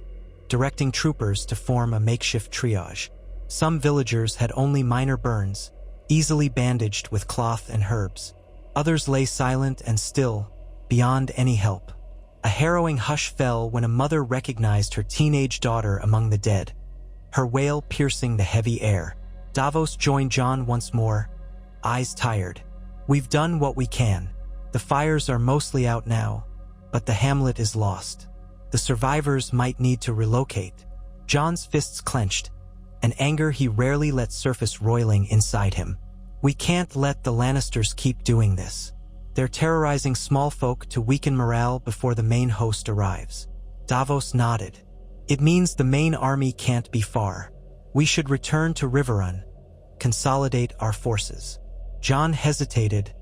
directing troopers to form a makeshift triage. Some villagers had only minor burns, easily bandaged with cloth and herbs. Others lay silent and still, beyond any help. A harrowing hush fell when a mother recognized her teenage daughter among the dead, her wail piercing the heavy air. Davos joined Jon once more, eyes tired. "We've done what we can. The fires are mostly out now, but the hamlet is lost. The survivors might need to relocate." Jon's fists clenched, an anger he rarely let surface roiling inside him. "We can't let the Lannisters keep doing this. They're terrorizing small folk to weaken morale before the main host arrives." Davos nodded. "It means the main army can't be far. We should return to Riverrun, consolidate our forces." Jon hesitated,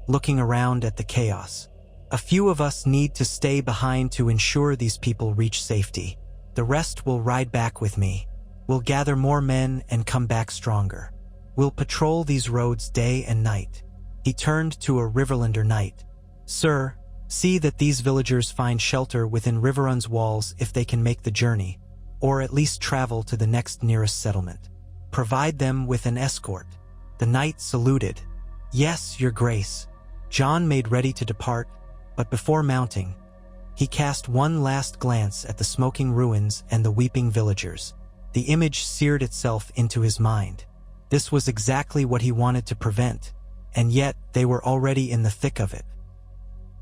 looking around at the chaos. "A few of us need to stay behind to ensure these people reach safety. The rest will ride back with me. We'll gather more men and come back stronger. We'll patrol these roads day and night." He turned to a Riverlander knight. "Sir, see that these villagers find shelter within Riverrun's walls if they can make the journey, or at least travel to the next nearest settlement. Provide them with an escort." The knight saluted. "Yes, your grace." Jon made ready to depart, but before mounting, he cast one last glance at the smoking ruins and the weeping villagers. The image seared itself into his mind. This was exactly what he wanted to prevent, and yet they were already in the thick of it.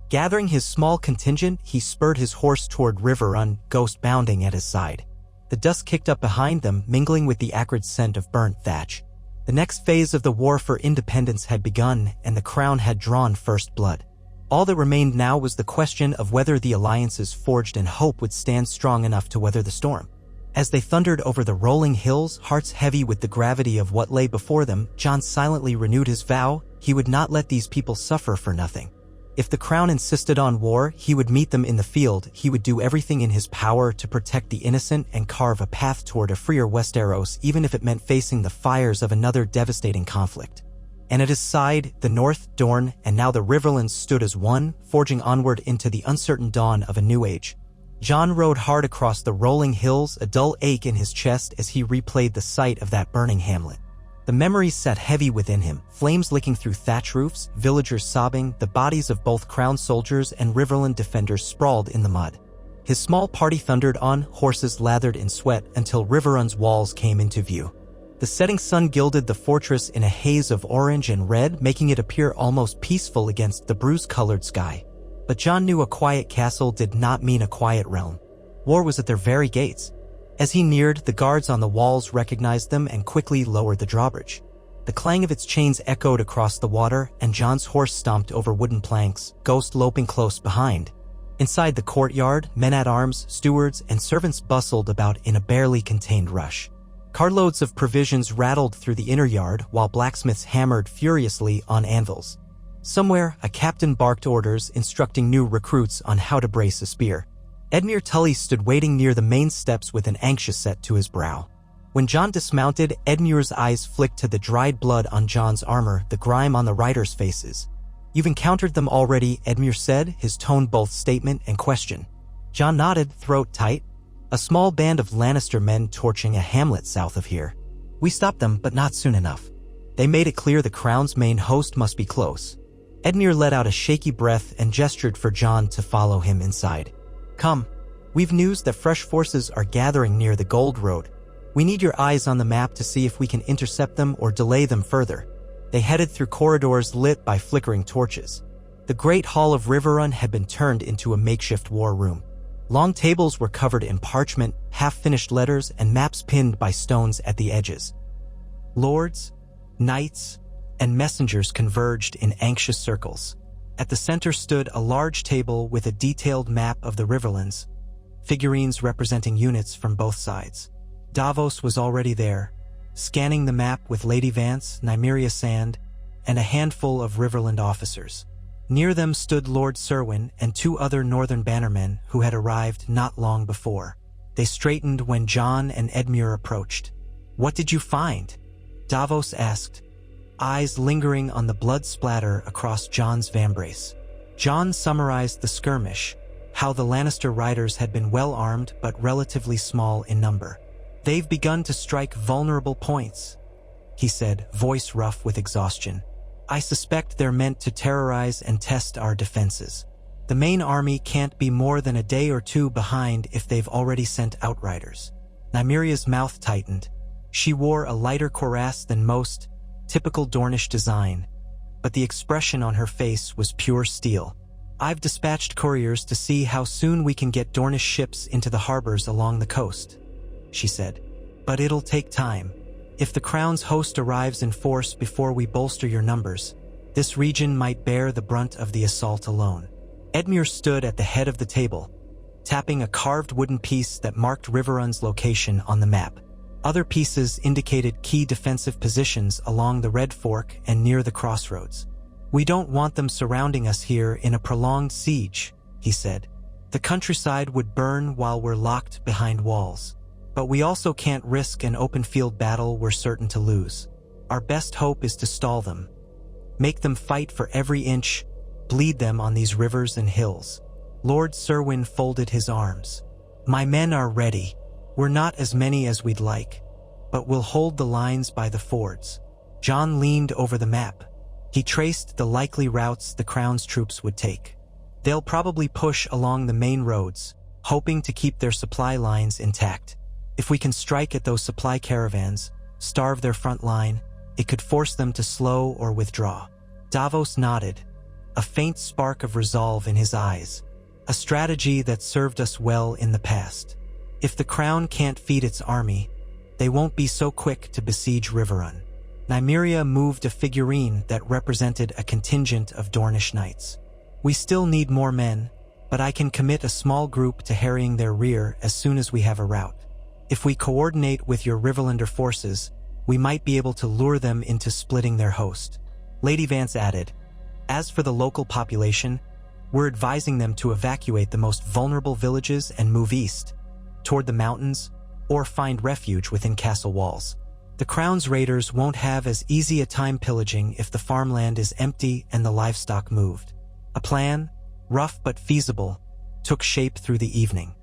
Gathering his small contingent, he spurred his horse toward Riverrun, Ghost bounding at his side. The dust kicked up behind them, mingling with the acrid scent of burnt thatch. The next phase of the war for independence had begun, and the crown had drawn first blood. All that remained now was the question of whether the alliances forged in hope would stand strong enough to weather the storm. As they thundered over the rolling hills, hearts heavy with the gravity of what lay before them, Jon silently renewed his vow: he would not let these people suffer for nothing. If the crown insisted on war, he would meet them in the field. He would do everything in his power to protect the innocent and carve a path toward a freer Westeros, even if it meant facing the fires of another devastating conflict. And at his side, the North, Dorne, and now the Riverlands stood as one, forging onward into the uncertain dawn of a new age. Jon rode hard across the rolling hills, a dull ache in his chest as he replayed the sight of that burning hamlet. The memories sat heavy within him, flames licking through thatch roofs, villagers sobbing, the bodies of both crown soldiers and Riverland defenders sprawled in the mud. His small party thundered on, horses lathered in sweat, until Riverrun's walls came into view. The setting sun gilded the fortress in a haze of orange and red, making it appear almost peaceful against the bruise-colored sky. But Jon knew a quiet castle did not mean a quiet realm. War was at their very gates. As he neared, the guards on the walls recognized them and quickly lowered the drawbridge. The clang of its chains echoed across the water, and Jon's horse stomped over wooden planks, Ghost loping close behind. Inside the courtyard, men-at-arms, stewards, and servants bustled about in a barely contained rush. Carloads of provisions rattled through the inner yard, while blacksmiths hammered furiously on anvils. Somewhere, a captain barked orders instructing new recruits on how to brace a spear. Edmure Tully stood waiting near the main steps with an anxious set to his brow. When Jon dismounted, Edmure's eyes flicked to the dried blood on Jon's armor, the grime on the riders' faces. "You've encountered them already," Edmure said, his tone both statement and question. Jon nodded, throat tight. "A small band of Lannister men torching a hamlet south of here. We stopped them, but not soon enough. They made it clear the crown's main host must be close." Edmure let out a shaky breath and gestured for Jon to follow him inside. "Come. We've news that fresh forces are gathering near the Gold Road. We need your eyes on the map to see if we can intercept them or delay them further." They headed through corridors lit by flickering torches. The Great Hall of Riverrun had been turned into a makeshift war room. Long tables were covered in parchment, half-finished letters, and maps pinned by stones at the edges. Lords, knights, and messengers converged in anxious circles. At the center stood a large table with a detailed map of the Riverlands, figurines representing units from both sides. Davos was already there, scanning the map with Lady Vance, Nymeria Sand, and a handful of Riverland officers. Near them stood Lord Serwyn and two other Northern bannermen who had arrived not long before. They straightened when Jon and Edmure approached. "What did you find?" Davos asked, eyes lingering on the blood splatter across Jon's vambrace. Jon summarized the skirmish, how the Lannister riders had been well-armed but relatively small in number. "They've begun to strike vulnerable points," he said, voice rough with exhaustion. "I suspect they're meant to terrorize and test our defenses." The main army can't be more than a day or two behind if they've already sent outriders. Nymeria's mouth tightened. She wore a lighter cuirass than most, typical Dornish design, but the expression on her face was pure steel. I've dispatched couriers to see how soon we can get Dornish ships into the harbors along the coast, she said. But it'll take time. If the Crown's host arrives in force before we bolster your numbers, this region might bear the brunt of the assault alone. Edmure stood at the head of the table, tapping a carved wooden piece that marked Riverrun's location on the map. Other pieces indicated key defensive positions along the Red Fork and near the crossroads. We don't want them surrounding us here in a prolonged siege, he said. The countryside would burn while we're locked behind walls. But we also can't risk an open field battle we're certain to lose. Our best hope is to stall them. Make them fight for every inch, bleed them on these rivers and hills. Lord Serwyn folded his arms. My men are ready. We're not as many as we'd like, but we'll hold the lines by the fords. Jon leaned over the map. He traced the likely routes the Crown's troops would take. They'll probably push along the main roads, hoping to keep their supply lines intact. If we can strike at those supply caravans, starve their front line, it could force them to slow or withdraw. Davos nodded, a faint spark of resolve in his eyes. A strategy that served us well in the past. If the Crown can't feed its army, they won't be so quick to besiege Riverrun. Nymeria moved a figurine that represented a contingent of Dornish knights. We still need more men, but I can commit a small group to harrying their rear as soon as we have a route. If we coordinate with your Riverlander forces, we might be able to lure them into splitting their host. Lady Vance added, as for the local population, we're advising them to evacuate the most vulnerable villages and move east, toward the mountains, or find refuge within castle walls. The Crown's raiders won't have as easy a time pillaging if the farmland is empty and the livestock moved. A plan, rough but feasible, took shape through the evening.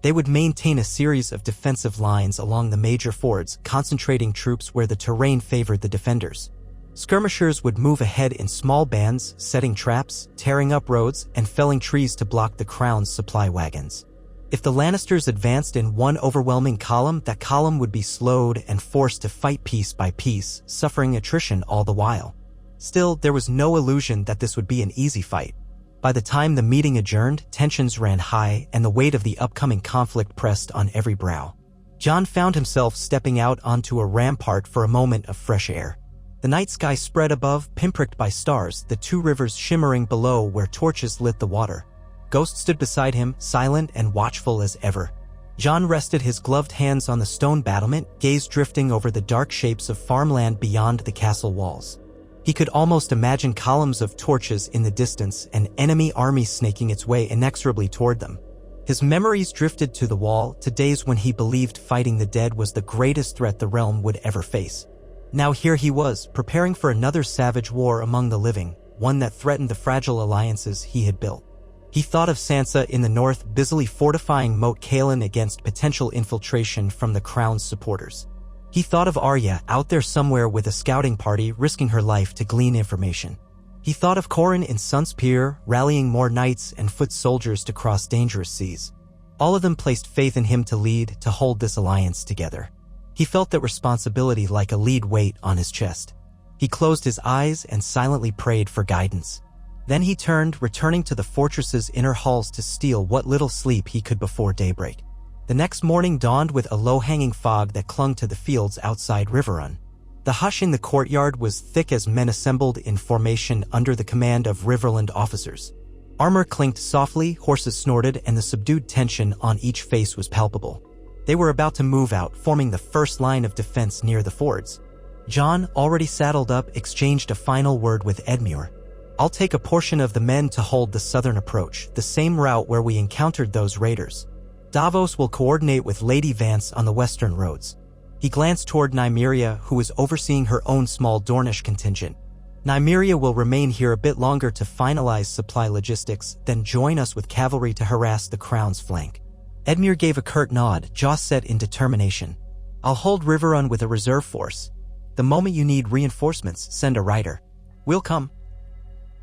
They would maintain a series of defensive lines along the major fords, concentrating troops where the terrain favored the defenders. Skirmishers would move ahead in small bands, setting traps, tearing up roads, and felling trees to block the Crown's supply wagons. If the Lannisters advanced in one overwhelming column, that column would be slowed and forced to fight piece by piece, suffering attrition all the while. Still, there was no illusion that this would be an easy fight. By the time the meeting adjourned, tensions ran high and the weight of the upcoming conflict pressed on every brow. Jon found himself stepping out onto a rampart for a moment of fresh air. The night sky spread above, pinpricked by stars, the two rivers shimmering below where torches lit the water. Ghost stood beside him, silent and watchful as ever. Jon rested his gloved hands on the stone battlement, gaze drifting over the dark shapes of farmland beyond the castle walls. He could almost imagine columns of torches in the distance, an enemy army snaking its way inexorably toward them. His memories drifted to the wall, to days when he believed fighting the dead was the greatest threat the realm would ever face. Now here he was, preparing for another savage war among the living, one that threatened the fragile alliances he had built. He thought of Sansa in the north, busily fortifying Moat Cailin against potential infiltration from the Crown's supporters. He thought of Arya out there somewhere with a scouting party, risking her life to glean information. He thought of Corran in Sunspear, rallying more knights and foot soldiers to cross dangerous seas. All of them placed faith in him to lead, to hold this alliance together. He felt that responsibility like a lead weight on his chest. He closed his eyes and silently prayed for guidance. Then he turned, returning to the fortress's inner halls to steal what little sleep he could before daybreak. The next morning dawned with a low-hanging fog that clung to the fields outside Riverrun. The hush in the courtyard was thick as men assembled in formation under the command of Riverland officers. Armor clinked softly, horses snorted, and the subdued tension on each face was palpable. They were about to move out, forming the first line of defense near the fords. Jon, already saddled up, exchanged a final word with Edmure. I'll take a portion of the men to hold the southern approach, the same route where we encountered those raiders. Davos will coordinate with Lady Vance on the western roads. He glanced toward Nymeria, who was overseeing her own small Dornish contingent. Nymeria will remain here a bit longer to finalize supply logistics, then join us with cavalry to harass the Crown's flank. Edmure gave a curt nod, jaw set in determination. I'll hold Riverrun with a reserve force. The moment you need reinforcements, send a rider. We'll come.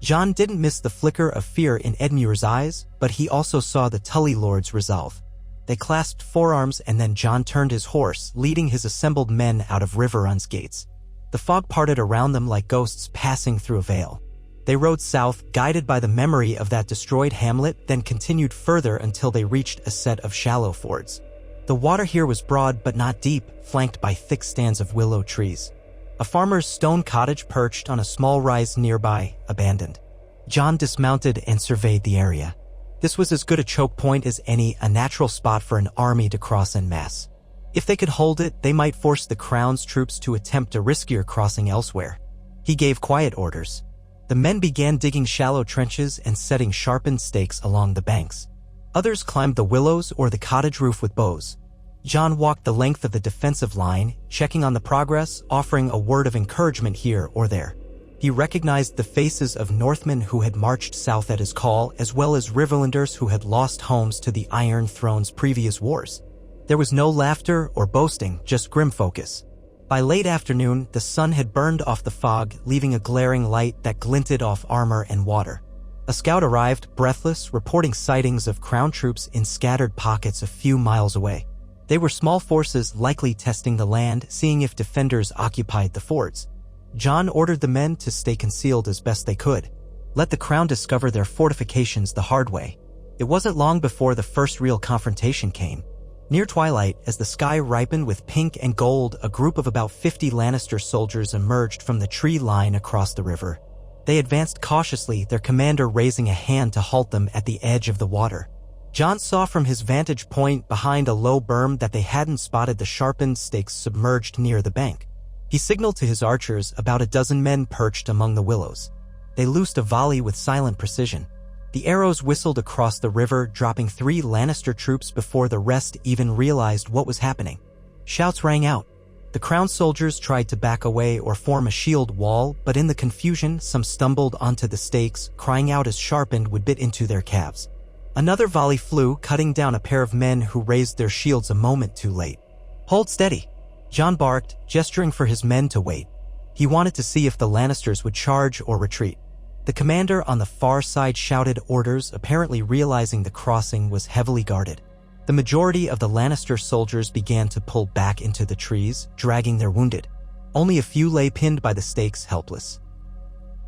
Jon didn't miss the flicker of fear in Edmure's eyes, but he also saw the Tully Lord's resolve. They clasped forearms and then Jon turned his horse, leading his assembled men out of Riverrun's gates. The fog parted around them like ghosts passing through a veil. They rode south, guided by the memory of that destroyed hamlet, then continued further until they reached a set of shallow fords. The water here was broad but not deep, flanked by thick stands of willow trees. A farmer's stone cottage perched on a small rise nearby, abandoned. Jon dismounted and surveyed the area. This was as good a choke point as any, a natural spot for an army to cross en masse. If they could hold it, they might force the Crown's troops to attempt a riskier crossing elsewhere. He gave quiet orders. The men began digging shallow trenches and setting sharpened stakes along the banks. Others climbed the willows or the cottage roof with bows. Jon walked the length of the defensive line, checking on the progress, offering a word of encouragement here or there. He recognized the faces of Northmen who had marched south at his call, as well as Riverlanders who had lost homes to the Iron Throne's previous wars. There was no laughter or boasting, just grim focus. By late afternoon, the sun had burned off the fog, leaving a glaring light that glinted off armor and water. A scout arrived, breathless, reporting sightings of Crown troops in scattered pockets a few miles away. They were small forces likely testing the land, seeing if defenders occupied the fords. Jon ordered the men to stay concealed as best they could. Let the Crown discover their fortifications the hard way. It wasn't long before the first real confrontation came. Near twilight, as the sky ripened with pink and gold, a group of about 50 Lannister soldiers emerged from the tree line across the river. They advanced cautiously, their commander raising a hand to halt them at the edge of the water. Jon saw from his vantage point behind a low berm that they hadn't spotted the sharpened stakes submerged near the bank. He signaled to his archers, about a dozen men perched among the willows. They loosed a volley with silent precision. The arrows whistled across the river, dropping 3 Lannister troops before the rest even realized what was happening. Shouts rang out. The Crown soldiers tried to back away or form a shield wall, but in the confusion, some stumbled onto the stakes, crying out as sharpened would bit into their calves. Another volley flew, cutting down a pair of men who raised their shields a moment too late. "Hold steady," Jon barked, gesturing for his men to wait. He wanted to see if the Lannisters would charge or retreat. The commander on the far side shouted orders, apparently realizing the crossing was heavily guarded. The majority of the Lannister soldiers began to pull back into the trees, dragging their wounded. Only a few lay pinned by the stakes, helpless.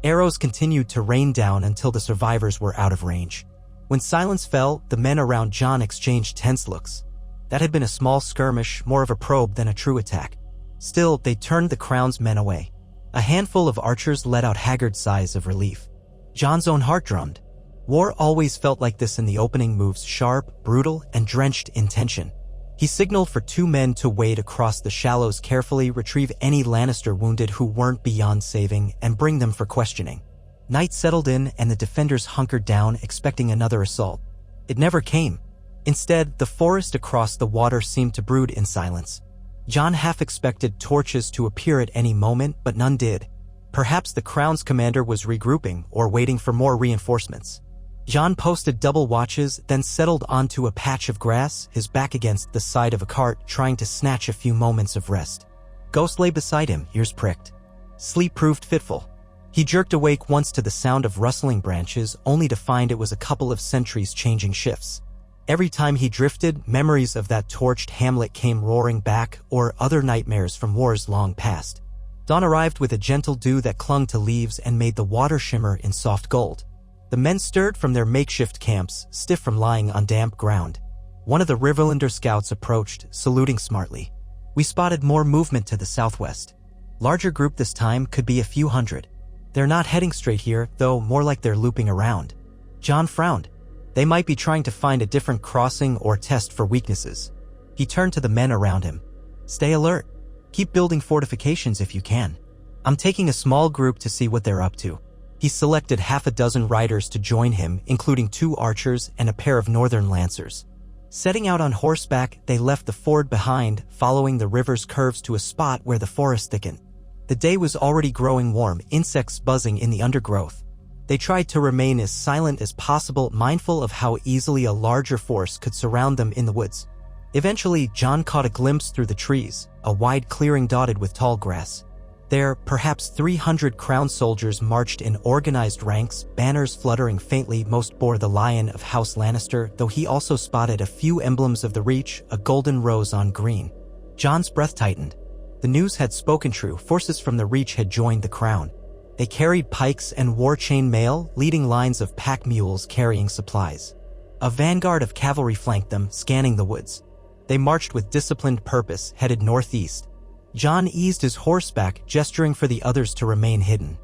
Arrows continued to rain down until the survivors were out of range. When silence fell, the men around Jon exchanged tense looks. That had been a small skirmish, more of a probe than a true attack. Still, they turned the Crown's men away. A handful of archers let out haggard sighs of relief. Jon's own heart drummed. War always felt like this in the opening moves, sharp, brutal, and drenched in tension. He signaled for 2 men to wade across the shallows carefully, retrieve any Lannister wounded who weren't beyond saving, and bring them for questioning. Night settled in and the defenders hunkered down, expecting another assault. It never came. Instead, the forest across the water seemed to brood in silence. Jon half expected torches to appear at any moment, but none did. Perhaps the Crown's commander was regrouping or waiting for more reinforcements. Jon posted double watches, then settled onto a patch of grass, his back against the side of a cart, trying to snatch a few moments of rest. Ghost lay beside him, ears pricked. Sleep proved fitful. He jerked awake once to the sound of rustling branches, only to find it was a couple of sentries changing shifts. Every time he drifted, memories of that torched hamlet came roaring back, or other nightmares from wars long past. Dawn arrived with a gentle dew that clung to leaves and made the water shimmer in soft gold. The men stirred from their makeshift camps, stiff from lying on damp ground. One of the Riverlander scouts approached, saluting smartly. "We spotted more movement to the southwest. Larger group this time, could be a few hundred. They're not heading straight here, though, more like they're looping around." Jon frowned. They might be trying to find a different crossing or test for weaknesses. He turned to the men around him. "Stay alert. Keep building fortifications if you can. I'm taking a small group to see what they're up to." He selected half a dozen riders to join him, including 2 archers and a pair of northern lancers. Setting out on horseback, they left the ford behind, following the river's curves to a spot where the forest thickened. The day was already growing warm, insects buzzing in the undergrowth. They tried to remain as silent as possible, mindful of how easily a larger force could surround them in the woods. Eventually, Jon caught a glimpse through the trees, a wide clearing dotted with tall grass. There, perhaps 300 crown soldiers marched in organized ranks, banners fluttering faintly. Most bore the Lion of House Lannister, though he also spotted a few emblems of the Reach, a golden rose on green. Jon's breath tightened. The news had spoken true. Forces from the Reach had joined the crown. They carried pikes and wore chain mail, leading lines of pack mules carrying supplies. A vanguard of cavalry flanked them, scanning the woods. They marched with disciplined purpose, headed northeast. Jon eased his horse back, gesturing for the others to remain hidden.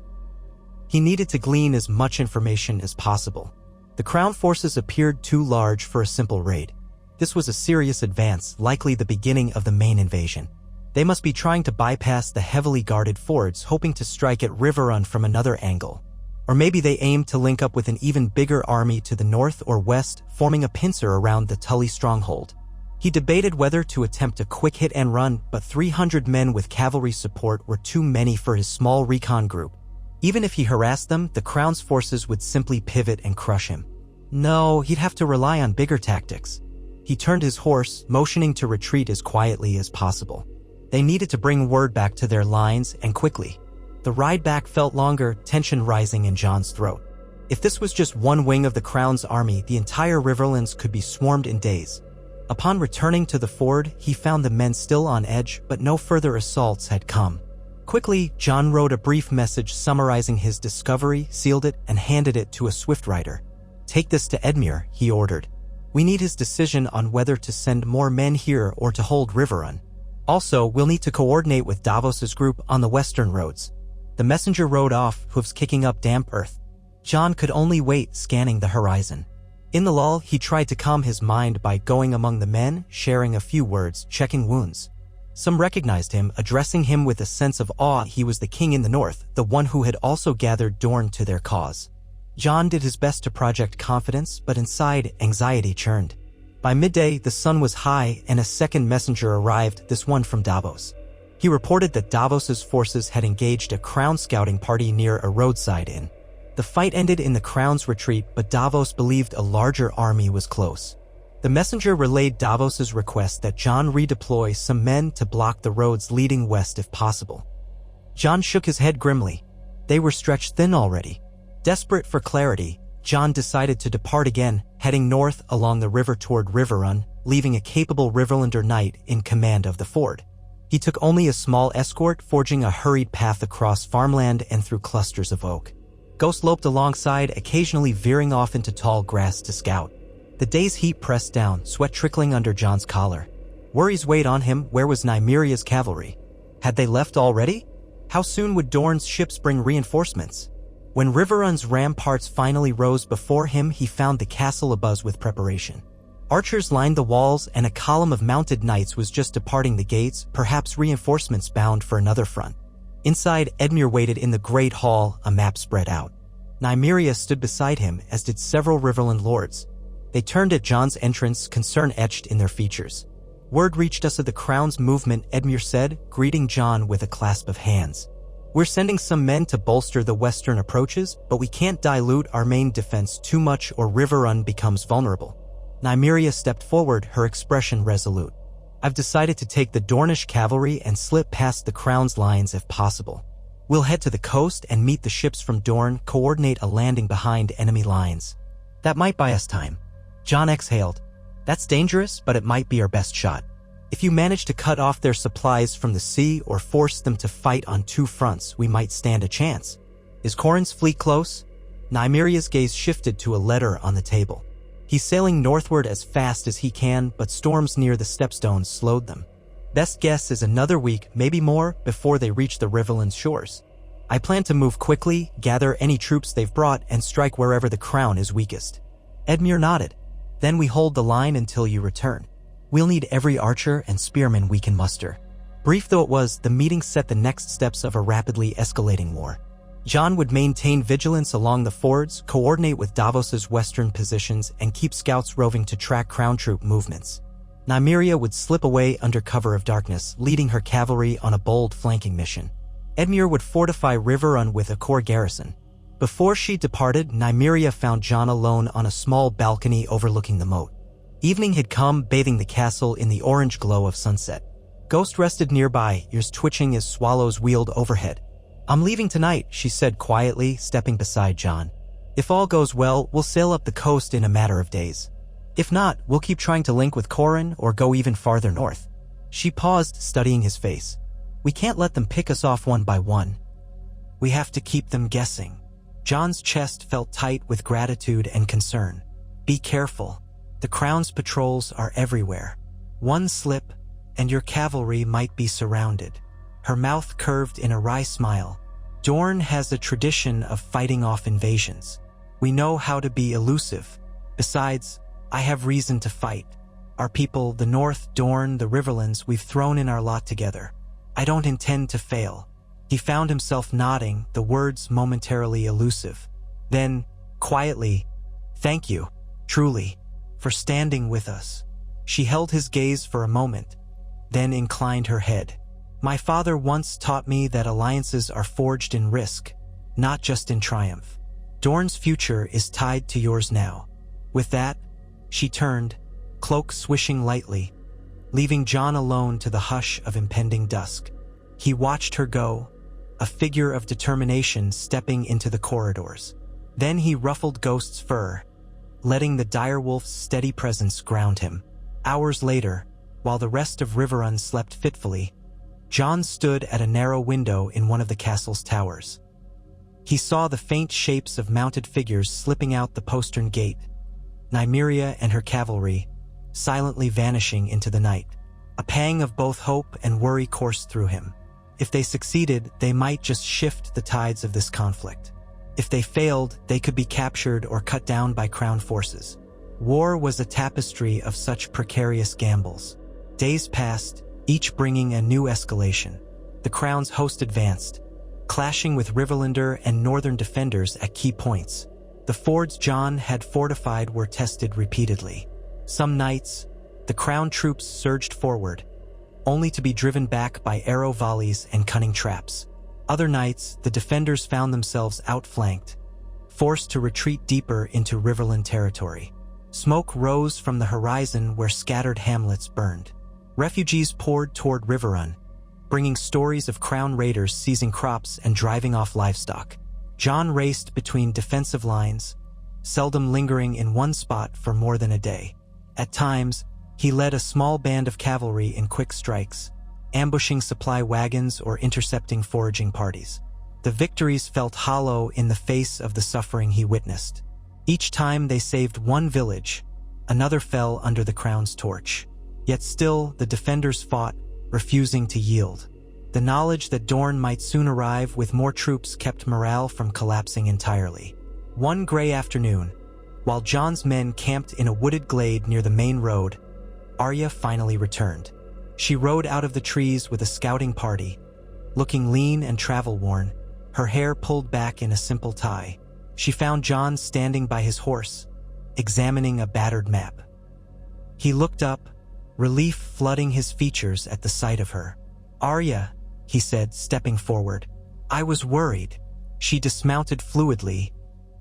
He needed to glean as much information as possible. The crown forces appeared too large for a simple raid. This was a serious advance, likely the beginning of the main invasion. They must be trying to bypass the heavily guarded fords, hoping to strike at Riverrun from another angle. Or maybe they aimed to link up with an even bigger army to the north or west, forming a pincer around the Tully stronghold. He debated whether to attempt a quick hit and run, but 300 men with cavalry support were too many for his small recon group. Even if he harassed them, the crown's forces would simply pivot and crush him. No, he'd have to rely on bigger tactics. He turned his horse, motioning to retreat as quietly as possible. They needed to bring word back to their lines, and quickly. The ride back felt longer, tension rising in Jon's throat. If this was just one wing of the crown's army, the entire Riverlands could be swarmed in days. Upon returning to the ford, he found the men still on edge, but no further assaults had come. Quickly, Jon wrote a brief message summarizing his discovery, sealed it, and handed it to a swift rider. "Take this to Edmure," he ordered. "We need his decision on whether to send more men here or to hold Riverrun. Also, we'll need to coordinate with Davos's group on the western roads." The messenger rode off, hooves kicking up damp earth. Jon could only wait, scanning the horizon. In the lull, he tried to calm his mind by going among the men, sharing a few words, checking wounds. Some recognized him, addressing him with a sense of awe. He was the king in the north, the one who had also gathered Dorne to their cause. Jon did his best to project confidence, but inside, anxiety churned. By midday, the sun was high, and a second messenger arrived, this one from Davos. He reported that Davos's forces had engaged a crown scouting party near a roadside inn. The fight ended in the crown's retreat, but Davos believed a larger army was close. The messenger relayed Davos's request that Jon redeploy some men to block the roads leading west if possible. Jon shook his head grimly. They were stretched thin already. Desperate for clarity, Jon decided to depart again, heading north along the river toward Riverrun, leaving a capable Riverlander knight in command of the ford. He took only a small escort, forging a hurried path across farmland and through clusters of oak. Ghost loped alongside, occasionally veering off into tall grass to scout. The day's heat pressed down, sweat trickling under Jon's collar. Worries weighed on him. Where was Nymeria's cavalry? Had they left already? How soon would Dorne's ships bring reinforcements? When Riverrun's ramparts finally rose before him, he found the castle abuzz with preparation. Archers lined the walls, and a column of mounted knights was just departing the gates, perhaps reinforcements bound for another front. Inside, Edmure waited in the great hall, a map spread out. Nymeria stood beside him, as did several Riverland lords. They turned at Jon's entrance, concern etched in their features. "Word reached us of the crown's movement," Edmure said, greeting Jon with a clasp of hands. "We're sending some men to bolster the western approaches, but we can't dilute our main defense too much or Riverrun becomes vulnerable." Nymeria stepped forward, her expression resolute. "I've decided to take the Dornish cavalry and slip past the crown's lines if possible. We'll head to the coast and meet the ships from Dorne, coordinate a landing behind enemy lines. That might buy us time." Jon exhaled. "That's dangerous, but it might be our best shot. If you manage to cut off their supplies from the sea or force them to fight on two fronts, we might stand a chance. Is Corrin's fleet close?" Nymeria's gaze shifted to a letter on the table. "He's sailing northward as fast as he can, but storms near the stepstones slowed them. Best guess is another week, maybe more, before they reach the Riverland's shores. I plan to move quickly, gather any troops they've brought, and strike wherever the crown is weakest." Edmure nodded. "Then we hold the line until you return. We'll need every archer and spearman we can muster." Brief though it was, the meeting set the next steps of a rapidly escalating war. Jon would maintain vigilance along the fords, coordinate with Davos's western positions, and keep scouts roving to track crown troop movements. Nymeria would slip away under cover of darkness, leading her cavalry on a bold flanking mission. Edmure would fortify Riverrun with a core garrison. Before she departed, Nymeria found Jon alone on a small balcony overlooking the moat. Evening had come, bathing the castle in the orange glow of sunset. Ghost rested nearby, ears twitching as swallows wheeled overhead. "I'm leaving tonight," she said quietly, stepping beside Jon. "If all goes well, we'll sail up the coast in a matter of days. If not, we'll keep trying to link with Corin or go even farther north." She paused, studying his face. "We can't let them pick us off one by one. We have to keep them guessing." Jon's chest felt tight with gratitude and concern. "Be careful. The Crown's patrols are everywhere. One slip, and your cavalry might be surrounded." Her mouth curved in a wry smile. "Dorne has a tradition of fighting off invasions. We know how to be elusive. Besides, I have reason to fight. Our people, the North, Dorne, the Riverlands, we've thrown in our lot together. I don't intend to fail." He found himself nodding, the words momentarily elusive. Then, quietly, "Thank you, truly, for standing with us." She held his gaze for a moment, then inclined her head. "My father once taught me that alliances are forged in risk, not just in triumph. Dorne's future is tied to yours now." With that, she turned, cloak swishing lightly, leaving Jon alone to the hush of impending dusk. He watched her go, a figure of determination stepping into the corridors. Then he ruffled Ghost's fur, letting the direwolf's steady presence ground him. Hours later, while the rest of Riverrun slept fitfully, Jon stood at a narrow window in one of the castle's towers. He saw the faint shapes of mounted figures slipping out the postern gate, Nymeria and her cavalry, silently vanishing into the night. A pang of both hope and worry coursed through him. If they succeeded, they might just shift the tides of this conflict. If they failed, they could be captured or cut down by Crown forces. War was a tapestry of such precarious gambles. Days passed, each bringing a new escalation. The Crown's host advanced, clashing with Riverlander and Northern defenders at key points. The fords Jon had fortified were tested repeatedly. Some nights, the Crown troops surged forward, only to be driven back by arrow volleys and cunning traps. Other nights, the defenders found themselves outflanked, forced to retreat deeper into Riverland territory. Smoke rose from the horizon where scattered hamlets burned. Refugees poured toward Riverrun, bringing stories of Crown raiders seizing crops and driving off livestock. Jon raced between defensive lines, seldom lingering in one spot for more than a day. At times, he led a small band of cavalry in quick strikes, ambushing supply wagons or intercepting foraging parties. The victories felt hollow in the face of the suffering he witnessed. Each time they saved one village, another fell under the Crown's torch. Yet still, the defenders fought, refusing to yield. The knowledge that Dorne might soon arrive with more troops kept morale from collapsing entirely. One gray afternoon, while Jon's men camped in a wooded glade near the main road, Arya finally returned. She rode out of the trees with a scouting party, looking lean and travel-worn, her hair pulled back in a simple tie. She found Jon standing by his horse, examining a battered map. He looked up, relief flooding his features at the sight of her. "Arya," he said, stepping forward. "I was worried." She dismounted fluidly,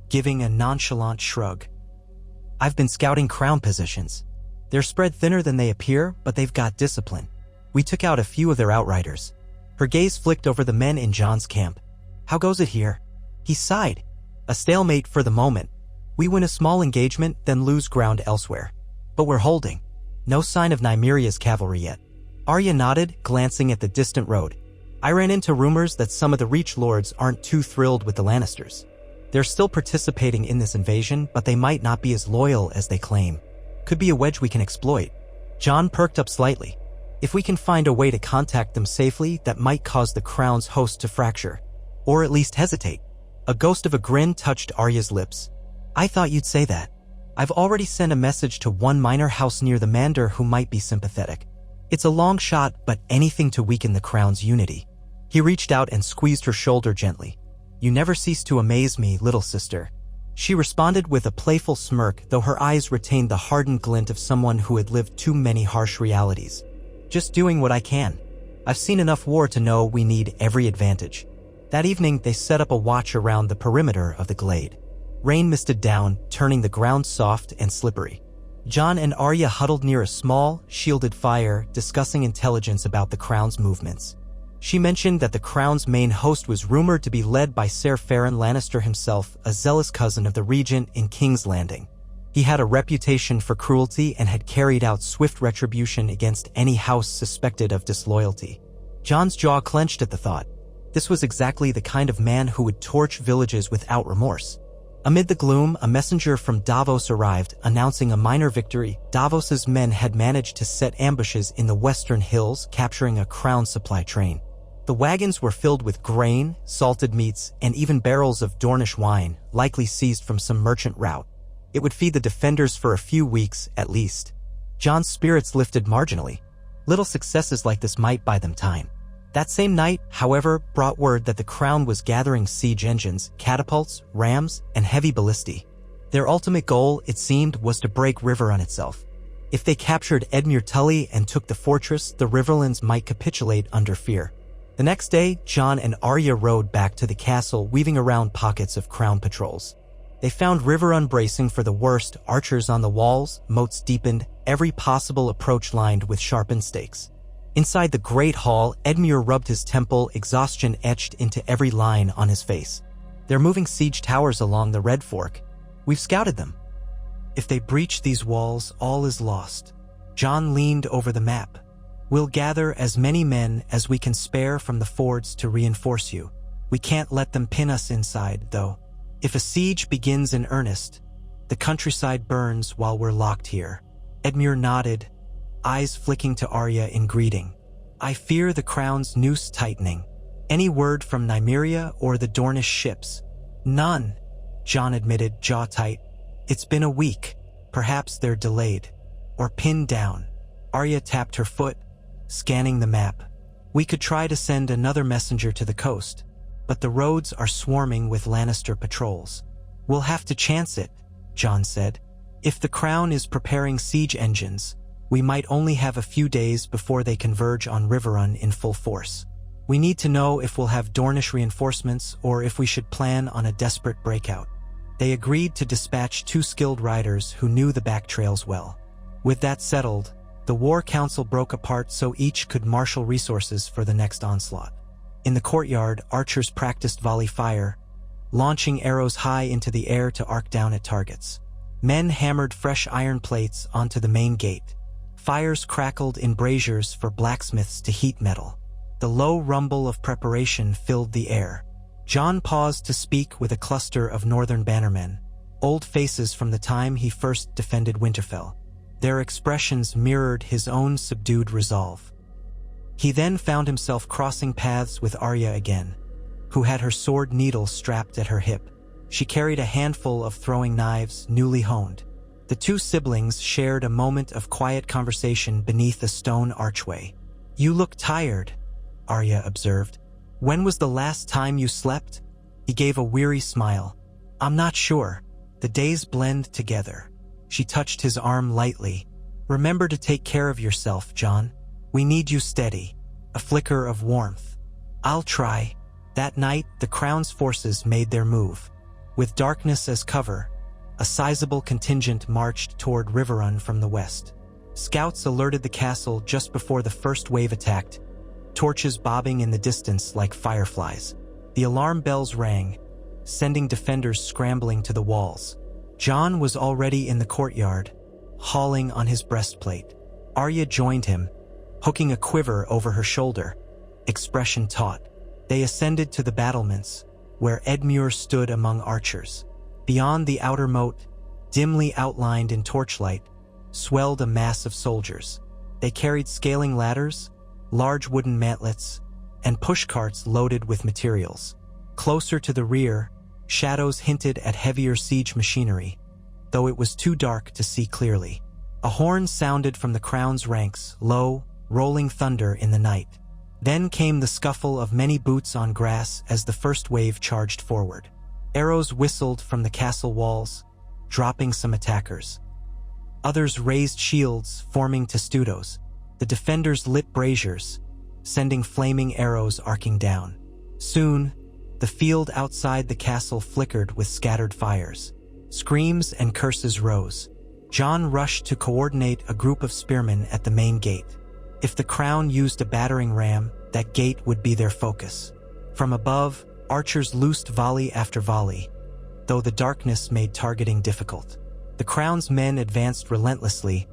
giving a nonchalant shrug. "I've been scouting Crown positions. They're spread thinner than they appear, but they've got discipline. We took out a few of their outriders." Her gaze flicked over the men in Jon's camp. "How goes it here?" He sighed. "A stalemate for the moment. We win a small engagement, then lose ground elsewhere. But we're holding. No sign of Nymeria's cavalry yet." Arya nodded, glancing at the distant road. "I ran into rumors that some of the Reach Lords aren't too thrilled with the Lannisters. They're still participating in this invasion, but they might not be as loyal as they claim. Could be a wedge we can exploit." Jon perked up slightly. "If we can find a way to contact them safely, that might cause the Crown's host to fracture. Or at least hesitate." A ghost of a grin touched Arya's lips. "I thought you'd say that. I've already sent a message to one minor house near the Manor who might be sympathetic. It's a long shot, but anything to weaken the Crown's unity." He reached out and squeezed her shoulder gently. "You never cease to amaze me, little sister." She responded with a playful smirk, though her eyes retained the hardened glint of someone who had lived too many harsh realities. "Just doing what I can. I've seen enough war to know we need every advantage." That evening, they set up a watch around the perimeter of the glade. Rain misted down, turning the ground soft and slippery. Jon and Arya huddled near a small, shielded fire, discussing intelligence about the Crown's movements. She mentioned that the Crown's main host was rumored to be led by Ser Farron Lannister himself, a zealous cousin of the regent in King's Landing. He had a reputation for cruelty and had carried out swift retribution against any house suspected of disloyalty. Jon's jaw clenched at the thought. This was exactly the kind of man who would torch villages without remorse. Amid the gloom, a messenger from Davos arrived, announcing a minor victory. Davos's men had managed to set ambushes in the western hills, capturing a crown supply train. The wagons were filled with grain, salted meats, and even barrels of Dornish wine, likely seized from some merchant route. It would feed the defenders for a few weeks, at least. Jon's spirits lifted marginally. Little successes like this might buy them time. That same night, however, brought word that the Crown was gathering siege engines, catapults, rams, and heavy ballistae. Their ultimate goal, it seemed, was to break Riverrun itself. If they captured Edmure Tully and took the fortress, the Riverlands might capitulate under fear. The next day, Jon and Arya rode back to the castle, weaving around pockets of Crown patrols. They found Riverrun bracing for the worst, archers on the walls, moats deepened, every possible approach lined with sharpened stakes. Inside the Great Hall, Edmure rubbed his temple, exhaustion etched into every line on his face. They're moving siege towers along the Red Fork. We've scouted them. If they breach these walls, all is lost. Jon leaned over the map. We'll gather as many men as we can spare from the fords to reinforce you. We can't let them pin us inside, though. If a siege begins in earnest, the countryside burns while we're locked here. Edmure nodded, eyes flicking to Arya in greeting. I fear the Crown's noose tightening. Any word from Nymeria or the Dornish ships? None, Jon admitted, jaw tight. It's been a week. Perhaps they're delayed. Or pinned down. Arya tapped her foot, scanning the map. We could try to send another messenger to the coast, but the roads are swarming with Lannister patrols. We'll have to chance it, Jon said. If the Crown is preparing siege engines, we might only have a few days before they converge on Riverrun in full force. We need to know if we'll have Dornish reinforcements or if we should plan on a desperate breakout. They agreed to dispatch 2 skilled riders who knew the back trails well. With that settled, the War Council broke apart so each could marshal resources for the next onslaught. In the courtyard, archers practiced volley fire, launching arrows high into the air to arc down at targets. Men hammered fresh iron plates onto the main gate. Fires crackled in braziers for blacksmiths to heat metal. The low rumble of preparation filled the air. Jon paused to speak with a cluster of northern bannermen, old faces from the time he first defended Winterfell. Their expressions mirrored his own subdued resolve. He then found himself crossing paths with Arya again, who had her sword needle strapped at her hip. She carried a handful of throwing knives, newly honed. The 2 siblings shared a moment of quiet conversation beneath a stone archway. You look tired, Arya observed. When was the last time you slept? He gave a weary smile. I'm not sure. The days blend together. She touched his arm lightly. Remember to take care of yourself, Jon. We need you steady. A flicker of warmth. I'll try. That night, the Crown's forces made their move. With darkness as cover, a sizable contingent marched toward Riverrun from the west. Scouts alerted the castle just before the first wave attacked, torches bobbing in the distance like fireflies. The alarm bells rang, sending defenders scrambling to the walls. Jon was already in the courtyard, hauling on his breastplate. Arya joined him, hooking a quiver over her shoulder, expression taut. They ascended to the battlements, where Edmure stood among archers. Beyond the outer moat, dimly outlined in torchlight, swelled a mass of soldiers. They carried scaling ladders, large wooden mantlets, and pushcarts loaded with materials. Closer to the rear, shadows hinted at heavier siege machinery, though it was too dark to see clearly. A horn sounded from the Crown's ranks, low, rolling thunder in the night. Then came the scuffle of many boots on grass as the first wave charged forward. Arrows whistled from the castle walls, dropping some attackers. Others raised shields, forming testudos. The defenders lit braziers, sending flaming arrows arcing down. Soon, the field outside the castle flickered with scattered fires. Screams and curses rose. Jon rushed to coordinate a group of spearmen at the main gate. If the crown used a battering ram, that gate would be their focus. From above, archers loosed volley after volley, though the darkness made targeting difficult. The crown's men advanced relentlessly,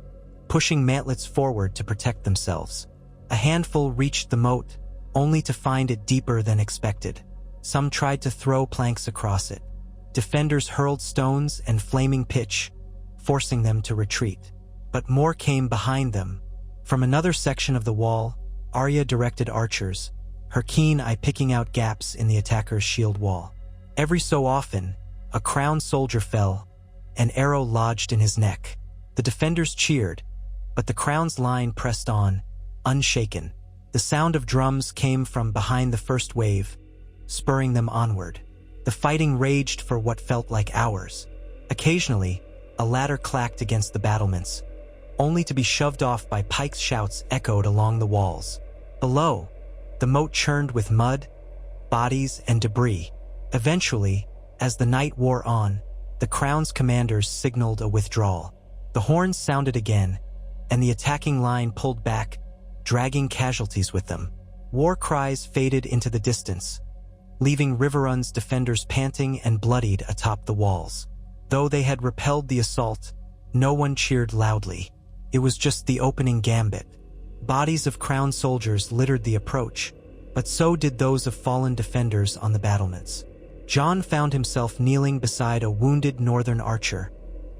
pushing mantlets forward to protect themselves. A handful reached the moat, only to find it deeper than expected. Some tried to throw planks across it. Defenders hurled stones and flaming pitch, forcing them to retreat. But more came behind them. From another section of the wall, Arya directed archers, her keen eye picking out gaps in the attacker's shield wall. Every so often, a crowned soldier fell, an arrow lodged in his neck. The defenders cheered, but the crown's line pressed on, unshaken. The sound of drums came from behind the first wave, spurring them onward. The fighting raged for what felt like hours. Occasionally, a ladder clacked against the battlements, only to be shoved off by pikes' shouts echoed along the walls. Below, the moat churned with mud, bodies, and debris. Eventually, as the night wore on, the crown's commanders signaled a withdrawal. The horns sounded again, and the attacking line pulled back, dragging casualties with them. War cries faded into the distance, leaving Riverrun's defenders panting and bloodied atop the walls. Though they had repelled the assault, no one cheered loudly. It was just the opening gambit. Bodies of crowned soldiers littered the approach, but so did those of fallen defenders on the battlements. Jon found himself kneeling beside a wounded northern archer,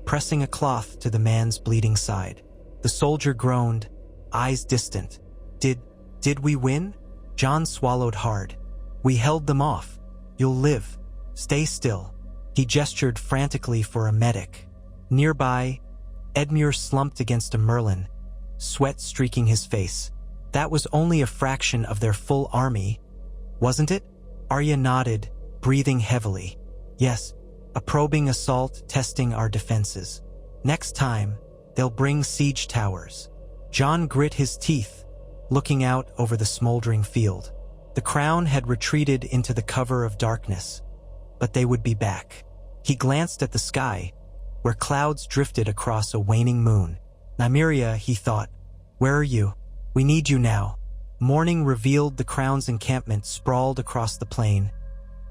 pressing a cloth to the man's bleeding side. The soldier groaned, eyes distant. Did we win? Jon swallowed hard. We held them off. You'll live. Stay still. He gestured frantically for a medic. Nearby, Edmure slumped against a merlin, sweat streaking his face. That was only a fraction of their full army, wasn't it? Arya nodded, breathing heavily. Yes, a probing assault testing our defenses. Next time, they'll bring siege towers. Jon grit his teeth, looking out over the smoldering field. The crown had retreated into the cover of darkness, but they would be back. He glanced at the sky, where clouds drifted across a waning moon. Nymeria, he thought, where are you? We need you now. Morning revealed the crown's encampment sprawled across the plain,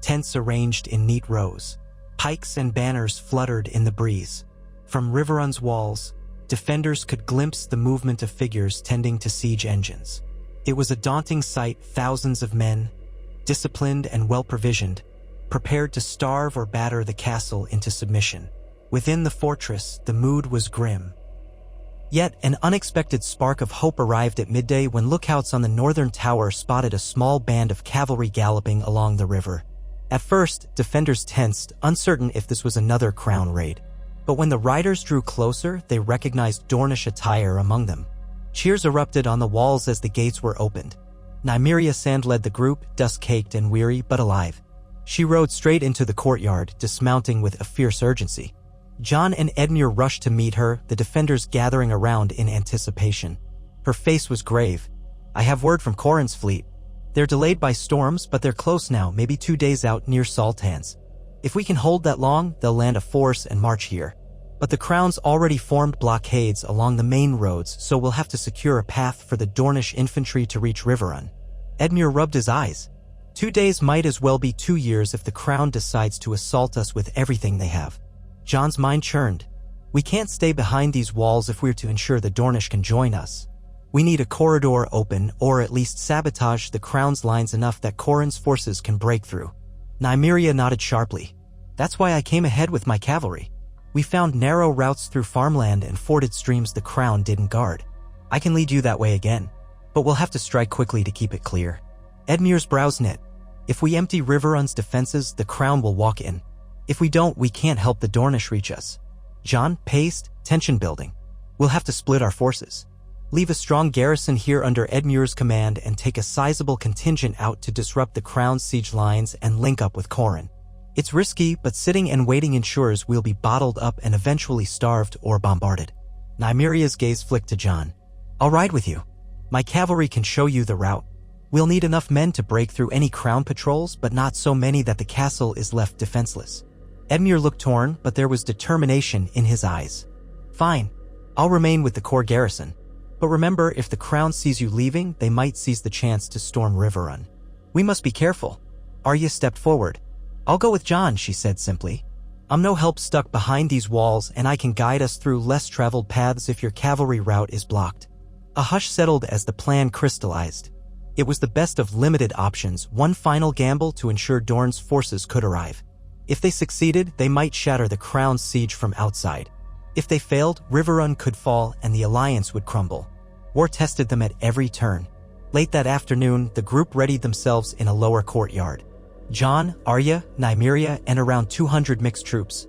tents arranged in neat rows. Pikes and banners fluttered in the breeze. From Riverrun's walls, defenders could glimpse the movement of figures tending to siege engines. It was a daunting sight, thousands of men, disciplined and well-provisioned, prepared to starve or batter the castle into submission. Within the fortress, the mood was grim. Yet, an unexpected spark of hope arrived at midday when lookouts on the northern tower spotted a small band of cavalry galloping along the river. At first, defenders tensed, uncertain if this was another crown raid. But when the riders drew closer, they recognized Dornish attire among them. Cheers erupted on the walls as the gates were opened. Nymeria Sand led the group, dust-caked and weary, but alive. She rode straight into the courtyard, dismounting with a fierce urgency. Jon and Edmure rushed to meet her, the defenders gathering around in anticipation. Her face was grave. I have word from Corran's fleet. They're delayed by storms, but they're close now, maybe 2 days out near Saltans. If we can hold that long, they'll land a force and march here. But the Crown's already formed blockades along the main roads, so we'll have to secure a path for the Dornish infantry to reach Riverrun. Edmure rubbed his eyes. 2 days might as well be 2 years if the Crown decides to assault us with everything they have. Jon's mind churned. We can't stay behind these walls if we're to ensure the Dornish can join us. We need a corridor open, or at least sabotage the Crown's lines enough that Corran's forces can break through. Nymeria nodded sharply. That's why I came ahead with my cavalry. We found narrow routes through farmland and forded streams the Crown didn't guard. I can lead you that way again, but we'll have to strike quickly to keep it clear. Edmure's brows knit. If we empty Riverrun's defenses, the Crown will walk in. If we don't, we can't help the Dornish reach us. Jon paced, tension building. We'll have to split our forces. Leave a strong garrison here under Edmure's command and take a sizable contingent out to disrupt the Crown's siege lines and link up with Corran. It's risky, but sitting and waiting ensures we'll be bottled up and eventually starved or bombarded. Nymeria's gaze flicked to Jon. I'll ride with you. My cavalry can show you the route. We'll need enough men to break through any Crown patrols, but not so many that the castle is left defenseless. Edmure looked torn, but there was determination in his eyes. Fine. I'll remain with the core garrison. But remember, if the crown sees you leaving, they might seize the chance to storm Riverrun. We must be careful. Arya stepped forward. I'll go with Jon, she said simply. I'm no help stuck behind these walls, and I can guide us through less traveled paths if your cavalry route is blocked. A hush settled as the plan crystallized. It was the best of limited options, one final gamble to ensure Dorne's forces could arrive. If they succeeded, they might shatter the crown's siege from outside. If they failed, Riverrun could fall and the alliance would crumble. War tested them at every turn. Late that afternoon, the group readied themselves in a lower courtyard. Jon, Arya, Nymeria, and around 200 mixed troops.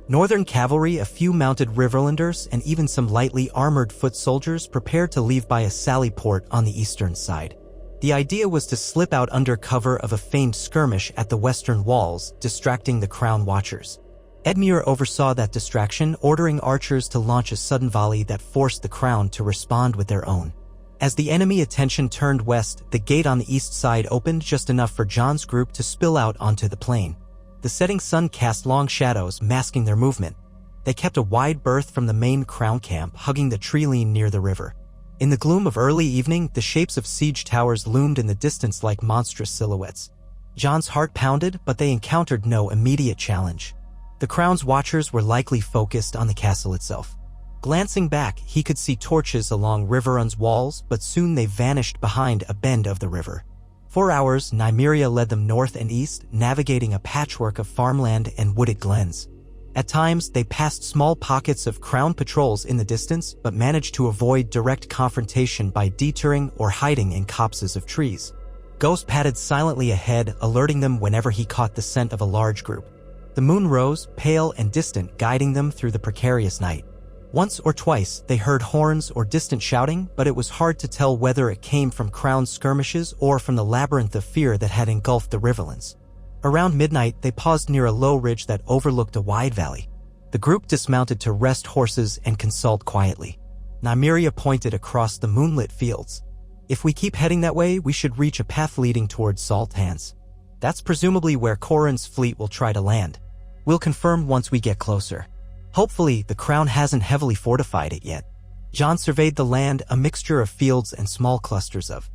Northern cavalry, a few mounted Riverlanders, and even some lightly armored foot soldiers prepared to leave by a sally port on the eastern side. The idea was to slip out under cover of a feigned skirmish at the western walls, distracting the crown watchers. Edmure oversaw that distraction, ordering archers to launch a sudden volley that forced the crown to respond with their own. As the enemy attention turned west, the gate on the east side opened just enough for Jon's group to spill out onto the plain. The setting sun cast long shadows, masking their movement. They kept a wide berth from the main crown camp, hugging the tree-line near the river. In the gloom of early evening, the shapes of siege towers loomed in the distance like monstrous silhouettes. Jon's heart pounded, but they encountered no immediate challenge. The crown's watchers were likely focused on the castle itself. Glancing back, he could see torches along Riverrun's walls, but soon they vanished behind a bend of the river. For hours, Nymeria led them north and east, navigating a patchwork of farmland and wooded glens. At times, they passed small pockets of crown patrols in the distance, but managed to avoid direct confrontation by detouring or hiding in copses of trees. Ghost padded silently ahead, alerting them whenever he caught the scent of a large group. The moon rose, pale and distant, guiding them through the precarious night. Once or twice, they heard horns or distant shouting, but it was hard to tell whether it came from crown skirmishes or from the labyrinth of fear that had engulfed the Riverlands. Around midnight, they paused near a low ridge that overlooked a wide valley. The group dismounted to rest horses and consult quietly. Nymeria pointed across the moonlit fields. If we keep heading that way, we should reach a path leading towards Salthands. That's presumably where Corran's fleet will try to land. We'll confirm once we get closer. Hopefully, the crown hasn't heavily fortified it yet. Jon surveyed the land, a mixture of fields and small clusters of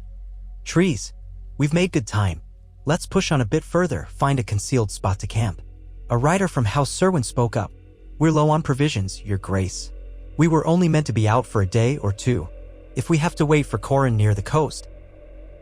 trees. We've made good time. Let's push on a bit further, find a concealed spot to camp. A rider from House Serwyn spoke up. We're low on provisions, Your Grace. We were only meant to be out for a day or two. If we have to wait for Corran near the coast.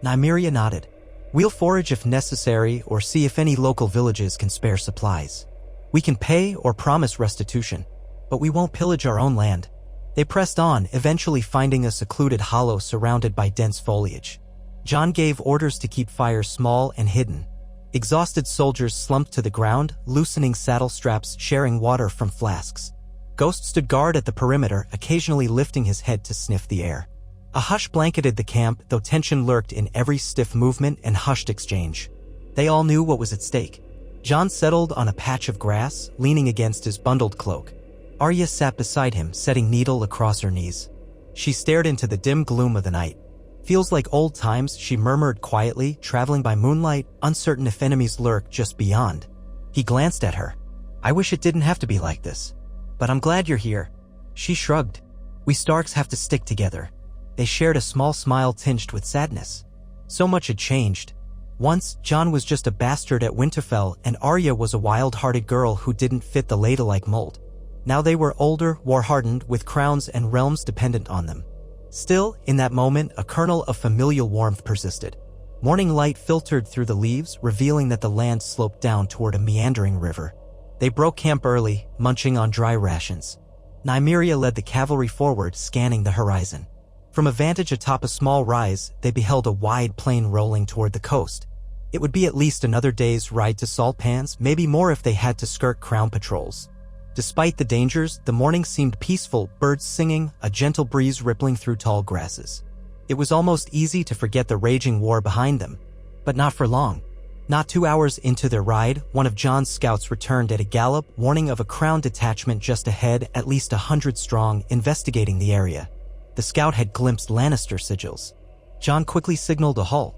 Nymeria nodded. We'll forage if necessary or see if any local villages can spare supplies. We can pay or promise restitution, but we won't pillage our own land. They pressed on, eventually finding a secluded hollow surrounded by dense foliage. Jon gave orders to keep fire small and hidden. Exhausted soldiers slumped to the ground, loosening saddle straps, sharing water from flasks. Ghost stood guard at the perimeter, occasionally lifting his head to sniff the air. A hush blanketed the camp, though tension lurked in every stiff movement and hushed exchange. They all knew what was at stake. Jon settled on a patch of grass, leaning against his bundled cloak. Arya sat beside him, setting needle across her knees. She stared into the dim gloom of the night. Feels like old times, she murmured quietly, traveling by moonlight, uncertain if enemies lurk just beyond. He glanced at her. I wish it didn't have to be like this. But I'm glad you're here. She shrugged. We Starks have to stick together. They shared a small smile tinged with sadness. So much had changed. Once, Jon was just a bastard at Winterfell, and Arya was a wild-hearted girl who didn't fit the ladylike mold. Now they were older, war-hardened, with crowns and realms dependent on them. Still, in that moment, a kernel of familial warmth persisted. Morning light filtered through the leaves, revealing that the land sloped down toward a meandering river. They broke camp early, munching on dry rations. Nymeria led the cavalry forward, scanning the horizon. From a vantage atop a small rise, they beheld a wide plain rolling toward the coast. It would be at least another day's ride to Salthands, maybe more if they had to skirt crown patrols. Despite the dangers, the morning seemed peaceful, birds singing, a gentle breeze rippling through tall grasses. It was almost easy to forget the raging war behind them. But not for long. Not 2 hours into their ride, one of Jon's scouts returned at a gallop, warning of a crown detachment just ahead, at least 100 strong, investigating the area. The scout had glimpsed Lannister sigils. Jon quickly signaled a halt.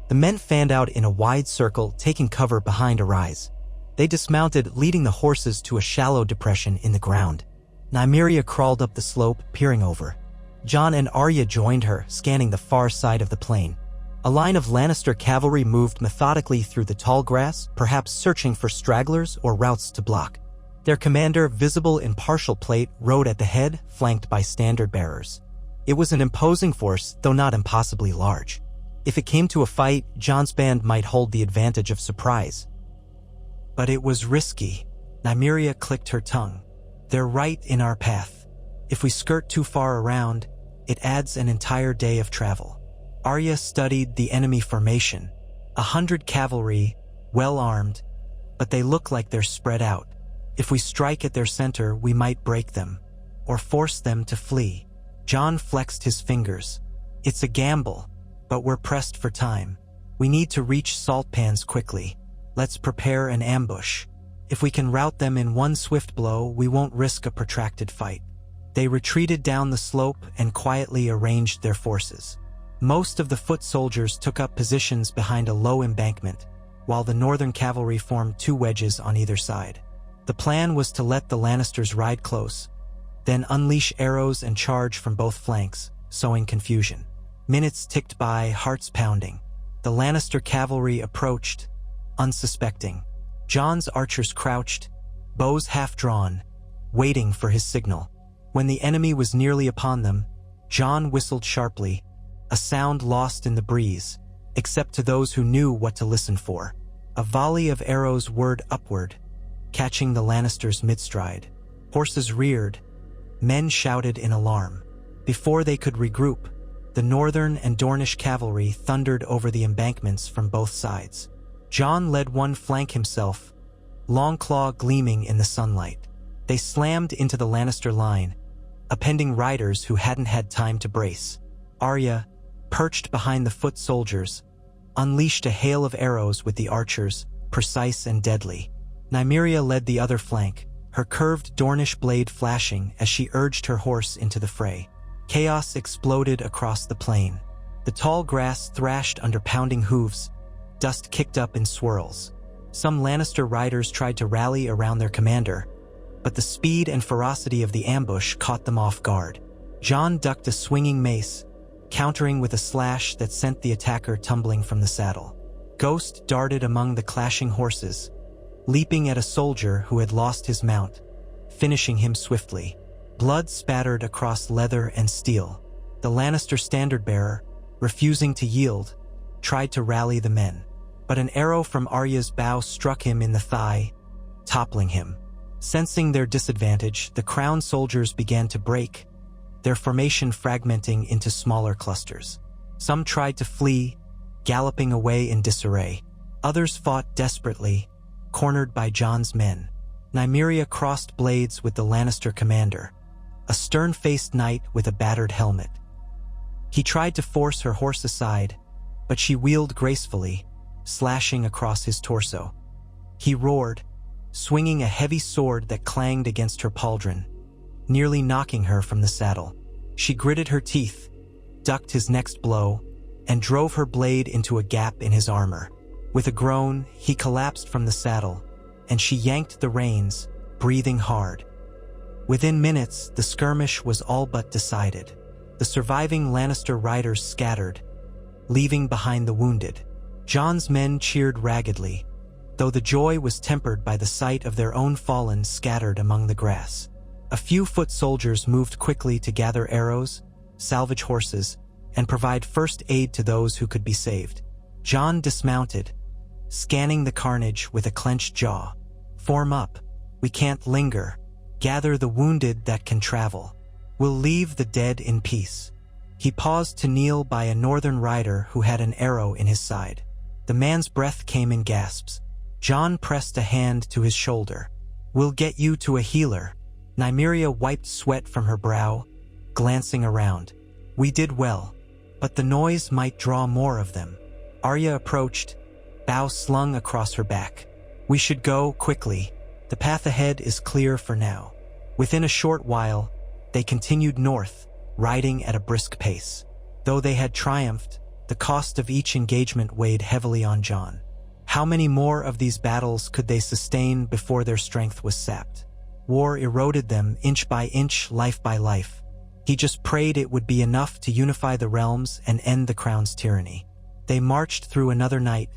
The men fanned out in a wide circle, taking cover behind a rise. They dismounted, leading the horses to a shallow depression in the ground. Nymeria crawled up the slope, peering over. Jon and Arya joined her, scanning the far side of the plain. A line of Lannister cavalry moved methodically through the tall grass, perhaps searching for stragglers or routes to block. Their commander, visible in partial plate, rode at the head, flanked by standard-bearers. It was an imposing force, though not impossibly large. If it came to a fight, Jon's band might hold the advantage of surprise. But it was risky. Nymeria clicked her tongue. They're right in our path. If we skirt too far around, it adds an entire day of travel. Arya studied the enemy formation. 100 cavalry, well armed, but they look like they're spread out. If we strike at their center, we might break them, or force them to flee. Jon flexed his fingers. It's a gamble, but we're pressed for time. We need to reach salt pans quickly. Let's prepare an ambush. If we can rout them in one swift blow, we won't risk a protracted fight. They retreated down the slope and quietly arranged their forces. Most of the foot soldiers took up positions behind a low embankment, while the northern cavalry formed two wedges on either side. The plan was to let the Lannisters ride close, then unleash arrows and charge from both flanks, sowing confusion. Minutes ticked by, hearts pounding. The Lannister cavalry approached, unsuspecting. Jon's archers crouched, bows half-drawn, waiting for his signal. When the enemy was nearly upon them, Jon whistled sharply, a sound lost in the breeze, except to those who knew what to listen for. A volley of arrows whirred upward, catching the Lannisters mid-stride. Horses reared, men shouted in alarm. Before they could regroup, the northern and Dornish cavalry thundered over the embankments from both sides. Jon led one flank himself, Longclaw gleaming in the sunlight. They slammed into the Lannister line, appending riders who hadn't had time to brace. Arya, perched behind the foot soldiers, unleashed a hail of arrows with the archers, precise and deadly. Nymeria led the other flank, her curved Dornish blade flashing as she urged her horse into the fray. Chaos exploded across the plain. The tall grass thrashed under pounding hooves, dust kicked up in swirls. Some Lannister riders tried to rally around their commander, but the speed and ferocity of the ambush caught them off guard. Jon ducked a swinging mace, countering with a slash that sent the attacker tumbling from the saddle. Ghost darted among the clashing horses, leaping at a soldier who had lost his mount, finishing him swiftly. Blood spattered across leather and steel. The Lannister standard-bearer, refusing to yield, tried to rally the men, but an arrow from Arya's bow struck him in the thigh, toppling him. Sensing their disadvantage, the crown soldiers began to break, their formation fragmenting into smaller clusters. Some tried to flee, galloping away in disarray. Others fought desperately, cornered by Jon's men. Nymeria crossed blades with the Lannister commander, a stern-faced knight with a battered helmet. He tried to force her horse aside, but she wheeled gracefully, slashing across his torso. He roared, swinging a heavy sword that clanged against her pauldron, nearly knocking her from the saddle. She gritted her teeth, ducked his next blow, and drove her blade into a gap in his armor. With a groan, he collapsed from the saddle, and she yanked the reins, breathing hard. Within minutes, the skirmish was all but decided. The surviving Lannister riders scattered, leaving behind the wounded. Jon's men cheered raggedly, though the joy was tempered by the sight of their own fallen scattered among the grass. A few foot soldiers moved quickly to gather arrows, salvage horses, and provide first aid to those who could be saved. Jon dismounted, scanning the carnage with a clenched jaw. Form up. We can't linger. Gather the wounded that can travel. We'll leave the dead in peace. He paused to kneel by a northern rider who had an arrow in his side. The man's breath came in gasps. Jon pressed a hand to his shoulder. We'll get you to a healer. Nymeria wiped sweat from her brow, glancing around. We did well, but the noise might draw more of them. Arya approached, bow slung across her back. We should go quickly. The path ahead is clear for now. Within a short while, they continued north, riding at a brisk pace. Though they had triumphed, the cost of each engagement weighed heavily on Jon. How many more of these battles could they sustain before their strength was sapped? war eroded them inch by inch, life by life. He just prayed it would be enough to unify the realms and end the crown's tyranny. They marched through another night,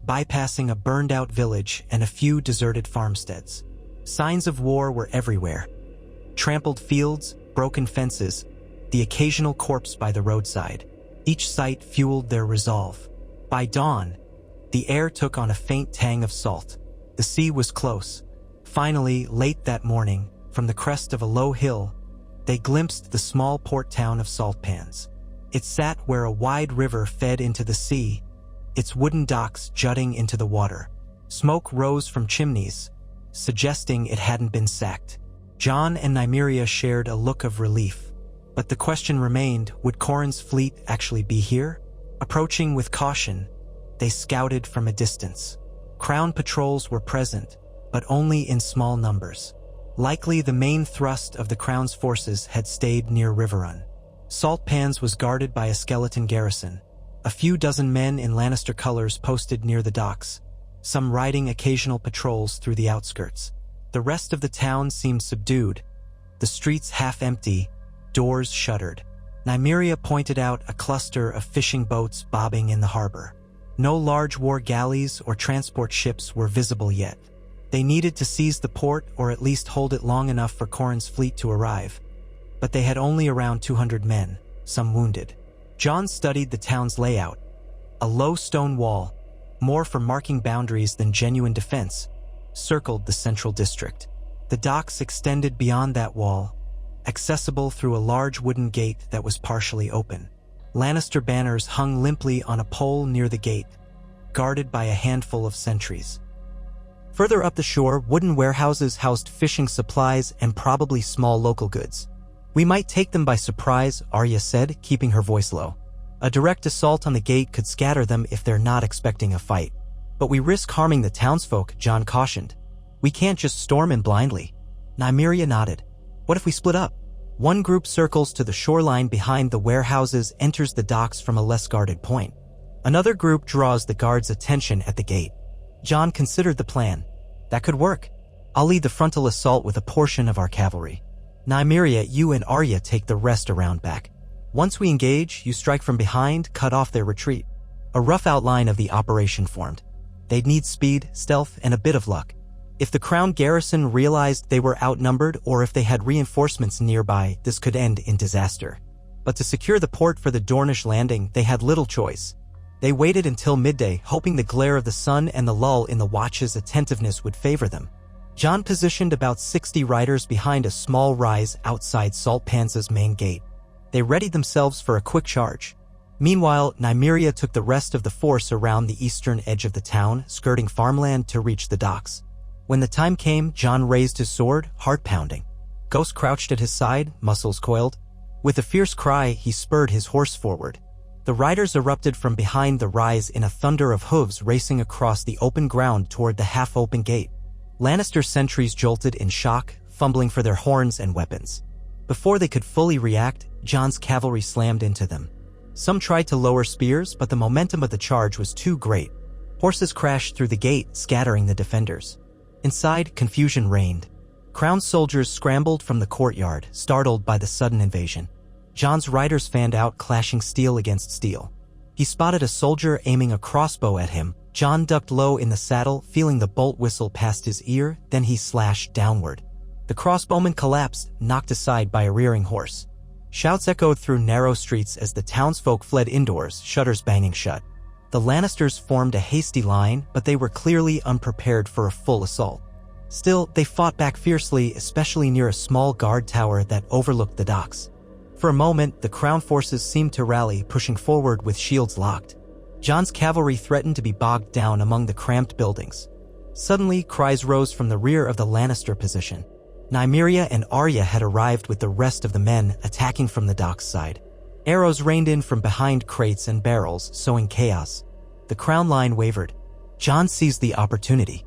bypassing a burned-out village and a few deserted farmsteads. Signs of war were everywhere. Trampled fields, broken fences, the occasional corpse by the roadside. Each sight fueled their resolve. By dawn, the air took on a faint tang of salt. The sea was close. Finally, late that morning, from the crest of a low hill, they glimpsed the small port town of Saltpans. It sat where a wide river fed into the sea, its wooden docks jutting into the water. Smoke rose from chimneys, suggesting it hadn't been sacked. Jon and Nymeria shared a look of relief. But the question remained, would Corran's fleet actually be here? Approaching with caution, they scouted from a distance. Crown patrols were present, but only in small numbers. Likely the main thrust of the Crown's forces had stayed near Riverrun. Saltpans was guarded by a skeleton garrison. A few dozen men in Lannister colors posted near the docks, some riding occasional patrols through the outskirts. The rest of the town seemed subdued, the streets half empty, doors shuttered. Nymeria pointed out a cluster of fishing boats bobbing in the harbor. No large war galleys or transport ships were visible yet. They needed to seize the port or at least hold it long enough for Corran's fleet to arrive. But they had only around 200 men, some wounded. Jon studied the town's layout. A low stone wall, more for marking boundaries than genuine defense, circled the central district. The docks extended beyond that wall, accessible through a large wooden gate that was partially open. Lannister banners hung limply on a pole near the gate, guarded by a handful of sentries. Further up the shore, wooden warehouses housed fishing supplies and probably small local goods. "We might take them by surprise," Arya said, keeping her voice low. "A direct assault on the gate could scatter them if they're not expecting a fight. But we risk harming the townsfolk," Jon cautioned. "We can't just storm in blindly." Nymeria nodded. "What if we split up? One group circles to the shoreline behind the warehouses, enters the docks from a less guarded point. Another group draws the guards' attention at the gate." Jon considered the plan. "That could work. I'll lead the frontal assault with a portion of our cavalry. Nymeria, you and Arya take the rest around back. Once we engage, you strike from behind, cut off their retreat." A rough outline of the operation formed. They'd need speed, stealth, and a bit of luck. If the Crown garrison realized they were outnumbered or if they had reinforcements nearby, this could end in disaster. But to secure the port for the Dornish landing, they had little choice. They waited until midday, hoping the glare of the sun and the lull in the watch's attentiveness would favor them. Jon positioned about 60 riders behind a small rise outside Saltpans' main gate. They readied themselves for a quick charge. Meanwhile, Nymeria took the rest of the force around the eastern edge of the town, skirting farmland to reach the docks. When the time came, Jon raised his sword, heart pounding. Ghost crouched at his side, muscles coiled. With a fierce cry, he spurred his horse forward. The riders erupted from behind the rise in a thunder of hooves racing across the open ground toward the half-open gate. Lannister sentries jolted in shock, fumbling for their horns and weapons. Before they could fully react, Jon's cavalry slammed into them. Some tried to lower spears, but the momentum of the charge was too great. Horses crashed through the gate, scattering the defenders. Inside, confusion reigned. Crown soldiers scrambled from the courtyard, startled by the sudden invasion. Jon's riders fanned out, clashing steel against steel. He spotted a soldier aiming a crossbow at him. Jon ducked low in the saddle, feeling the bolt whistle past his ear, then he slashed downward. The crossbowman collapsed, knocked aside by a rearing horse. Shouts echoed through narrow streets as the townsfolk fled indoors, shutters banging shut. The Lannisters formed a hasty line, but they were clearly unprepared for a full assault. Still, they fought back fiercely, especially near a small guard tower that overlooked the docks. For a moment, the Crown forces seemed to rally, pushing forward with shields locked. Jon's cavalry threatened to be bogged down among the cramped buildings. Suddenly, cries rose from the rear of the Lannister position. Nymeria and Arya had arrived with the rest of the men, attacking from the dock's side. Arrows rained in from behind crates and barrels, sowing chaos. The Crown line wavered. Jon seized the opportunity.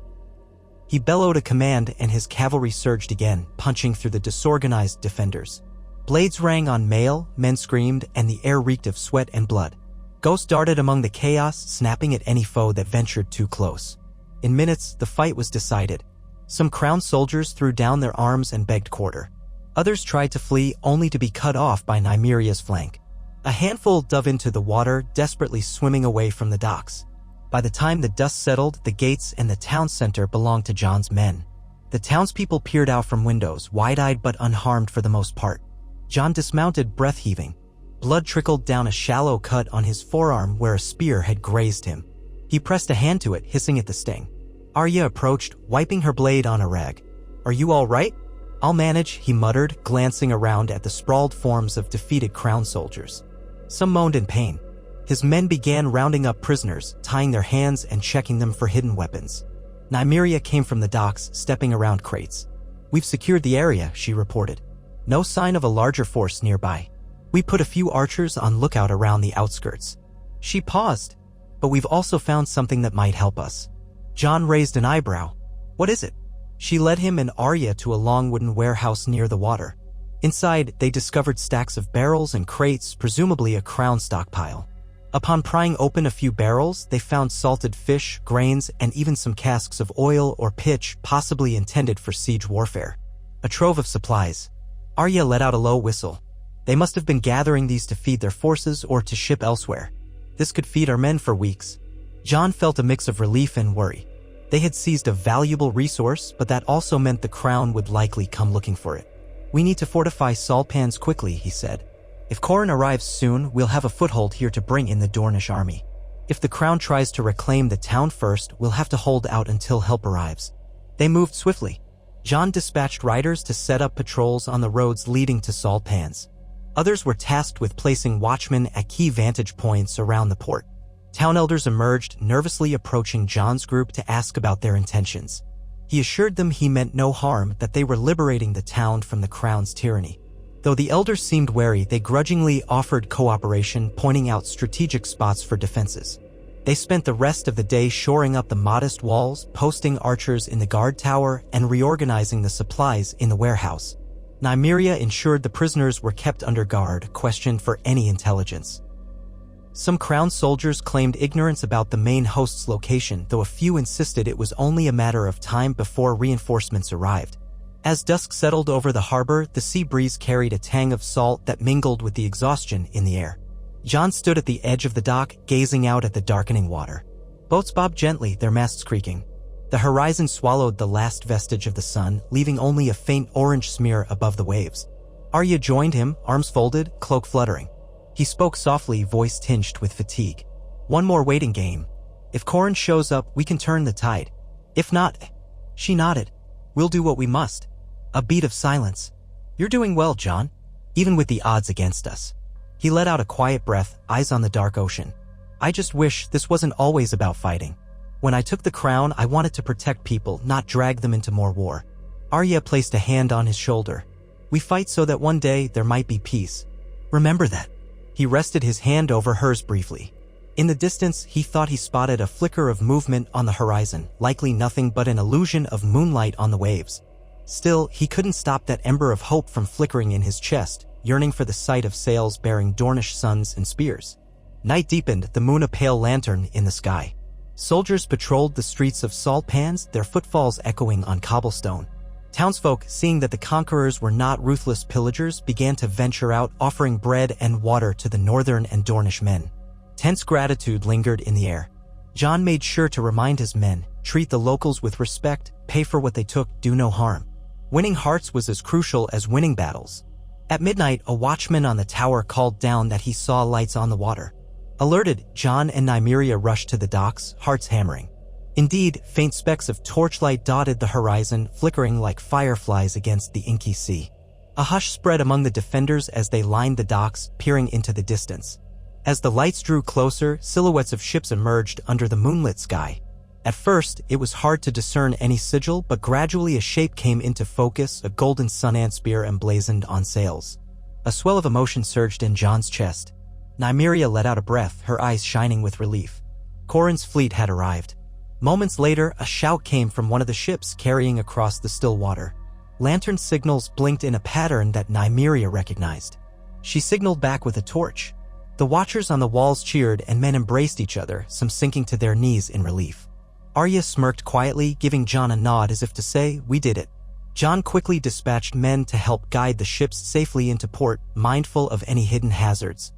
He bellowed a command and his cavalry surged again, punching through the disorganized defenders. Blades rang on mail, men screamed, and the air reeked of sweat and blood. Ghost darted among the chaos, snapping at any foe that ventured too close. In minutes, the fight was decided. Some crown soldiers threw down their arms and begged quarter. Others tried to flee only to be cut off by Nymeria's flank. A handful dove into the water, desperately swimming away from the docks. By the time the dust settled, the gates and the town center belonged to Jon's men. The townspeople peered out from windows, wide-eyed but unharmed for the most part. Jon dismounted, breath-heaving. Blood trickled down a shallow cut on his forearm where a spear had grazed him. He pressed a hand to it, hissing at the sting. Arya approached, wiping her blade on a rag. "Are you all right?" "I'll manage," he muttered, glancing around at the sprawled forms of defeated crown soldiers. Some moaned in pain. His men began rounding up prisoners, tying their hands and checking them for hidden weapons. Nymeria came from the docks, stepping around crates. "We've secured the area," she reported. "No sign of a larger force nearby. We put a few archers on lookout around the outskirts." She paused. "But we've also found something that might help us." Jon raised an eyebrow. "What is it?" She led him and Arya to a long wooden warehouse near the water. Inside, they discovered stacks of barrels and crates, presumably a crown stockpile. Upon prying open a few barrels, they found salted fish, grains, and even some casks of oil or pitch, possibly intended for siege warfare. A trove of supplies. Arya let out a low whistle. They must have been gathering these to feed their forces or to ship elsewhere. This could feed our men for weeks. Jon felt a mix of relief and worry. They had seized a valuable resource, but that also meant the crown would likely come looking for it. "We need to fortify Salpans quickly," he said. "If Corin arrives soon, we'll have a foothold here to bring in the Dornish army. If the crown tries to reclaim the town first, we'll have to hold out until help arrives." They moved swiftly. Jon dispatched riders to set up patrols on the roads leading to Salpans. Others were tasked with placing watchmen at key vantage points around the port. Town elders emerged, nervously approaching Jon's group to ask about their intentions. He assured them he meant no harm, that they were liberating the town from the crown's tyranny. Though the elders seemed wary, they grudgingly offered cooperation, pointing out strategic spots for defenses. They spent the rest of the day shoring up the modest walls, posting archers in the guard tower, and reorganizing the supplies in the warehouse. Nymeria ensured the prisoners were kept under guard, questioned for any intelligence. Some crown soldiers claimed ignorance about the main host's location, though a few insisted it was only a matter of time before reinforcements arrived. As dusk settled over the harbor, the sea breeze carried a tang of salt that mingled with the exhaustion in the air. Jon stood at the edge of the dock, gazing out at the darkening water. Boats bobbed gently, their masts creaking. The horizon swallowed the last vestige of the sun, leaving only a faint orange smear above the waves. Arya joined him, arms folded, cloak fluttering. He spoke softly, voice tinged with fatigue. "One more waiting game. If Corin shows up, we can turn the tide. If not..." She nodded. "We'll do what we must." A beat of silence. "You're doing well, Jon, even with the odds against us." He let out a quiet breath, eyes on the dark ocean. "I just wish this wasn't always about fighting. When I took the crown, I wanted to protect people, not drag them into more war." Arya placed a hand on his shoulder. "We fight so that one day there might be peace. Remember that." He rested his hand over hers briefly. In the distance, he thought he spotted a flicker of movement on the horizon, likely nothing but an illusion of moonlight on the waves. Still, he couldn't stop that ember of hope from flickering in his chest, yearning for the sight of sails bearing Dornish suns and spears. Night deepened, the moon a pale lantern in the sky. Soldiers patrolled the streets of Salpans, their footfalls echoing on cobblestone. Townsfolk, seeing that the conquerors were not ruthless pillagers, began to venture out, offering bread and water to the northern and Dornish men. Tense gratitude lingered in the air. Jon made sure to remind his men, treat the locals with respect, pay for what they took, do no harm. Winning hearts was as crucial as winning battles. At midnight, a watchman on the tower called down that he saw lights on the water. Alerted, Jon and Nymeria rushed to the docks, hearts hammering. Indeed, faint specks of torchlight dotted the horizon, flickering like fireflies against the inky sea. A hush spread among the defenders as they lined the docks, peering into the distance. As the lights drew closer, silhouettes of ships emerged under the moonlit sky. At first, it was hard to discern any sigil, but gradually a shape came into focus, a golden sun-ant spear emblazoned on sails. A swell of emotion surged in Jon's chest. Nymeria let out a breath, her eyes shining with relief. Corin's fleet had arrived. Moments later, a shout came from one of the ships carrying across the still water. Lantern signals blinked in a pattern that Nymeria recognized. She signaled back with a torch. The watchers on the walls cheered and men embraced each other, some sinking to their knees in relief. Arya smirked quietly, giving Jon a nod as if to say, "We did it." Jon quickly dispatched men to help guide the ships safely into port, mindful of any hidden hazards.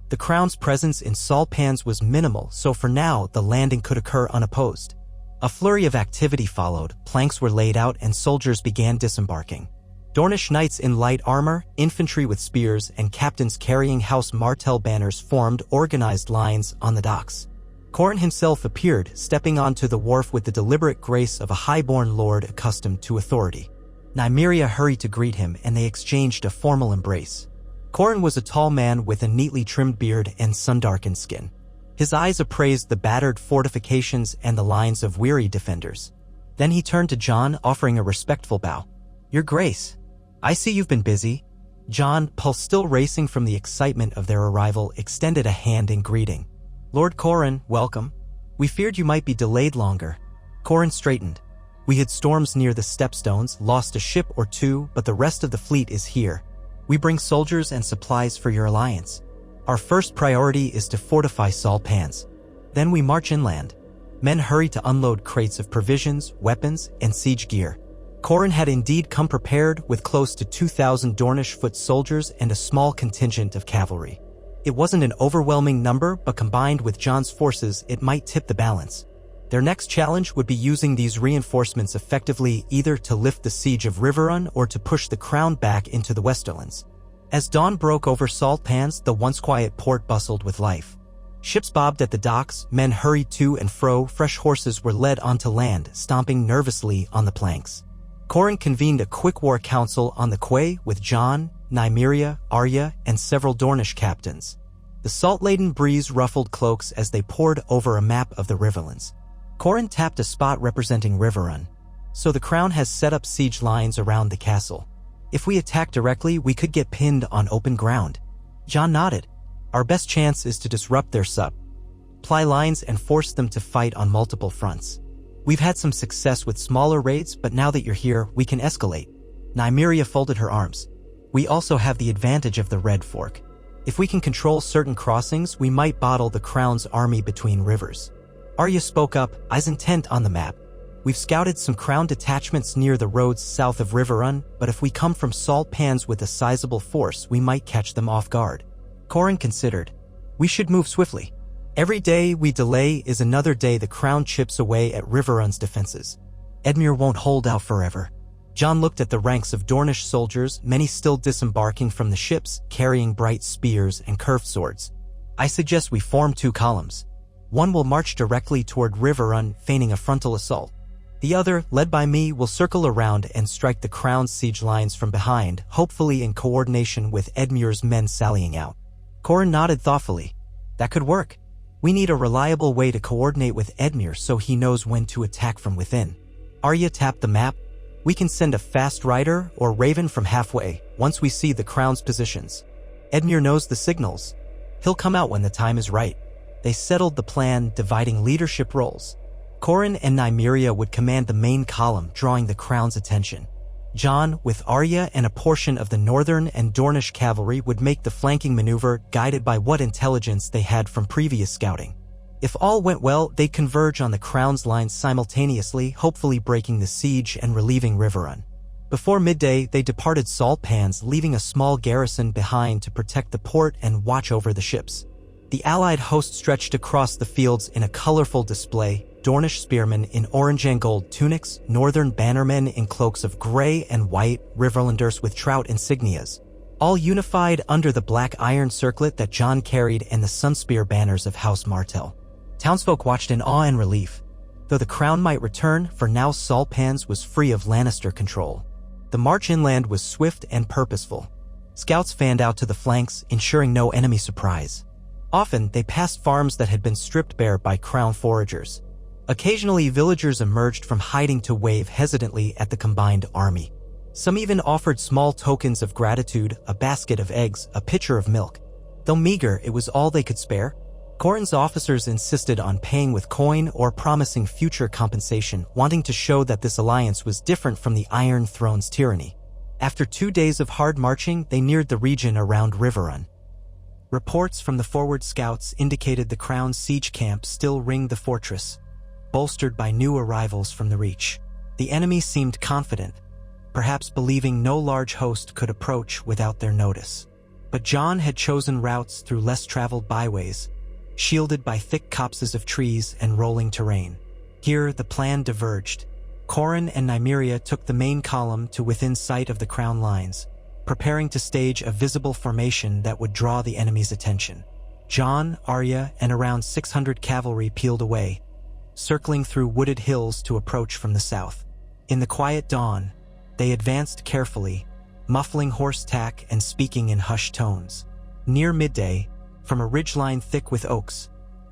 The Crown's presence in salt pans was minimal, so for now the landing could occur unopposed. A flurry of activity followed, planks were laid out and soldiers began disembarking. Dornish knights in light armor, infantry with spears, and captains carrying House Martell banners formed organized lines on the docks. Qhorin himself appeared, stepping onto the wharf with the deliberate grace of a high-born lord accustomed to authority. Nymeria hurried to greet him, and they exchanged a formal embrace. Qhorin was a tall man with a neatly trimmed beard and sun-darkened skin. His eyes appraised the battered fortifications and the lines of weary defenders. Then he turned to Jon, offering a respectful bow. "Your Grace, I see you've been busy." Jon, pulse still racing from the excitement of their arrival, extended a hand in greeting. "Lord Qhorin, welcome. We feared you might be delayed longer." Qhorin straightened. "We had storms near the Stepstones, lost a ship or two, but the rest of the fleet is here. We bring soldiers and supplies for your alliance. Our first priority is to fortify salt pans. Then we march inland." Men hurried to unload crates of provisions, weapons, and siege gear. Qhorin had indeed come prepared with close to 2,000 Dornish foot soldiers and a small contingent of cavalry. It wasn't an overwhelming number, but combined with Jon's forces, it might tip the balance. Their next challenge would be using these reinforcements effectively, either to lift the siege of Riverrun or to push the Crown back into the Westerlands. As dawn broke over salt pans, the once quiet port bustled with life. Ships bobbed at the docks, men hurried to and fro, fresh horses were led onto land, stomping nervously on the planks. Qhorin convened a quick war council on the quay with Jon, Nymeria, Arya, and several Dornish captains. The salt-laden breeze ruffled cloaks as they pored over a map of the Riverlands. Qhorin tapped a spot representing Riverrun. "So the Crown has set up siege lines around the castle. If we attack directly, we could get pinned on open ground." Jon nodded. "Our best chance is to disrupt their supply lines and force them to fight on multiple fronts. We've had some success with smaller raids, but now that you're here, we can escalate." Nymeria folded her arms. "We also have the advantage of the Red Fork. If we can control certain crossings, we might bottle the Crown's army between rivers." Arya spoke up, eyes intent on the map. "We've scouted some Crown detachments near the roads south of Riverrun, but if we come from salt pans with a sizable force, we might catch them off guard." Qhorin considered. "We should move swiftly. Every day we delay is another day the Crown chips away at Riverrun's defenses. Edmure won't hold out forever." Jon looked at the ranks of Dornish soldiers, many still disembarking from the ships, carrying bright spears and curved swords. "I suggest we form 2 columns. One will march directly toward Riverrun, feigning a frontal assault. The other, led by me, will circle around and strike the Crown's siege lines from behind, hopefully in coordination with Edmure's men sallying out." Qhorin nodded thoughtfully. "That could work. We need a reliable way to coordinate with Edmure so he knows when to attack from within." Arya tapped the map. "We can send a fast rider or raven from halfway, once we see the Crown's positions. Edmure knows the signals. He'll come out when the time is right." They settled the plan, dividing leadership roles. Qhorin and Nymeria would command the main column, drawing the Crown's attention. Jon, with Arya and a portion of the Northern and Dornish cavalry, would make the flanking maneuver, guided by what intelligence they had from previous scouting. If all went well, they'd converge on the Crown's lines simultaneously, hopefully breaking the siege and relieving Riverrun. Before midday, they departed salt pans, leaving a small garrison behind to protect the port and watch over the ships. The allied host stretched across the fields in a colorful display, Dornish spearmen in orange and gold tunics, northern bannermen in cloaks of gray and white, Riverlanders with trout insignias, all unified under the black iron circlet that Jon carried and the sunspear banners of House Martell. Townsfolk watched in awe and relief. Though the Crown might return, for now Salt Pans was free of Lannister control. The march inland was swift and purposeful. Scouts fanned out to the flanks, ensuring no enemy surprise. Often, they passed farms that had been stripped bare by Crown foragers. Occasionally, villagers emerged from hiding to wave hesitantly at the combined army. Some even offered small tokens of gratitude, a basket of eggs, a pitcher of milk. Though meager, it was all they could spare. Qhorin's officers insisted on paying with coin or promising future compensation, wanting to show that this alliance was different from the Iron Throne's tyranny. After 2 days of hard marching, they neared the region around Riverrun. Reports from the forward scouts indicated the Crown's siege camp still ringed the fortress. bolstered by new arrivals from the Reach. The enemy seemed confident, perhaps believing no large host could approach without their notice. But Jon had chosen routes through less traveled byways, shielded by thick copses of trees and rolling terrain. Here, the plan diverged. Qhorin and Nymeria took the main column to within sight of the crown lines, preparing to stage a visible formation that would draw the enemy's attention. Jon, Arya, and around 600 cavalry peeled away, circling through wooded hills to approach from the south. In the quiet dawn, they advanced carefully, muffling horse tack and speaking in hushed tones. Near midday, from a ridgeline thick with oaks,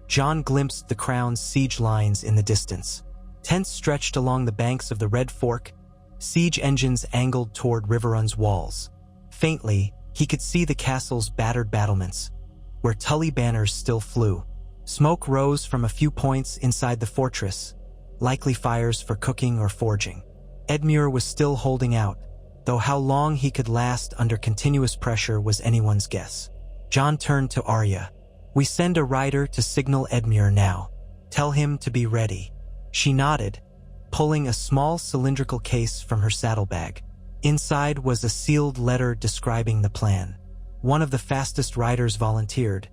Jon glimpsed the crown's siege lines in the distance. Tents stretched along the banks of the Red Fork, siege engines angled toward Riverrun's walls. Faintly, he could see the castle's battered battlements, where Tully banners still flew. Smoke rose from a few points inside the fortress, likely fires for cooking or forging. Edmure was still holding out, though how long he could last under continuous pressure was anyone's guess. Jon turned to Arya. "We send a rider to signal Edmure now. Tell him to be ready." She nodded, pulling a small cylindrical case from her saddlebag. Inside was a sealed letter describing the plan. One of the fastest riders volunteered,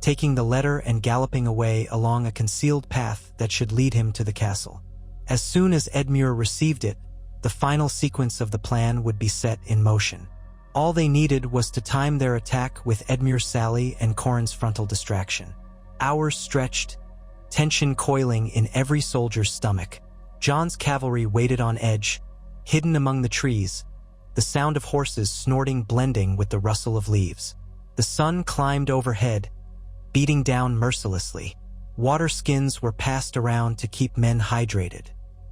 taking the letter and galloping away along a concealed path that should lead him to the castle. As soon as Edmure received it, the final sequence of the plan would be set in motion. All they needed was to time their attack with Edmure's sally and Qhorin's frontal distraction. Hours stretched, tension coiling in every soldier's stomach. Jon's cavalry waited on edge, hidden among the trees, the sound of horses snorting blending with the rustle of leaves. The sun climbed overhead, beating down mercilessly. Water skins were passed around to keep men hydrated.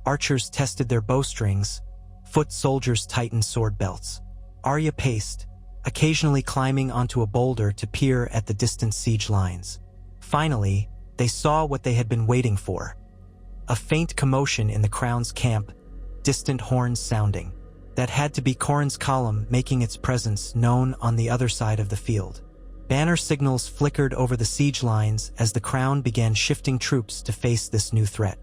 Archers tested their bowstrings, foot soldiers tightened sword belts. Arya paced, occasionally climbing onto a boulder to peer at the distant siege lines. Finally, they saw what they had been waiting for. A faint commotion in the crown's camp, distant horns sounding. That had to be Qhorin's column making its presence known on the other side of the field. Banner signals flickered over the siege lines as the crown began shifting troops to face this new threat.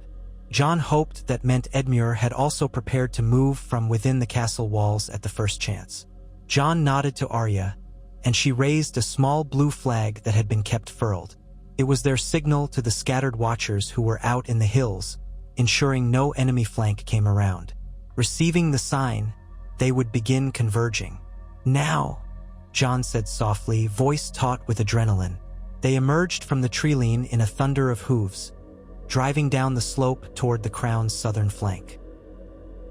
Jon hoped that meant Edmure had also prepared to move from within the castle walls at the first chance. Jon nodded to Arya, and she raised a small blue flag that had been kept furled. It was their signal to the scattered watchers who were out in the hills, ensuring no enemy flank came around. Receiving the sign, they would begin converging. "Now," Jon said softly, voice taut with adrenaline. They emerged from the treeline in a thunder of hooves, driving down the slope toward the crown's southern flank.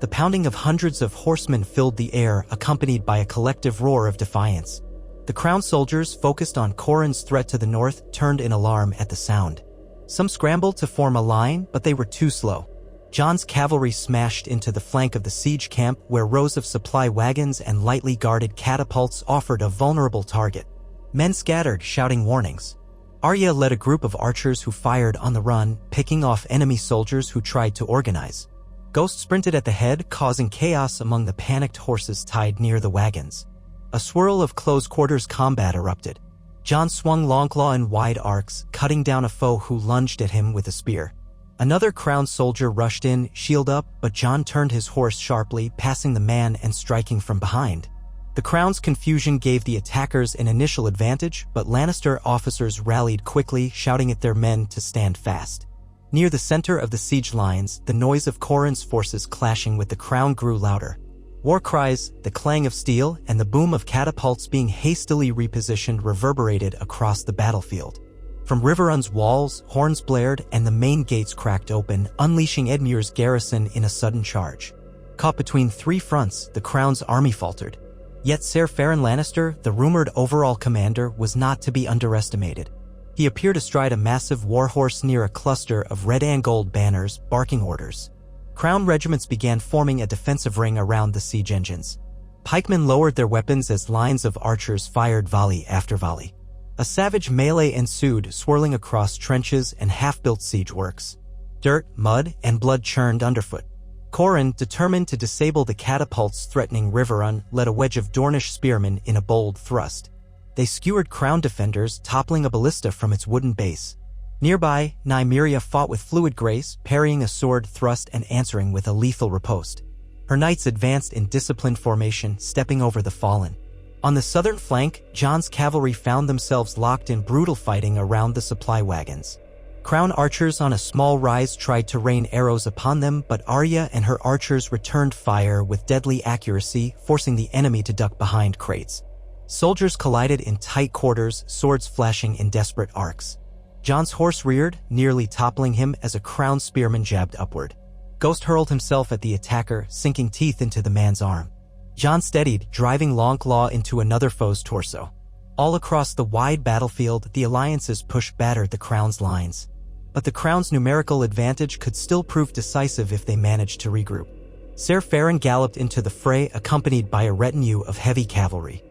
The pounding of hundreds of horsemen filled the air, accompanied by a collective roar of defiance. The crown soldiers, focused on Qhorin's threat to the north, turned in alarm at the sound. Some scrambled to form a line, but they were too slow. Jon's cavalry smashed into the flank of the siege camp, where rows of supply wagons and lightly guarded catapults offered a vulnerable target. Men scattered, shouting warnings. Arya led a group of archers who fired on the run, picking off enemy soldiers who tried to organize. Ghost sprinted at the head, causing chaos among the panicked horses tied near the wagons. A swirl of close-quarters combat erupted. Jon swung Longclaw in wide arcs, cutting down a foe who lunged at him with a spear. Another crown soldier rushed in, shield up, but Jon turned his horse sharply, passing the man and striking from behind. The crown's confusion gave the attackers an initial advantage, but Lannister officers rallied quickly, shouting at their men to stand fast. Near the center of the siege lines, the noise of Qhorin's forces clashing with the crown grew louder. War cries, the clang of steel, and the boom of catapults being hastily repositioned reverberated across the battlefield. From Riverrun's walls, horns blared, and the main gates cracked open, unleashing Edmure's garrison in a sudden charge. Caught between three fronts, the crown's army faltered. Yet Ser Farron Lannister, the rumored overall commander, was not to be underestimated. He appeared astride a massive warhorse near a cluster of red and gold banners, barking orders. Crown regiments began forming a defensive ring around the siege engines. Pikemen lowered their weapons as lines of archers fired volley after volley. A savage melee ensued, swirling across trenches and half-built siege works. Dirt, mud, and blood churned underfoot. Qhorin, determined to disable the catapults threatening Riverrun, led a wedge of Dornish spearmen in a bold thrust. They skewered crown defenders, toppling a ballista from its wooden base. Nearby, Nymeria fought with fluid grace, parrying a sword thrust and answering with a lethal riposte. Her knights advanced in disciplined formation, stepping over the fallen. On the southern flank, Jon's cavalry found themselves locked in brutal fighting around the supply wagons. Crown archers on a small rise tried to rain arrows upon them, but Arya and her archers returned fire with deadly accuracy, forcing the enemy to duck behind crates. Soldiers collided in tight quarters, swords flashing in desperate arcs. Jon's horse reared, nearly toppling him as a crowned spearman jabbed upward. Ghost hurled himself at the attacker, sinking teeth into the man's arm. Jon steadied, driving Longclaw into another foe's torso. All across the wide battlefield, the alliance's push battered the Crown's lines. But the Crown's numerical advantage could still prove decisive if they managed to regroup. Ser Farron galloped into the fray, accompanied by a retinue of heavy cavalry.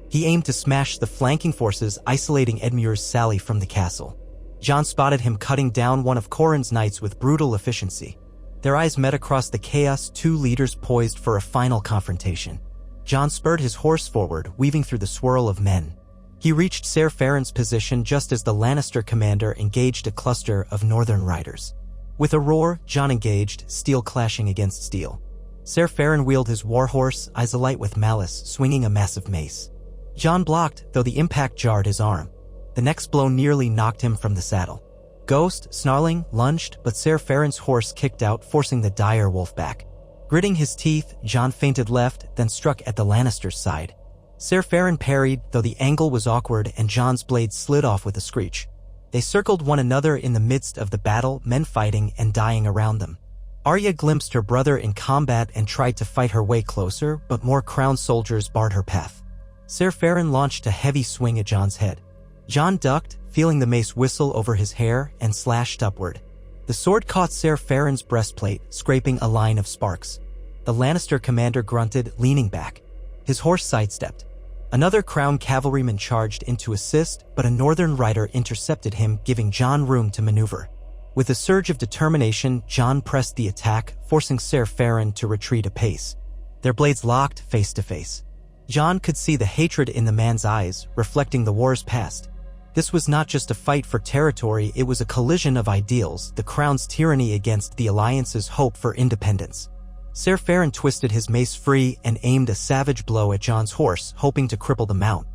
He aimed to smash the flanking forces, isolating Edmure's sally from the castle. Jon spotted him cutting down one of Corrin's knights with brutal efficiency. Their eyes met across the chaos, two leaders poised for a final confrontation. Jon spurred his horse forward, weaving through the swirl of men. He reached Ser Farron's position just as the Lannister commander engaged a cluster of northern riders. With a roar, Jon engaged, steel clashing against steel. Ser Farron wheeled his warhorse, eyes alight with malice, swinging a massive mace. Jon blocked, though the impact jarred his arm. The next blow nearly knocked him from the saddle. Ghost, snarling, lunged, but Ser Farron's horse kicked out, forcing the dire wolf back. Gritting his teeth, Jon feinted left, then struck at the Lannister's side. Ser Farron parried, though the angle was awkward and Jon's blade slid off with a screech. They circled one another in the midst of the battle, men fighting and dying around them. Arya glimpsed her brother in combat and tried to fight her way closer, but more crowned soldiers barred her path. Ser Farron launched a heavy swing at Jon's head. Jon ducked, feeling the mace whistle over his hair, and slashed upward. The sword caught Ser Farron's breastplate, scraping a line of sparks. The Lannister commander grunted, leaning back. His horse sidestepped. Another crown cavalryman charged in to assist, but a northern rider intercepted him, giving Jon room to maneuver. With a surge of determination, Jon pressed the attack, forcing Ser Farron to retreat a pace. Their blades locked face to face. Jon could see the hatred in the man's eyes, reflecting the war's past. This was not just a fight for territory, it was a collision of ideals, the Crown's tyranny against the Alliance's hope for independence. Ser Farron twisted his mace free and aimed a savage blow at Jon's horse, hoping to cripple the mount.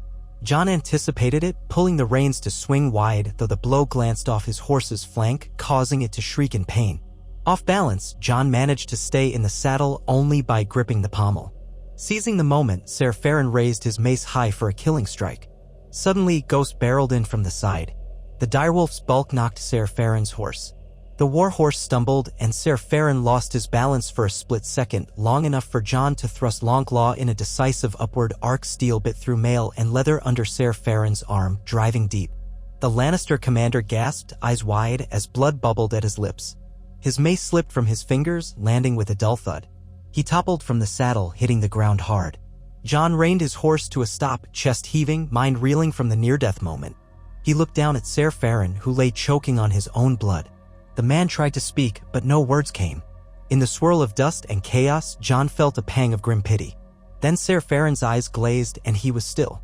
Jon anticipated it, pulling the reins to swing wide, though the blow glanced off his horse's flank, causing it to shriek in pain. Off balance, Jon managed to stay in the saddle only by gripping the pommel. Seizing the moment, Ser Farron raised his mace high for a killing strike. Suddenly, Ghost barreled in from the side. The direwolf's bulk knocked Ser Farron's horse. The warhorse stumbled, and Ser Farron lost his balance for a split second, long enough for Jon to thrust Longclaw in a decisive upward arc. Steel bit through mail and leather under Ser Farron's arm, driving deep. The Lannister commander gasped, eyes wide, as blood bubbled at his lips. His mace slipped from his fingers, landing with a dull thud. He toppled from the saddle, hitting the ground hard. Jon reined his horse to a stop, chest heaving, mind reeling from the near-death moment. He looked down at Ser Farron, who lay choking on his own blood. The man tried to speak, but no words came. In the swirl of dust and chaos, Jon felt a pang of grim pity. Then Ser Farron's eyes glazed, and he was still.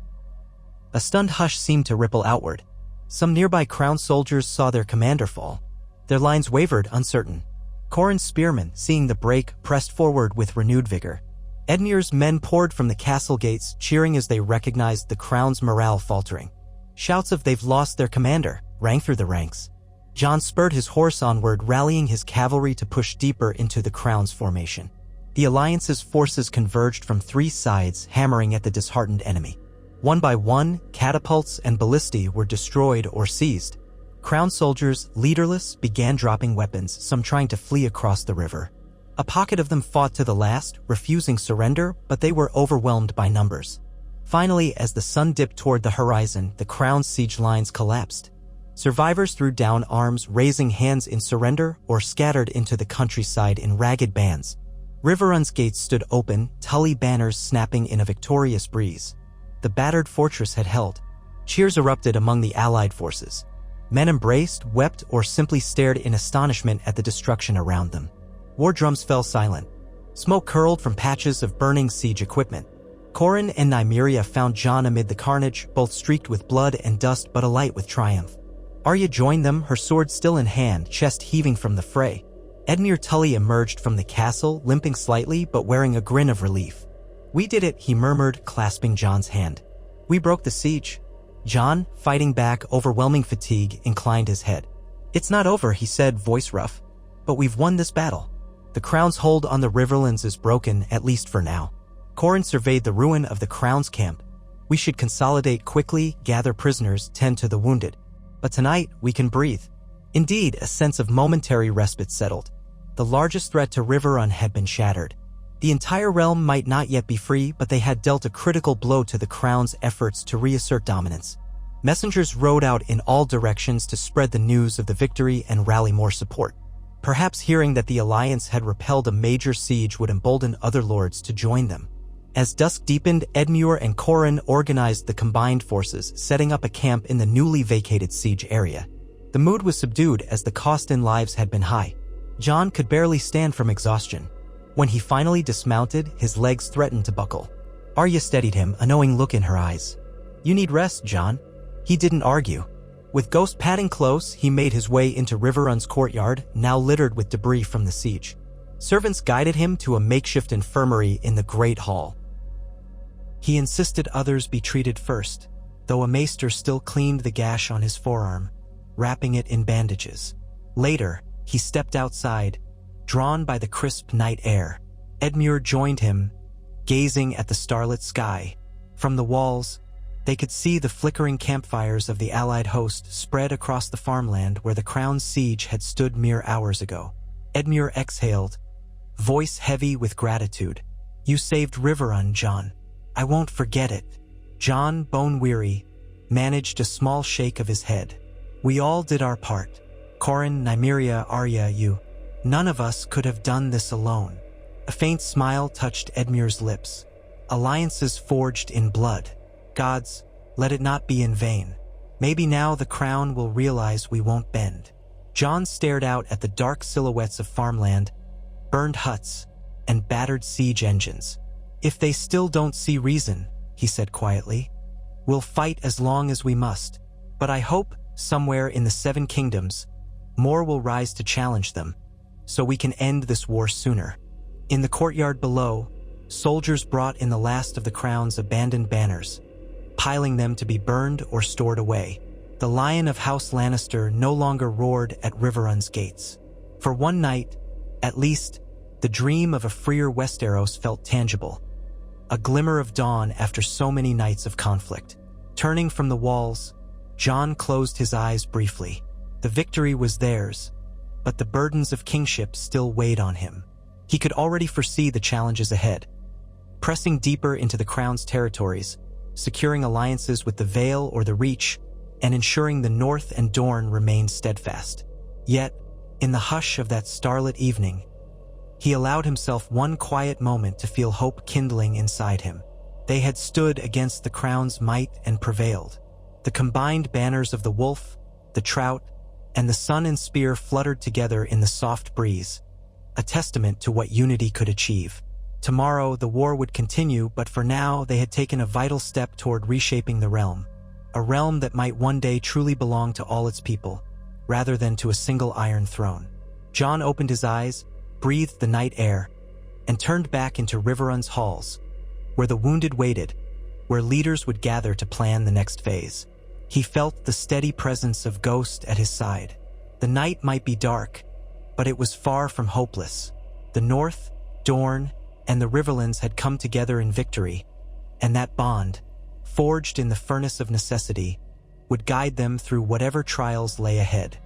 A stunned hush seemed to ripple outward. Some nearby crown soldiers saw their commander fall. Their lines wavered, uncertain. Corrin's spearmen, seeing the break, pressed forward with renewed vigor. Edmure's men poured from the castle gates, cheering as they recognized the Crown's morale faltering. Shouts of "they've lost their commander" rang through the ranks. Jon spurred his horse onward, rallying his cavalry to push deeper into the Crown's formation. The Alliance's forces converged from three sides, hammering at the disheartened enemy. One by one, catapults and ballistae were destroyed or seized. Crown soldiers, leaderless, began dropping weapons, some trying to flee across the river. A pocket of them fought to the last, refusing surrender, but they were overwhelmed by numbers. Finally, as the sun dipped toward the horizon, the Crown's siege lines collapsed. Survivors threw down arms, raising hands in surrender, or scattered into the countryside in ragged bands. Riverrun's gates stood open, Tully banners snapping in a victorious breeze. The battered fortress had held. Cheers erupted among the allied forces. Men embraced, wept, or simply stared in astonishment at the destruction around them. War drums fell silent. Smoke curled from patches of burning siege equipment. Corrin and Nymeria found Jon amid the carnage, both streaked with blood and dust but alight with triumph. Arya joined them, her sword still in hand, chest heaving from the fray. Edmure Tully emerged from the castle, limping slightly but wearing a grin of relief. "We did it," he murmured, clasping Jon's hand. "We broke the siege." Jon, fighting back overwhelming fatigue, inclined his head. "It's not over," he said, voice rough. "But we've won this battle. The crown's hold on the Riverlands is broken, at least for now." Corin surveyed the ruin of the crown's camp. "We should consolidate quickly, gather prisoners, tend to the wounded. But tonight, we can breathe." Indeed, a sense of momentary respite settled. The largest threat to Riverrun had been shattered. The entire realm might not yet be free, but they had dealt a critical blow to the crown's efforts to reassert dominance. Messengers rode out in all directions to spread the news of the victory and rally more support. Perhaps hearing that the alliance had repelled a major siege would embolden other lords to join them. As dusk deepened, Edmure and Corin organized the combined forces, setting up a camp in the newly vacated siege area. The mood was subdued as the cost in lives had been high. Jon could barely stand from exhaustion. When he finally dismounted, his legs threatened to buckle. Arya steadied him, a knowing look in her eyes. "You need rest, Jon." He didn't argue. With Ghost padding close, he made his way into Riverrun's courtyard, now littered with debris from the siege. Servants guided him to a makeshift infirmary in the Great Hall. He insisted others be treated first, though a maester still cleaned the gash on his forearm, wrapping it in bandages. Later, he stepped outside, drawn by the crisp night air. Edmure joined him, gazing at the starlit sky. From the walls, they could see the flickering campfires of the allied host spread across the farmland where the crown's siege had stood mere hours ago. Edmure exhaled, voice heavy with gratitude. "You saved Riverrun, Jon. I won't forget it." Jon, bone-weary, managed a small shake of his head. "We all did our part. Corin, Nymeria, Arya, you. None of us could have done this alone." A faint smile touched Edmure's lips. "Alliances forged in blood. Gods, let it not be in vain. Maybe now the crown will realize we won't bend." Jon stared out at the dark silhouettes of farmland, burned huts, and battered siege engines. "If they still don't see reason," he said quietly, "we'll fight as long as we must. But I hope, somewhere in the Seven Kingdoms, more will rise to challenge them, so we can end this war sooner." In the courtyard below, soldiers brought in the last of the crown's abandoned banners, piling them to be burned or stored away. The Lion of House Lannister no longer roared at Riverrun's gates. For one night, at least, the dream of a freer Westeros felt tangible. A glimmer of dawn after so many nights of conflict. Turning from the walls, Jon closed his eyes briefly. The victory was theirs, but the burdens of kingship still weighed on him. He could already foresee the challenges ahead. Pressing deeper into the crown's territories, securing alliances with the Vale or the Reach, and ensuring the North and Dorne remained steadfast. Yet, in the hush of that starlit evening, he allowed himself one quiet moment to feel hope kindling inside him. They had stood against the crown's might and prevailed. The combined banners of the wolf, the trout, and the sun and spear fluttered together in the soft breeze, a testament to what unity could achieve. Tomorrow, the war would continue, but for now, they had taken a vital step toward reshaping the realm. A realm that might one day truly belong to all its people, rather than to a single iron throne. Jon opened his eyes, breathed the night air, and turned back into Riverrun's halls, where the wounded waited, where leaders would gather to plan the next phase. He felt the steady presence of Ghost at his side. The night might be dark, but it was far from hopeless. The North, Dorne, and the Riverlands had come together in victory, and that bond, forged in the furnace of necessity, would guide them through whatever trials lay ahead.